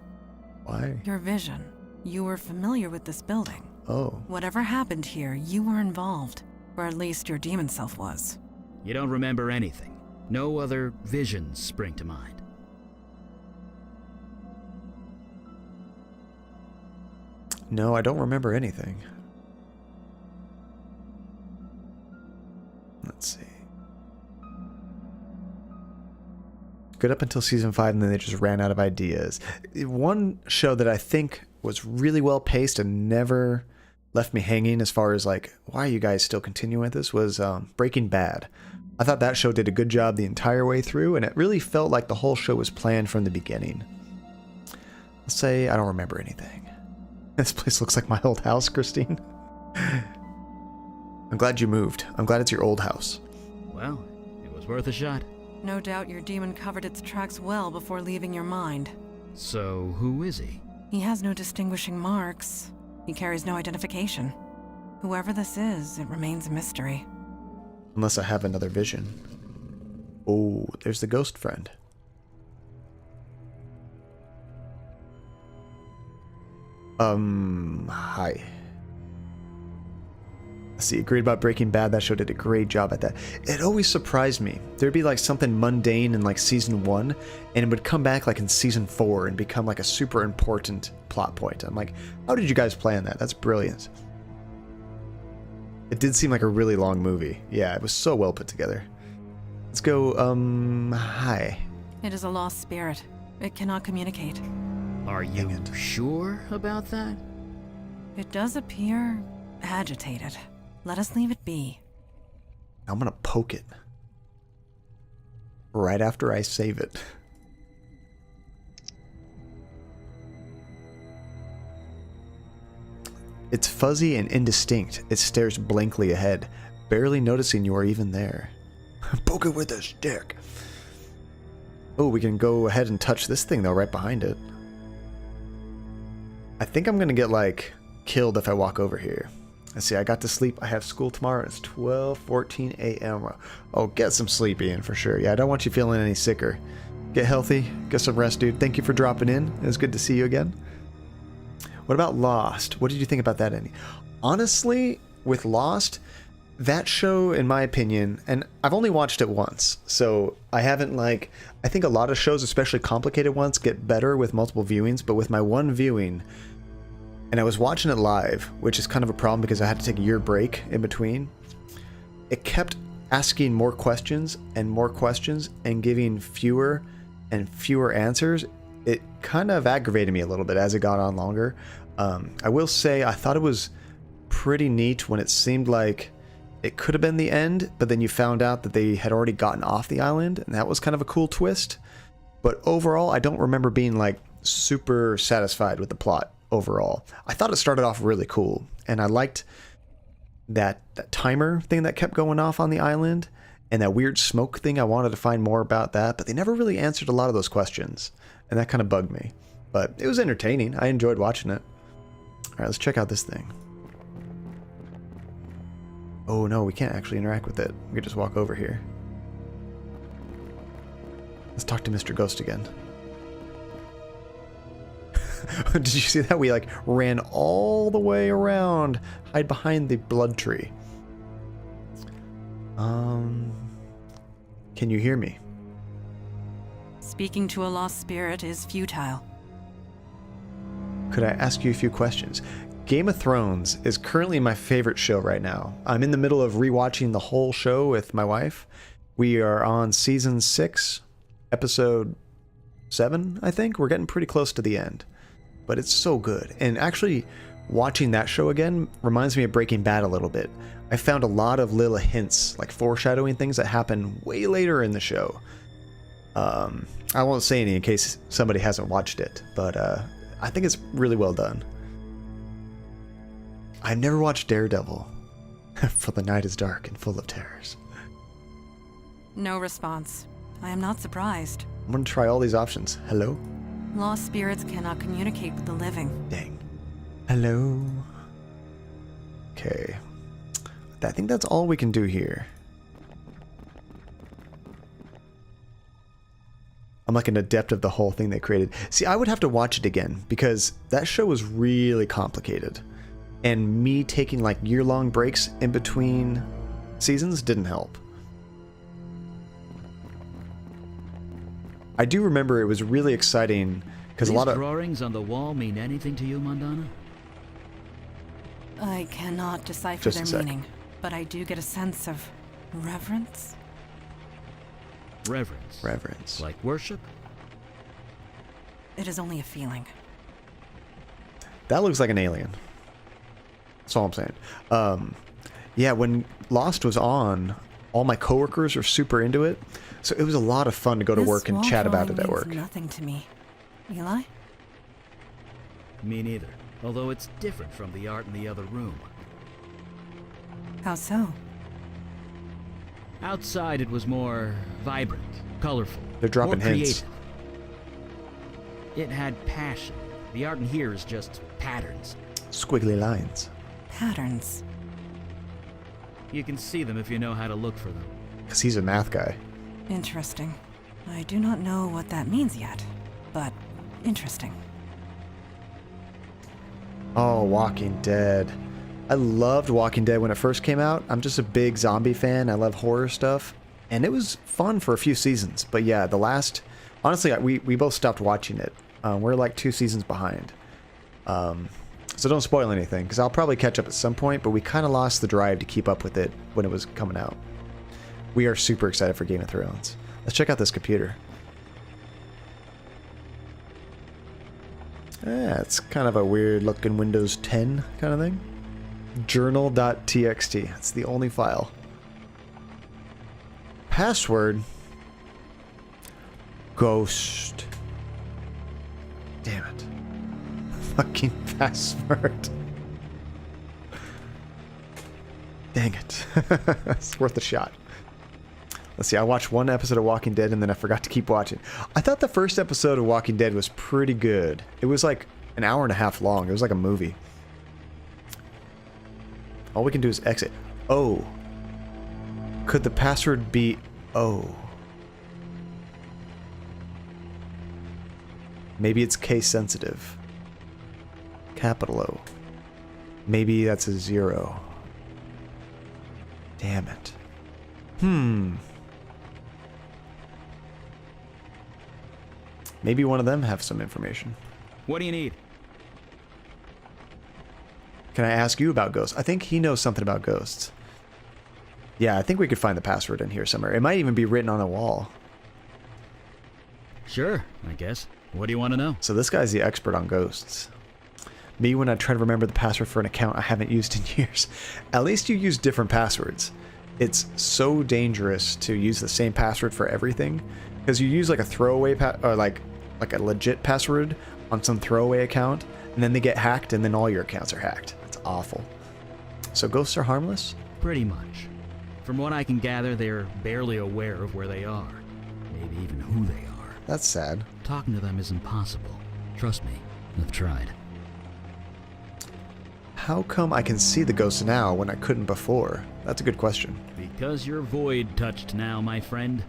Why? Your vision. You were familiar with this building. Oh. Whatever happened here, you were involved. Or at least your demon self was. You don't remember anything. No other visions spring to mind. No, I don't remember anything. Let's see. Good up until season 5, and then they just ran out of ideas. One show that I think was really well paced and never left me hanging as far as like, why are you guys still continuing with this, was Breaking Bad. I thought that show did a good job the entire way through, and it really felt like the whole show was planned from the beginning. Let's say I don't remember anything. This place looks like my old house, Christine. I'm glad you moved. I'm glad it's your old house. Well, it was worth a shot. No doubt your demon covered its tracks well before leaving your mind. So, who is he? He has no distinguishing marks. He carries no identification. Whoever this is, it remains a mystery. Unless I have another vision. Oh, there's the ghost friend. Hi. Let's see, agreed about Breaking Bad. That show did a great job at that. It always surprised me. There'd be like something mundane in like season 1, and it would come back like in season 4 and become like a super important plot point. I'm like, how did you guys plan that? That's brilliant. It did seem like a really long movie. Yeah, it was so well put together. Let's go, hi. It is a lost spirit. It cannot communicate. Are you sure about that? It does appear agitated. Let us leave it be. I'm gonna poke it. Right after I save it. It's fuzzy and indistinct. It stares blankly ahead, barely noticing you are even there. Poke it with a stick. Oh, we can go ahead and touch this thing though, right behind it. I think I'm gonna get like killed if I walk over here. Let's see, I got to sleep. I have school tomorrow. It's 12:14 a.m. Oh, get some sleep in for sure. Yeah, I don't want you feeling any sicker. Get healthy. Get some rest, dude. Thank you for dropping in. It was good to see you again. What about Lost? What did you think about that ending? Honestly, with Lost, that show, in my opinion, and I've only watched it once, so I haven't like... I think a lot of shows, especially complicated ones, get better with multiple viewings, but with my one viewing... And I was watching it live, which is kind of a problem because I had to take a year break in between. It kept asking more questions and giving fewer and fewer answers. It kind of aggravated me a little bit as it got on longer. I will say I thought it was pretty neat when it seemed like it could have been the end, but then you found out that they had already gotten off the island, and that was kind of a cool twist. But overall, I don't remember being like super satisfied with the plot. Overall, I thought it started off really cool, and I liked that timer thing that kept going off on the island, and that weird smoke thing. I wanted to find more about that, but they never really answered a lot of those questions, and that kind of bugged me. But it was entertaining. I enjoyed watching it. All right, let's check out this thing. Oh no, we can't actually interact with it. We could just walk over here. Let's talk to Mr. Ghost again. Did you see that? We like ran all the way around, hide behind the blood tree. Can you hear me? Speaking to a lost spirit is futile. Could I ask you a few questions? Game of Thrones is currently my favorite show right now. I'm in the middle of rewatching the whole show with my wife. We are on season 6, episode 7, I think. We're getting pretty close to the end. But it's so good. And actually, watching that show again reminds me of Breaking Bad a little bit. I found a lot of little hints, like foreshadowing things that happen way later in the show. I won't say any in case somebody hasn't watched it, but I think it's really well done. I've never watched Daredevil, for the night is dark and full of terrors. No response. I am not surprised. I'm gonna try all these options. Hello? Lost spirits cannot communicate with the living. Dang. Hello? Okay. I think that's all we can do here. I'm like an adept of the whole thing they created. See, I would have to watch it again because that show was really complicated. And me taking like year-long breaks in between seasons didn't help. I do remember it was really exciting because a lot of drawings on the wall mean anything to you, Mondana? I cannot decipher Just a their sec. meaning, but I do get a sense of reverence. Reverence. reverence. Like worship? It is only a feeling. That looks like an alien. That's all I'm saying. Yeah, when Lost was on, all my coworkers were super into it, so it was a lot of fun to go to This work and wall chat about drawing it at means work. nothing to me. Eli? Me neither. Although it's different from the art in the other room. How so? Outside it was more vibrant, colorful, They're dropping more hints. creative. It had passion. The art in here is just patterns. Squiggly lines. Patterns. You can see them if you know how to look for them. Because he's a math guy. Interesting. I do not know what that means yet, but interesting. Oh, Walking Dead. I loved Walking Dead when it first came out. I'm just a big zombie fan. I love horror stuff. And it was fun for a few seasons. But yeah, the last... Honestly, we both stopped watching it. We're like 2 seasons behind. So don't spoil anything, because I'll probably catch up at some point, but we kind of lost the drive to keep up with it when it was coming out. We are super excited for Game of Thrones. Let's check out this computer. Yeah, it's kind of a weird looking Windows 10 kind of thing. Journal.txt. That's the only file. Password. Ghost. Damn it. Fucking password. Dang it. It's worth a shot. Let's see, I watched one episode of Walking Dead and then I forgot to keep watching. I thought the first episode of Walking Dead was pretty good. It was like an hour and a half long. It was like a movie. All we can do is exit. Oh. Could the password be O? Maybe it's case sensitive. Capital O. Maybe that's a 0. Damn it. Maybe one of them have some information. What do you need? Can I ask you about ghosts? I think he knows something about ghosts. Yeah, I think we could find the password in here somewhere. It might even be written on a wall. Sure, I guess. What do you want to know? So this guy's the expert on ghosts. Me, when I try to remember the password for an account I haven't used in years. At least you use different passwords. It's so dangerous to use the same password for everything, because you use like a throwaway or like a legit password on some throwaway account, and then they get hacked, and then all your accounts are hacked. It's awful. So ghosts are harmless? Pretty much. From what I can gather, they're barely aware of where they are. Maybe even who they are. That's sad. Talking to them is impossible. Trust me, I've tried. How come I can see the ghosts now when I couldn't before? That's a good question. Because you're void-touched now, my friend.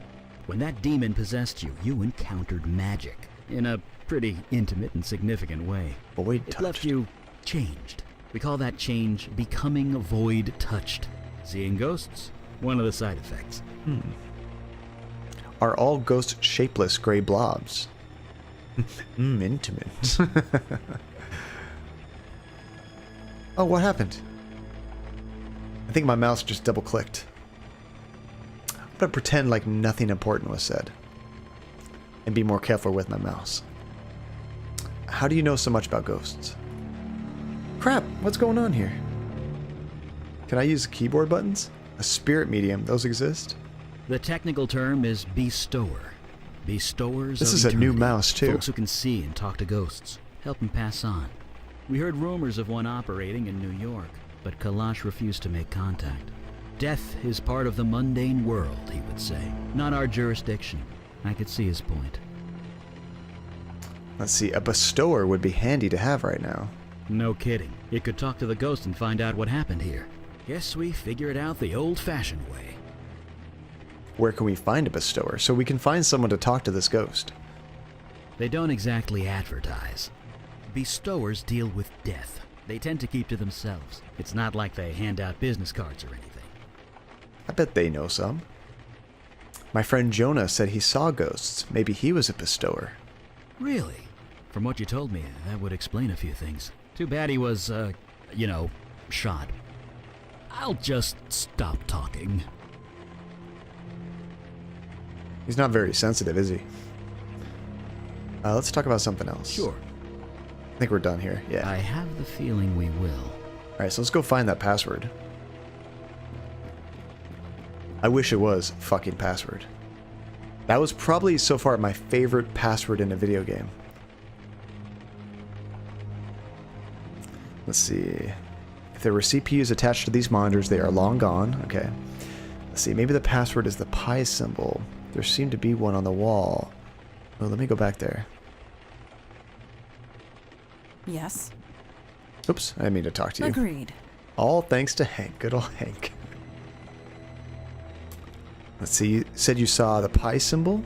When that demon possessed you, you encountered magic. In a pretty intimate and significant way. Void-touched. It left you changed. We call that change becoming void-touched. Seeing ghosts? One of the side effects. Are all ghosts shapeless gray blobs? Intimate. Oh, what happened? I think my mouse just double-clicked. I'm gonna pretend like nothing important was said. And be more careful with my mouse. How do you know so much about ghosts? Crap, what's going on here? Can I use keyboard buttons? A spirit medium, those exist? The technical term is bestower. Bestowers This of is a new eternity. mouse, too. Folks who can see and talk to ghosts. Help them pass on. We heard rumors of one operating in New York, but Kalash refused to make contact. Death is part of the mundane world, he would say. Not our jurisdiction. I could see his point. Let's see, a bestower would be handy to have right now. No kidding. It could talk to the ghost and find out what happened here. Guess we figure it out the old-fashioned way. Where can we find a bestower? So we can find someone to talk to this ghost. They don't exactly advertise. Bestowers deal with death. They tend to keep to themselves. It's not like they hand out business cards or anything. I bet they know some. My friend Jonah said he saw ghosts. Maybe he was a bestower. Really? From what you told me, that would explain a few things. Too bad he was, shot. I'll just stop talking. He's not very sensitive, is he? Let's talk about something else. Sure. I think we're done here. Yeah. I have the feeling we will. Alright, so let's go find that password. I wish it was fucking password. That was probably so far my favorite password in a video game. Let's see. If there were CPUs attached to these monitors, they are long gone. Okay. Let's see. Maybe the password is the pi symbol. There seemed to be one on the wall. Oh, let me go back there. Yes. Oops, I didn't mean to talk to you. Agreed. All thanks to Hank. Good old Hank. Let's see. You said you saw the pi symbol?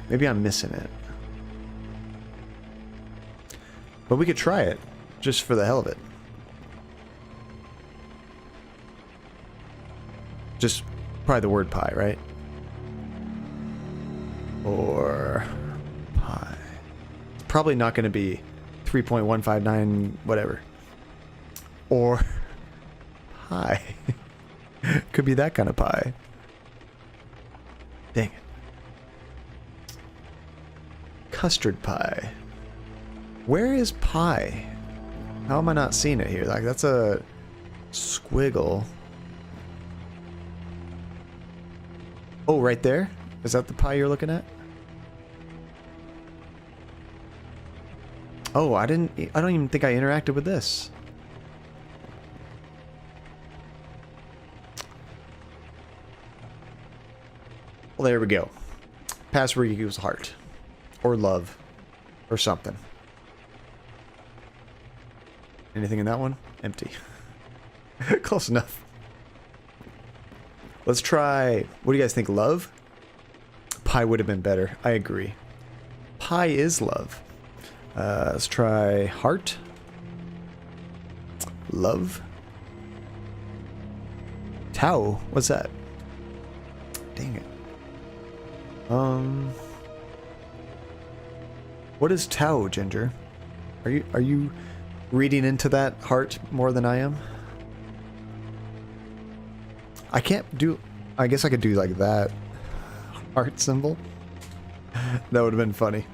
Maybe I'm missing it. But we could try it, just for the hell of it. Just probably the word pi, right? Or pi. It's probably not going to be 3.159 whatever. Or pi. Could be that kind of pi. Dang it. Custard pie. Where is pi? How am I not seeing it here? Like, that's a squiggle. Oh, right there? Is that the pie you're looking at? Oh, I don't even think I interacted with this. Well, there we go. Password equals heart. Or love. Or something. Anything in that one? Empty. Close enough. Let's try... What do you guys think? Love? Pi would have been better. I agree. Pi is love. Let's try heart. Love. Tau? What's that? Dang it. What is Tau, Ginger? Are you reading into that heart more than I am? I can't do... I guess I could do like that. Heart symbol. That would have been funny.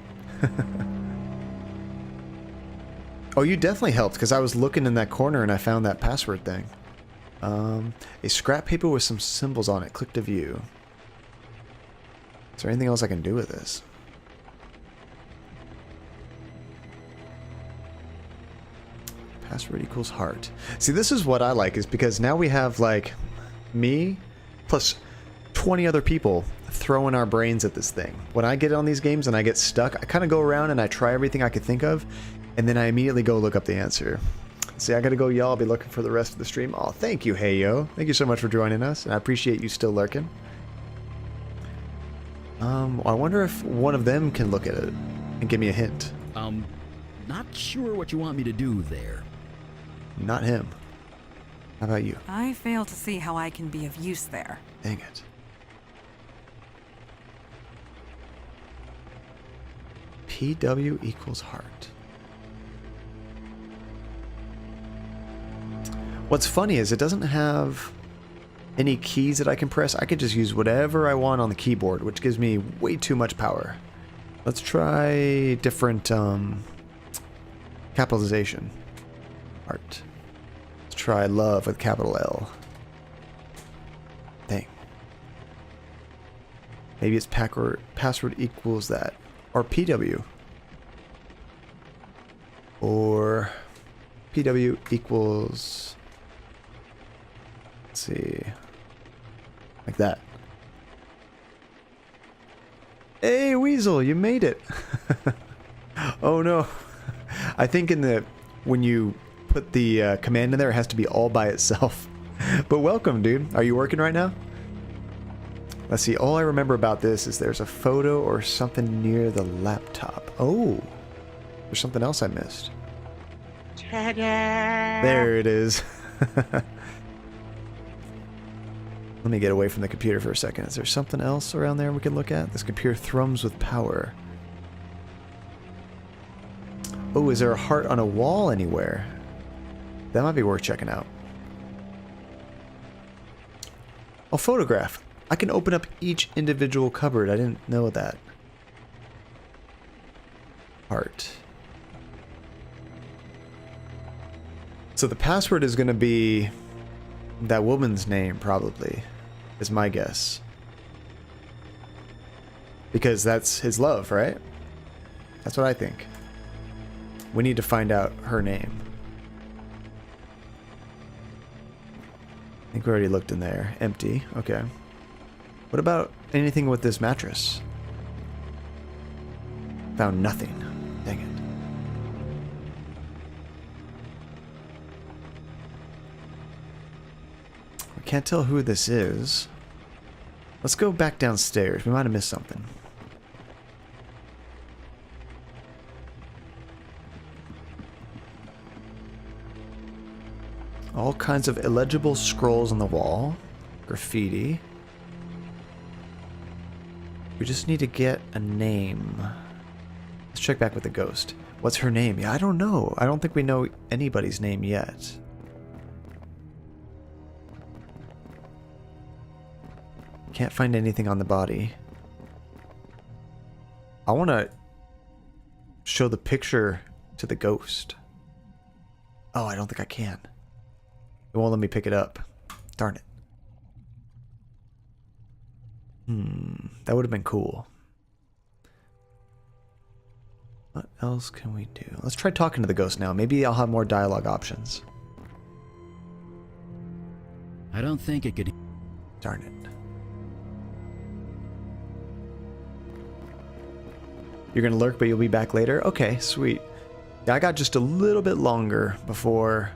Oh, you definitely helped, because I was looking in that corner and I found that password thing. A scrap paper with some symbols on it. Click to view. Is there anything else I can do with this? Password equals heart. See, this is what I like, is because now we have, like, me plus 20 other people throwing our brains at this thing. When I get on these games and I get stuck, I kind of go around and I try everything I could think of, and then I immediately go look up the answer. See, I gotta go, y'all. I'll be looking for the rest of the stream. Oh, thank you, hey yo. Thank you so much for joining us, and I appreciate you still lurking. I wonder if one of them can look at it and give me a hint. Not sure what you want me to do there. Not him. How about you? I fail to see how I can be of use there. Dang it. PW equals heart. What's funny is it doesn't have any keys that I can press. I could just use whatever I want on the keyboard, which gives me way too much power. Let's try different capitalization. Heart. Let's try love with capital L. Dang. Maybe it's password equals that. Or PW. Or PW equals... Let's see. Like that. Hey, Weasel, you made it. Oh no. I think when you put the command in there. It has to be all by itself. But welcome, dude. Are you working right now? Let's see. All I remember about this is there's a photo or something near the laptop. Oh, there's something else I missed. There it is. Let me get away from the computer for a second. Is there something else around there we can look at? This computer thrums with power. Oh, is there a heart on a wall anywhere? That might be worth checking out. A photograph. I can open up each individual cupboard. I didn't know that. Heart. So the password is going to be that woman's name, probably, is my guess. Because that's his love, right? That's what I think. We need to find out her name. I think we already looked in there. Empty. Okay. What about anything with this mattress? Found nothing. Dang it. We can't tell who this is. Let's go back downstairs. We might have missed something. All kinds of illegible scrolls on the wall. Graffiti. We just need to get a name. Let's check back with the ghost. What's her name? Yeah, I don't know. I don't think we know anybody's name yet. Can't find anything on the body. I want to show the picture to the ghost. Oh, I don't think I can. It won't let me pick it up. Darn it. That would have been cool. What else can we do? Let's try talking to the ghost now. Maybe I'll have more dialogue options. I don't think it could... Darn it. You're gonna lurk, but you'll be back later? Okay, sweet. Yeah, I got just a little bit longer before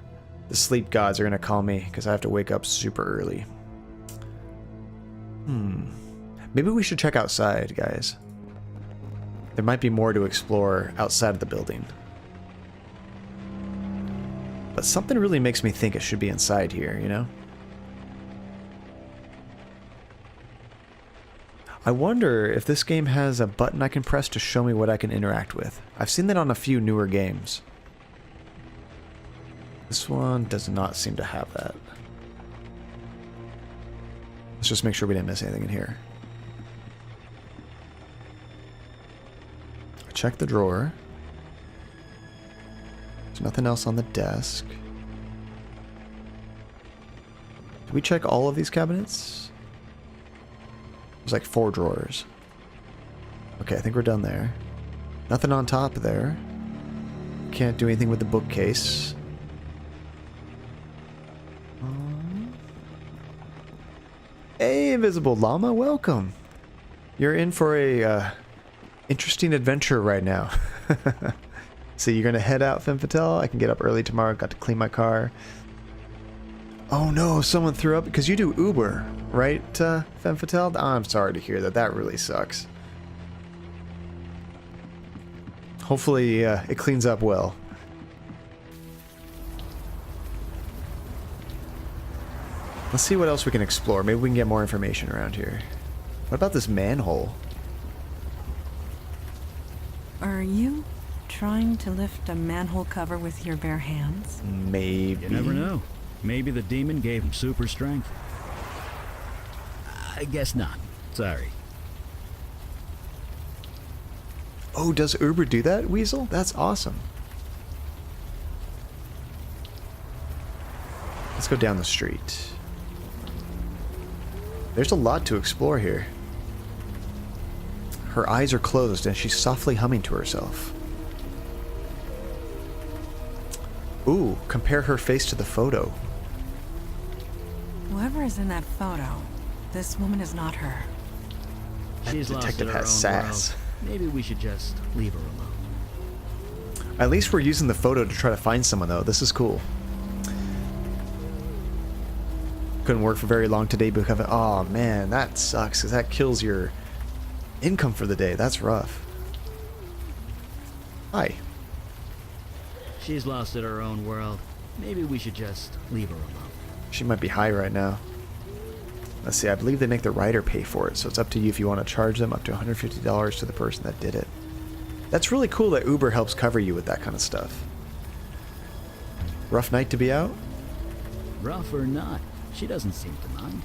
the sleep gods are gonna call me, because I have to wake up super early. Maybe we should check outside, guys. There might be more to explore outside of the building. But something really makes me think it should be inside here, you know? I wonder if this game has a button I can press to show me what I can interact with. I've seen that on a few newer games. This one does not seem to have that. Let's just make sure we didn't miss anything in here. Check the drawer. There's nothing else on the desk. Did we check all of these cabinets? There's like 4 drawers. Okay, I think we're done there. Nothing on top there. Can't do anything with the bookcase. Hey, Invisible Llama, welcome. You're in for a interesting adventure right now. So you're gonna head out, Femme Fatale? I can get up early tomorrow. Got to clean my car. Oh no, someone threw up because you do Uber, right, Femme Fatale? Oh, I'm sorry to hear that. That really sucks. Hopefully it cleans up well. Let's see what else we can explore. Maybe we can get more information around here. What about this manhole? Are you trying to lift a manhole cover with your bare hands? Maybe. You never know. Maybe the demon gave him super strength. I guess not. Sorry. Oh, does Uber do that, Weasel? That's awesome. Let's go down the street. There's a lot to explore here. Her eyes are closed and she's softly humming to herself. Ooh, compare her face to the photo. Whoever is in that photo, this woman is not her. That She's detective lost her has own sass. world. Maybe we should just leave her alone. At least we're using the photo to try to find someone, though. This is cool. Couldn't work for very long today because... Oh, man, that sucks, because that kills your income for the day. That's rough. Hi. She's lost in her own world. Maybe we should just leave her alone. She might be high right now. Let's see, I believe they make the rider pay for it, so it's up to you if you want to charge them up to $150 to the person that did it. That's really cool that Uber helps cover you with that kind of stuff. Rough night to be out? Rough or not, she doesn't seem to mind.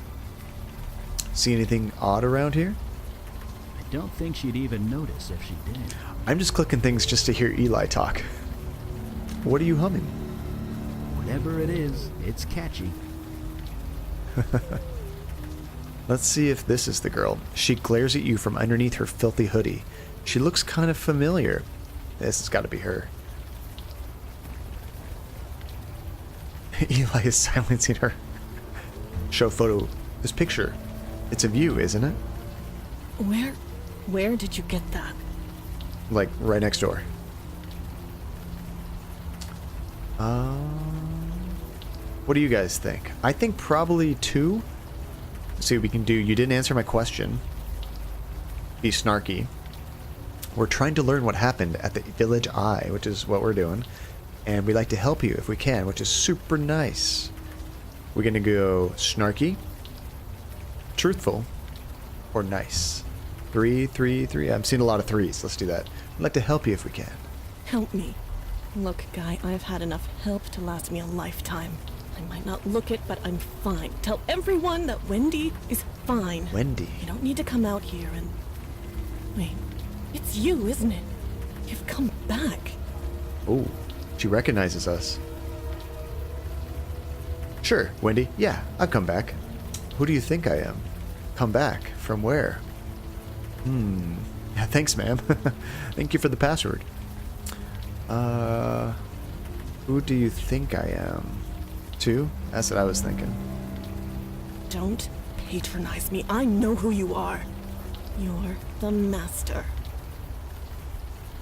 See anything odd around here? I don't think she'd even notice if she did. I'm just clicking things just to hear Eli talk. What are you humming? Whatever it is, it's catchy. Let's see if this is the girl. She glares at you from underneath her filthy hoodie. She looks kind of familiar. This has got to be her. Eli is silencing her. Show photo. This picture. It's of you, isn't it? Where did you get that? Like, right next door. What do you guys think? I think probably 2. Let's see what we can do. You didn't answer my question. Be snarky. We're trying to learn what happened at the Village Eye, which is what we're doing. And we'd like to help you if we can, which is super nice. We're going to go snarky, truthful, or nice. 3, 3, 3. I'm seeing a lot of 3s. Let's do that. We'd like to help you if we can. Help me. Look, Guy, I've had enough help to last me a lifetime. I might not look it, but I'm fine. Tell everyone that Wendy is fine. Wendy? You don't need to come out here and... Wait, it's you, isn't it? You've come back. Oh, she recognizes us. Sure, Wendy. Yeah, I've come back. Who do you think I am? Come back? From where? Yeah, thanks, ma'am. Thank you for the password. Who do you think I am? 2? That's what I was thinking. Don't patronize me. I know who you are. You're the master.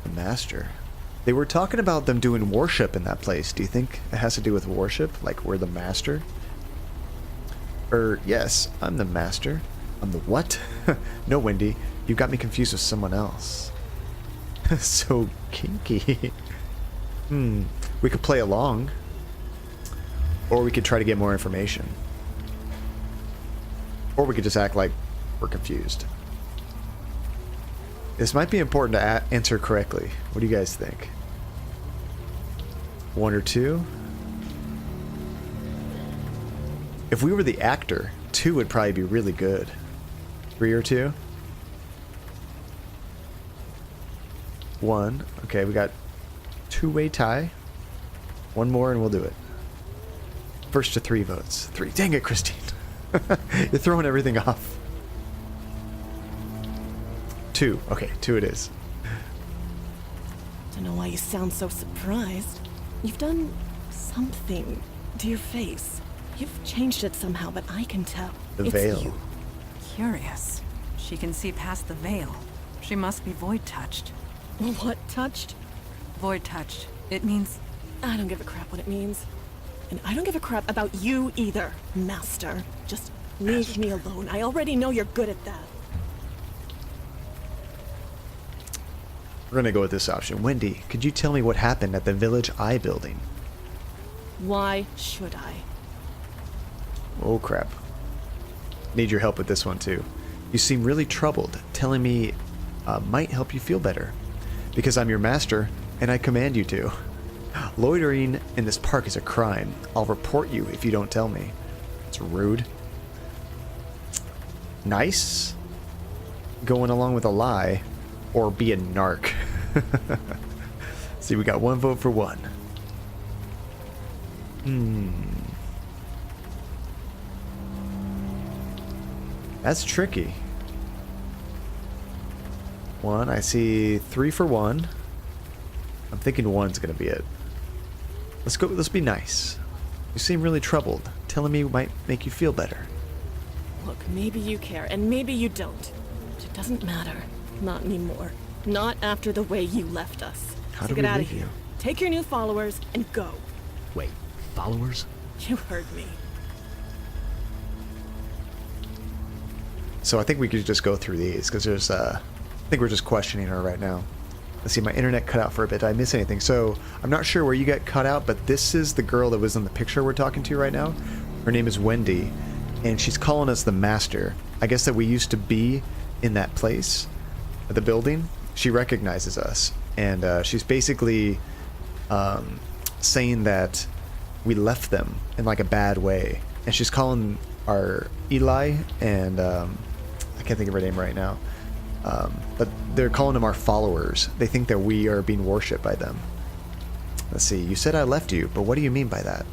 The master? They were talking about them doing worship in that place. Do you think it has to do with worship? Like we're the master? Yes, I'm the master. I'm the what? No, Wendy. You got me confused with someone else. So kinky. We could play along. Or we could try to get more information. Or we could just act like we're confused. This might be important to answer correctly. What do you guys think? 1 or 2? If we were the actor, 2 would probably be really good. 3 or 2? 1. Okay, we got 2-way tie. 1 more and we'll do it. First to 3 votes. 3. Dang it, Christine. You're throwing everything off. 2. Okay, 2 it is. Don't know why you sound so surprised. You've done something to your face. You've changed it somehow, but I can tell. The it's veil. You. Curious. She can see past the veil. She must be void touched. What touched? Void touched. It means... I don't give a crap what it means. And I don't give a crap about you either, Master. Just leave me alone. I already know you're good at that. We're gonna go with this option. Wendy, could you tell me what happened at the Village Eye building? Why should I? Oh crap. Need your help with this one too. You seem really troubled. Telling me might help you feel better. Because I'm your master, and I command you to. Loitering in this park is a crime. I'll report you if you don't tell me. It's rude. Nice. Going along with a lie. Or be a narc. See, we got 1 vote for 1. That's tricky. 1, I see 3 for 1. I'm thinking 1's gonna be it. Let's go, let's be nice. You seem really troubled. Telling me might make you feel better. Look, maybe you care, and maybe you don't. But it doesn't matter. Not anymore. Not after the way you left us. How So do get we out of leave here. you? take your new followers, and go. Wait, followers? You heard me. So I think we could just go through these, because there's, I think we're just questioning her right now. Let's see, my internet cut out for a bit. Did I miss anything? So, I'm not sure where you got cut out, but this is the girl that was in the picture we're talking to right now. Her name is Wendy, and she's calling us the Master. I guess that we used to be in that place, the building. She recognizes us, and she's basically saying that we left them in like a bad way. And she's calling our Eli, and I can't think of her name right now. But they're calling them our followers. They think that we are being worshipped by them. Let's see, you said I left you, but what do you mean by that?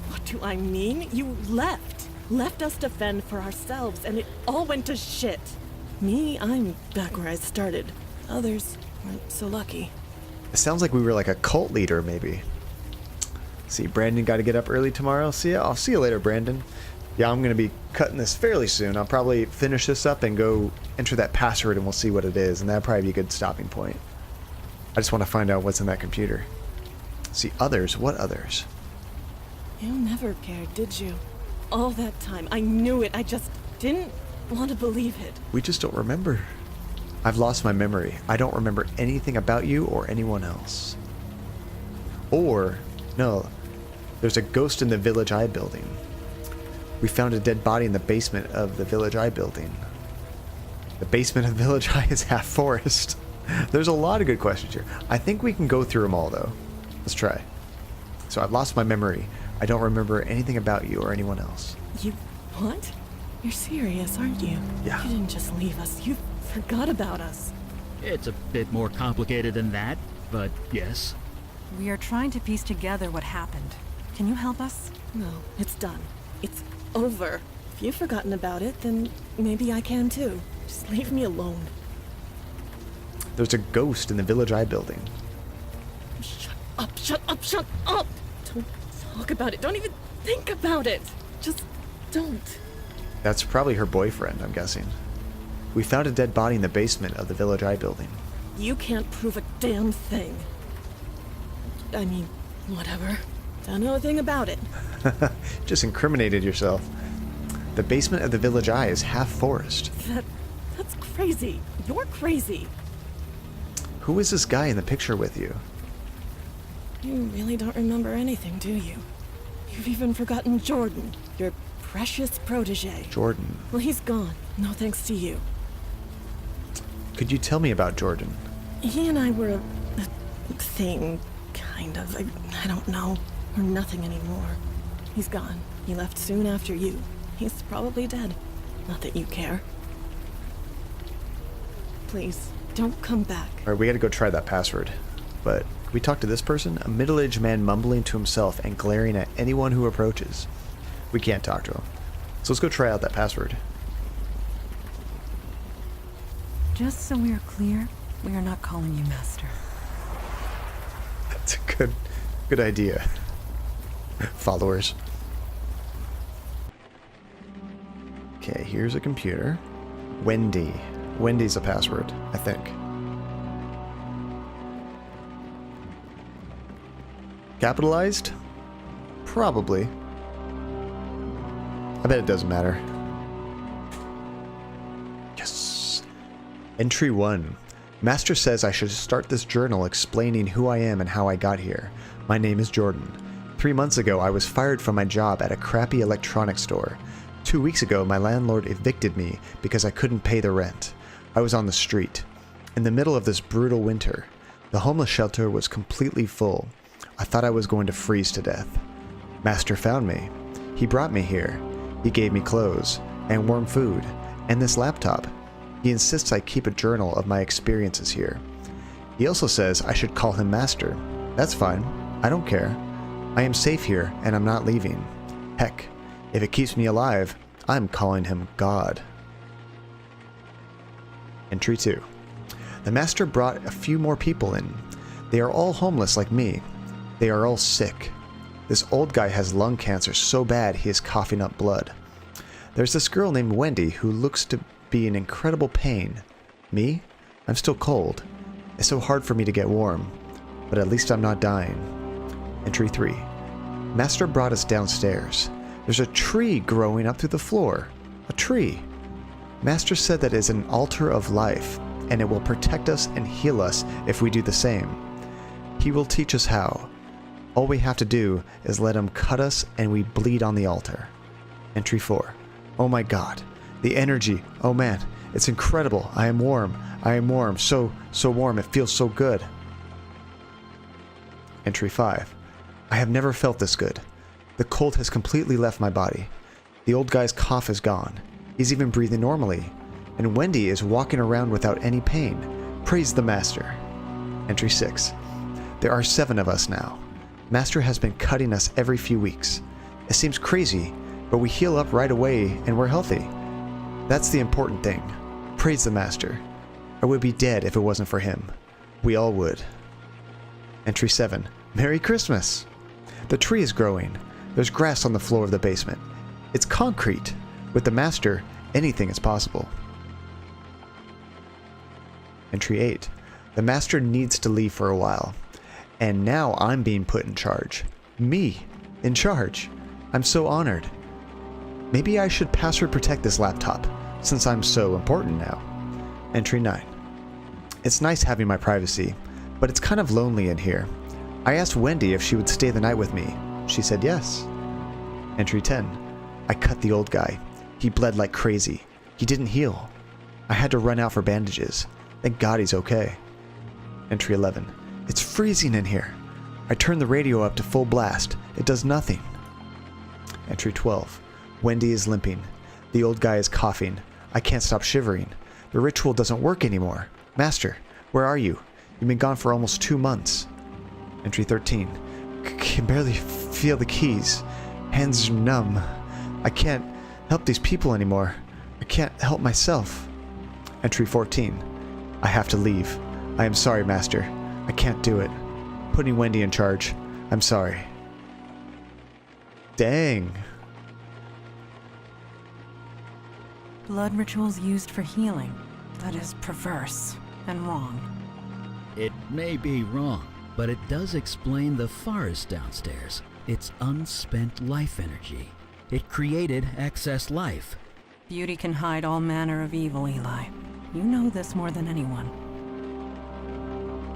What do I mean? You left. Left us to fend for ourselves, and it all went to shit. Me, I'm back where I started. Others weren't so lucky. It sounds like we were like a cult leader, maybe. See, Brandon got to get up early tomorrow. I'll see you later, Brandon. Yeah, I'm going to be cutting this fairly soon. I'll probably finish this up and go enter that password, and we'll see what it is, and that'll probably be a good stopping point. I just want to find out what's in that computer. See, others? What others? You never cared, did you? All that time. I knew it. I just didn't want to believe it. We just don't remember. I've lost my memory. I don't remember anything about you or anyone else. Or, no, there's a ghost in the Village Eye building. We found a dead body in the basement of the Village Eye building. The basement of Village Eye is half forest. There's a lot of good questions here. I think we can go through them all, though. Let's try. So I've lost my memory. I don't remember anything about you or anyone else. You what? You're serious, aren't you? Yeah. You didn't just leave us. You forgot about us. It's a bit more complicated than that, but yes. We are trying to piece together what happened. Can you help us? No, it's done. It's over. If you've forgotten about it, then maybe I can too. Just leave me alone. There's a ghost in the Village Eye building. Shut up, shut up, shut up! Don't talk about it. Don't even think about it. Just don't. That's probably her boyfriend, I'm guessing. We found a dead body in the basement of the Village Eye building. You can't prove a damn thing. I mean, whatever. Don't know a thing about it. Just incriminated yourself. The basement of the Village Eye is half forest. That's crazy. You're crazy. Who is this guy in the picture with you? You really don't remember anything, do you? You've even forgotten Jordan, your precious protege. Jordan. Well, he's gone. No thanks to you. Could you tell me about Jordan? He and I were a thing, kind of. I don't know. We're nothing anymore. He's gone. He left soon after you. He's probably dead. Not that you care. Please, don't come back. Alright, we gotta go try that password. But, can we talk to this person? A middle-aged man mumbling to himself and glaring at anyone who approaches. We can't talk to him. So let's go try out that password. Just so we are clear, we are not calling you Master. That's a good idea. Followers. Okay, here's a computer. Wendy. Wendy's a password, I think. Capitalized? Probably. I bet it doesn't matter. Yes. Entry 1. Master says I should start this journal explaining who I am and how I got here. My name is Jordan. 3 months ago, I was fired from my job at a crappy electronics store. 2 weeks ago, my landlord evicted me because I couldn't pay the rent. I was on the street. In the middle of this brutal winter, the homeless shelter was completely full. I thought I was going to freeze to death. Master found me. He brought me here. He gave me clothes, and warm food, and this laptop. He insists I keep a journal of my experiences here. He also says I should call him Master. That's fine. I don't care. I am safe here, and I'm not leaving. Heck, if it keeps me alive, I'm calling him God. Entry 2. The Master brought a few more people in. They are all homeless like me. They are all sick. This old guy has lung cancer so bad he is coughing up blood. There's this girl named Wendy who looks to be in incredible pain. Me? I'm still cold. It's so hard for me to get warm. but at least I'm not dying. Entry 3. Master brought us downstairs. There's a tree growing up through the floor. A tree. Master said that it is an altar of life, and it will protect us and heal us if we do the same. He will teach us how. All we have to do is let him cut us and we bleed on the altar. Entry 4. Oh my god. The energy. Oh man. It's incredible. I am warm. I am warm. So warm. It feels so good. Entry 5. I have never felt this good. The cold has completely left my body. The old guy's cough is gone. He's even breathing normally. And Wendy is walking around without any pain. Praise the Master. Entry 6. There are 7 of us now. Master has been cutting us every few weeks. It seems crazy, but we heal up right away and we're healthy. That's the important thing. Praise the Master. I would be dead if it wasn't for him. We all would. Entry 7. Merry Christmas! The tree is growing. There's grass on the floor of the basement. It's concrete. With the Master, anything is possible. Entry 8. The Master needs to leave for a while. And now I'm being put in charge. Me, in charge. I'm so honored. Maybe I should password protect this laptop, since I'm so important now. Entry 9. It's nice having my privacy, but it's kind of lonely in here. I asked Wendy if she would stay the night with me. She said yes. Entry 10. I cut the old guy. He bled like crazy. He didn't heal. I had to run out for bandages. Thank God he's okay. Entry 11. It's freezing in here. I turned the radio up to full blast. It does nothing. Entry 12. Wendy is limping. The old guy is coughing. I can't stop shivering. The ritual doesn't work anymore. Master, where are you? You've been gone for almost 2 months. Entry 13. Can barely feel the keys. Hands are numb. I can't help these people anymore. I can't help myself. Entry 14. I have to leave. I am sorry, Master. I can't do it. Putting Wendy in charge. I'm sorry. Dang. Blood rituals used for healing. That is perverse and wrong. It may be wrong, but it does explain the forest downstairs. It's unspent life energy. It created excess life. Beauty can hide all manner of evil, Eli. You know this more than anyone.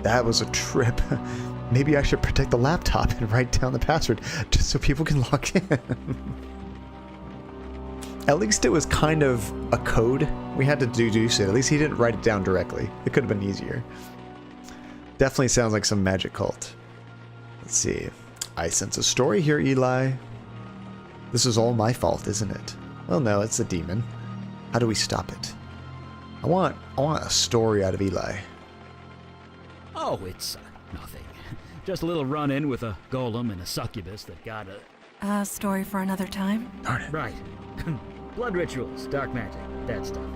That was a trip. Maybe I should protect the laptop and write down the password just so people can log in. At least it was kind of a code. We had to deduce it. At least he didn't write it down directly. It could have been easier. Definitely sounds like some magic cult. Let's see. I sense a story here, Eli. This is all my fault, isn't it? Well, no, it's a demon. How do we stop it? I want a story out of Eli. Oh, it's nothing. Just a little run-in with a golem and a succubus that got a... A story for another time? Darn it. Right. Blood rituals, dark magic, that stuff.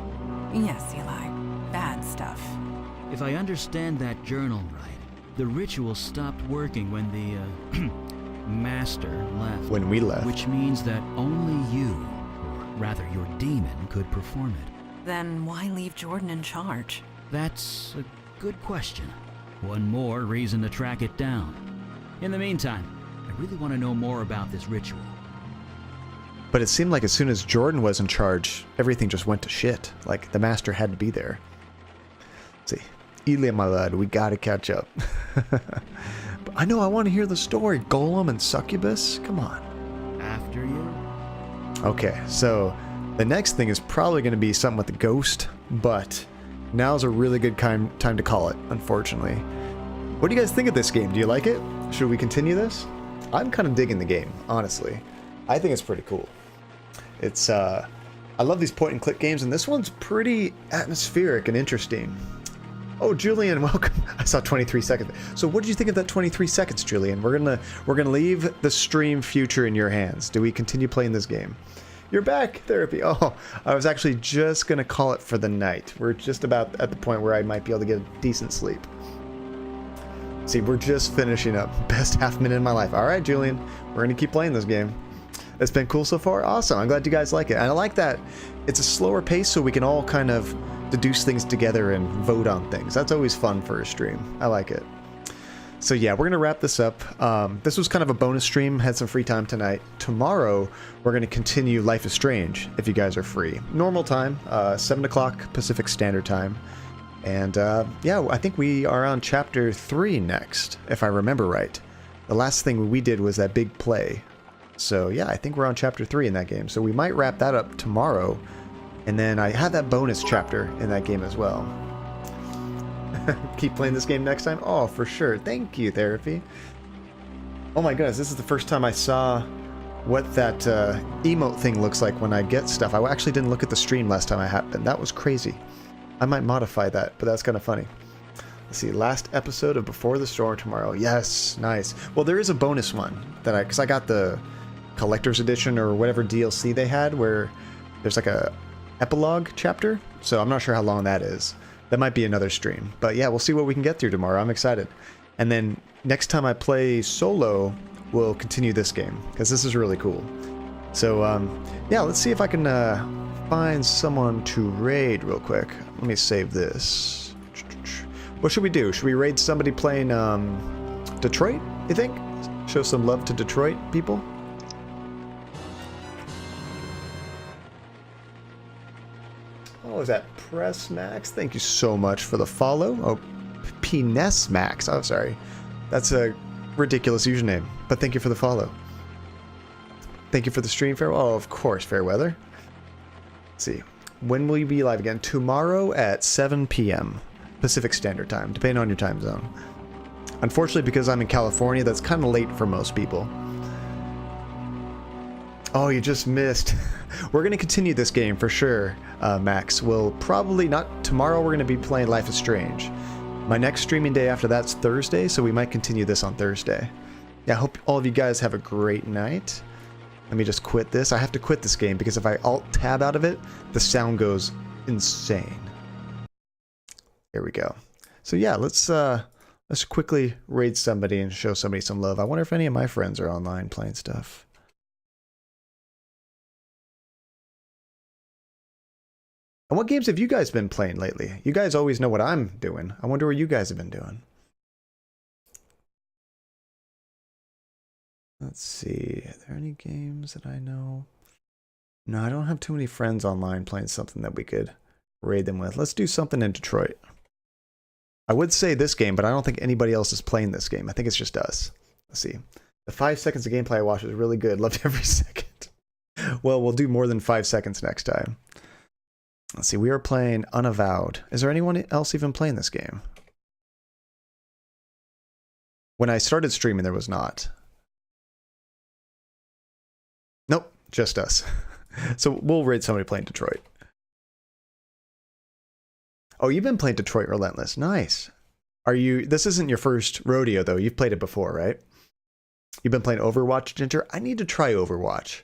Yes, Eli. Bad stuff. If I understand that journal right, the ritual stopped working when the, Master left. When we left. Which means that only you, or rather your demon, could perform it. Then why leave Jordan in charge? That's a good question. One more reason to track it down. In the meantime, I really want to know more about this ritual. But it seemed like as soon as Jordan was in charge, everything just went to shit. Like, the Master had to be there. Let's see. Eli, my lad, we gotta catch up. But I know I want to hear the story. Golem and succubus? Come on. After you? Okay, so the next thing is probably going to be something with the ghost, but now's a really good time to call it, unfortunately. What do you guys think of this game? Do you like it? Should we continue this? I'm kind of digging the game, honestly. I think it's pretty cool. It's, I love these point and click games, and this one's pretty atmospheric and interesting. Oh, Julian, welcome. I saw 23 seconds. So what did you think of that 23 seconds, Julian? We're gonna leave the stream future in your hands. Do we continue playing this game? You're back, Therapy. Oh, I was actually just gonna call it for the night. We're just about at the point where I might be able to get a decent sleep. See, we're just finishing up. Best half minute in my life. All right, Julian, we're gonna keep playing this game. It's been cool so far. Awesome. I'm glad you guys like it. And I like that it's a slower pace so we can all kind of deduce things together and vote on things. That's always fun for a stream. I like it. So yeah, we're gonna wrap this up. This was kind of a bonus stream. Had some free time tonight. Tomorrow we're gonna continue Life is Strange. If you guys are free, normal time, 7 o'clock Pacific Standard Time. And yeah, I think we are on chapter 3 next, if I remember right. The last thing we did was that big play. So yeah, I think we're on chapter 3 in that game. So we might wrap that up tomorrow. And then I have that bonus chapter in that game as well. Keep playing this game next time? Oh, for sure. Thank you, Therapy. Oh my goodness, this is the first time I saw what that emote thing looks like when I get stuff. I actually didn't look at the stream last time I happened. That was crazy. I might modify that, but that's kind of funny. Let's see, last episode of Before the Storm tomorrow. Yes, nice. Well, there is a bonus one that because I got the collector's edition or whatever DLC they had where there's like a epilogue chapter. So I'm not sure how long that is. That might be another stream. But yeah, we'll see what we can get through tomorrow. I'm excited. And then next time I play solo, we'll continue this game because this is really cool. So yeah, let's see if I can find someone to raid real quick. Let me save this. What should we do? Should we raid somebody playing Detroit, you think? Show some love to Detroit people? Oh, is that Press Max? Thank you so much for the follow. Oh, Pines Max. Oh, sorry. That's a ridiculous username, but thank you for the follow. Thank you for the stream, Fairweather. Oh, of course, Fairweather. Let's see. When will you be live again? Tomorrow at 7 p.m. Pacific Standard Time, depending on your time zone. Unfortunately, because I'm in California, that's kind of late for most people. Oh, you just missed. We're going to continue this game for sure, Max. We'll probably not tomorrow. We're going to be playing Life is Strange. My next streaming day after that's Thursday, so we might continue this on Thursday. Yeah, I hope all of you guys have a great night. Let me just quit this. I have to quit this game because if I Alt-Tab out of it, the sound goes insane. There we go. So yeah, let's quickly raid somebody and show somebody some love. I wonder if any of my friends are online playing stuff. And what games have you guys been playing lately? You guys always know what I'm doing. I wonder what you guys have been doing. Let's see. Are there any games that I know? No, I don't have too many friends online playing something that we could raid them with. Let's do something in Detroit. I would say this game, but I don't think anybody else is playing this game. I think it's just us. Let's see. The 5 seconds of gameplay I watched was really good. Loved every second. Well, we'll do more than 5 seconds next time. Let's see. We are playing Unavowed. Is there anyone else even playing this game? When I started streaming, there was not. Nope, just us. So we'll raid somebody playing Detroit. Oh, you've been playing Detroit Relentless. Nice. Are you... This isn't your first rodeo, though. You've played it before, right? You've been playing Overwatch, Ginger? I need to try Overwatch.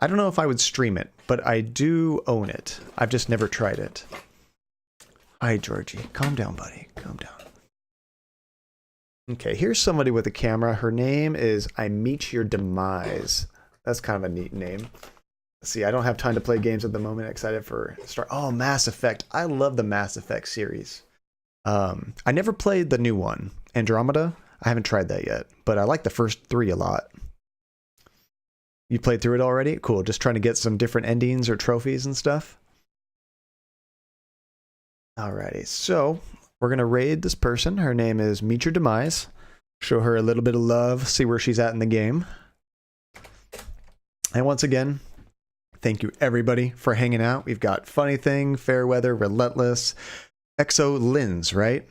I don't know if I would stream it, but I do own it. I've just never tried it. Hi, Georgie. Calm down, buddy. Calm down. Okay, here's somebody with a camera. Her name is I Meet Your Demise. That's kind of a neat name. Let's see, I don't have time to play games at the moment. Excited for start. Oh, Mass Effect. I love the Mass Effect series. I never played the new one, Andromeda. I haven't tried that yet, but I like the first 3 a lot. You played through it already? Cool. Just trying to get some different endings or trophies and stuff. Alrighty, so we're going to raid this person. Her name is Meet Your Demise. Show her a little bit of love, see where she's at in the game. And once again, thank you everybody for hanging out. We've got Funny Thing, Fairweather, Relentless, Exo Lins, right?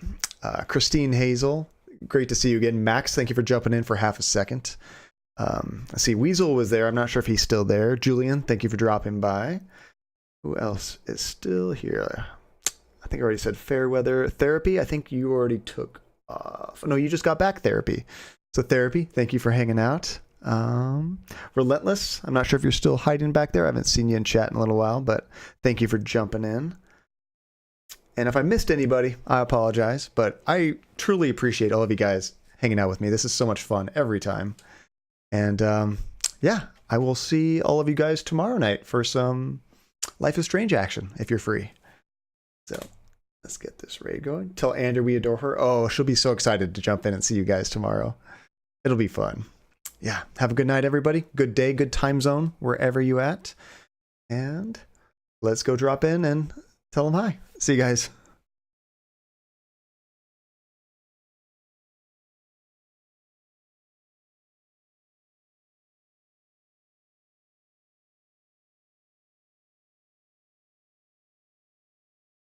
Christine Hazel, great to see you again. Max, thank you for jumping in for half a second. I see Weasel was there. I'm not sure if he's still there. Julian, thank you for dropping by. Who else is still here? I think I already said Fairweather. Therapy, I think you already took off. No, you just got back, Therapy. So Therapy, thank you for hanging out. Relentless, I'm not sure if you're still hiding back there. I haven't seen you in chat in a little while, but thank you for jumping in. And if I missed anybody, I apologize, but I truly appreciate all of you guys hanging out with me. This is so much fun every time. And yeah, I will see all of you guys tomorrow night for some Life is Strange action if you're free. So Let's get this raid going. Tell Andrew we adore her. Oh, she'll be so excited to jump in and see you guys tomorrow. It'll be fun. Yeah. Have a good night, everybody. Good day, good time zone, wherever you at. And let's go drop in and tell them hi. See you guys.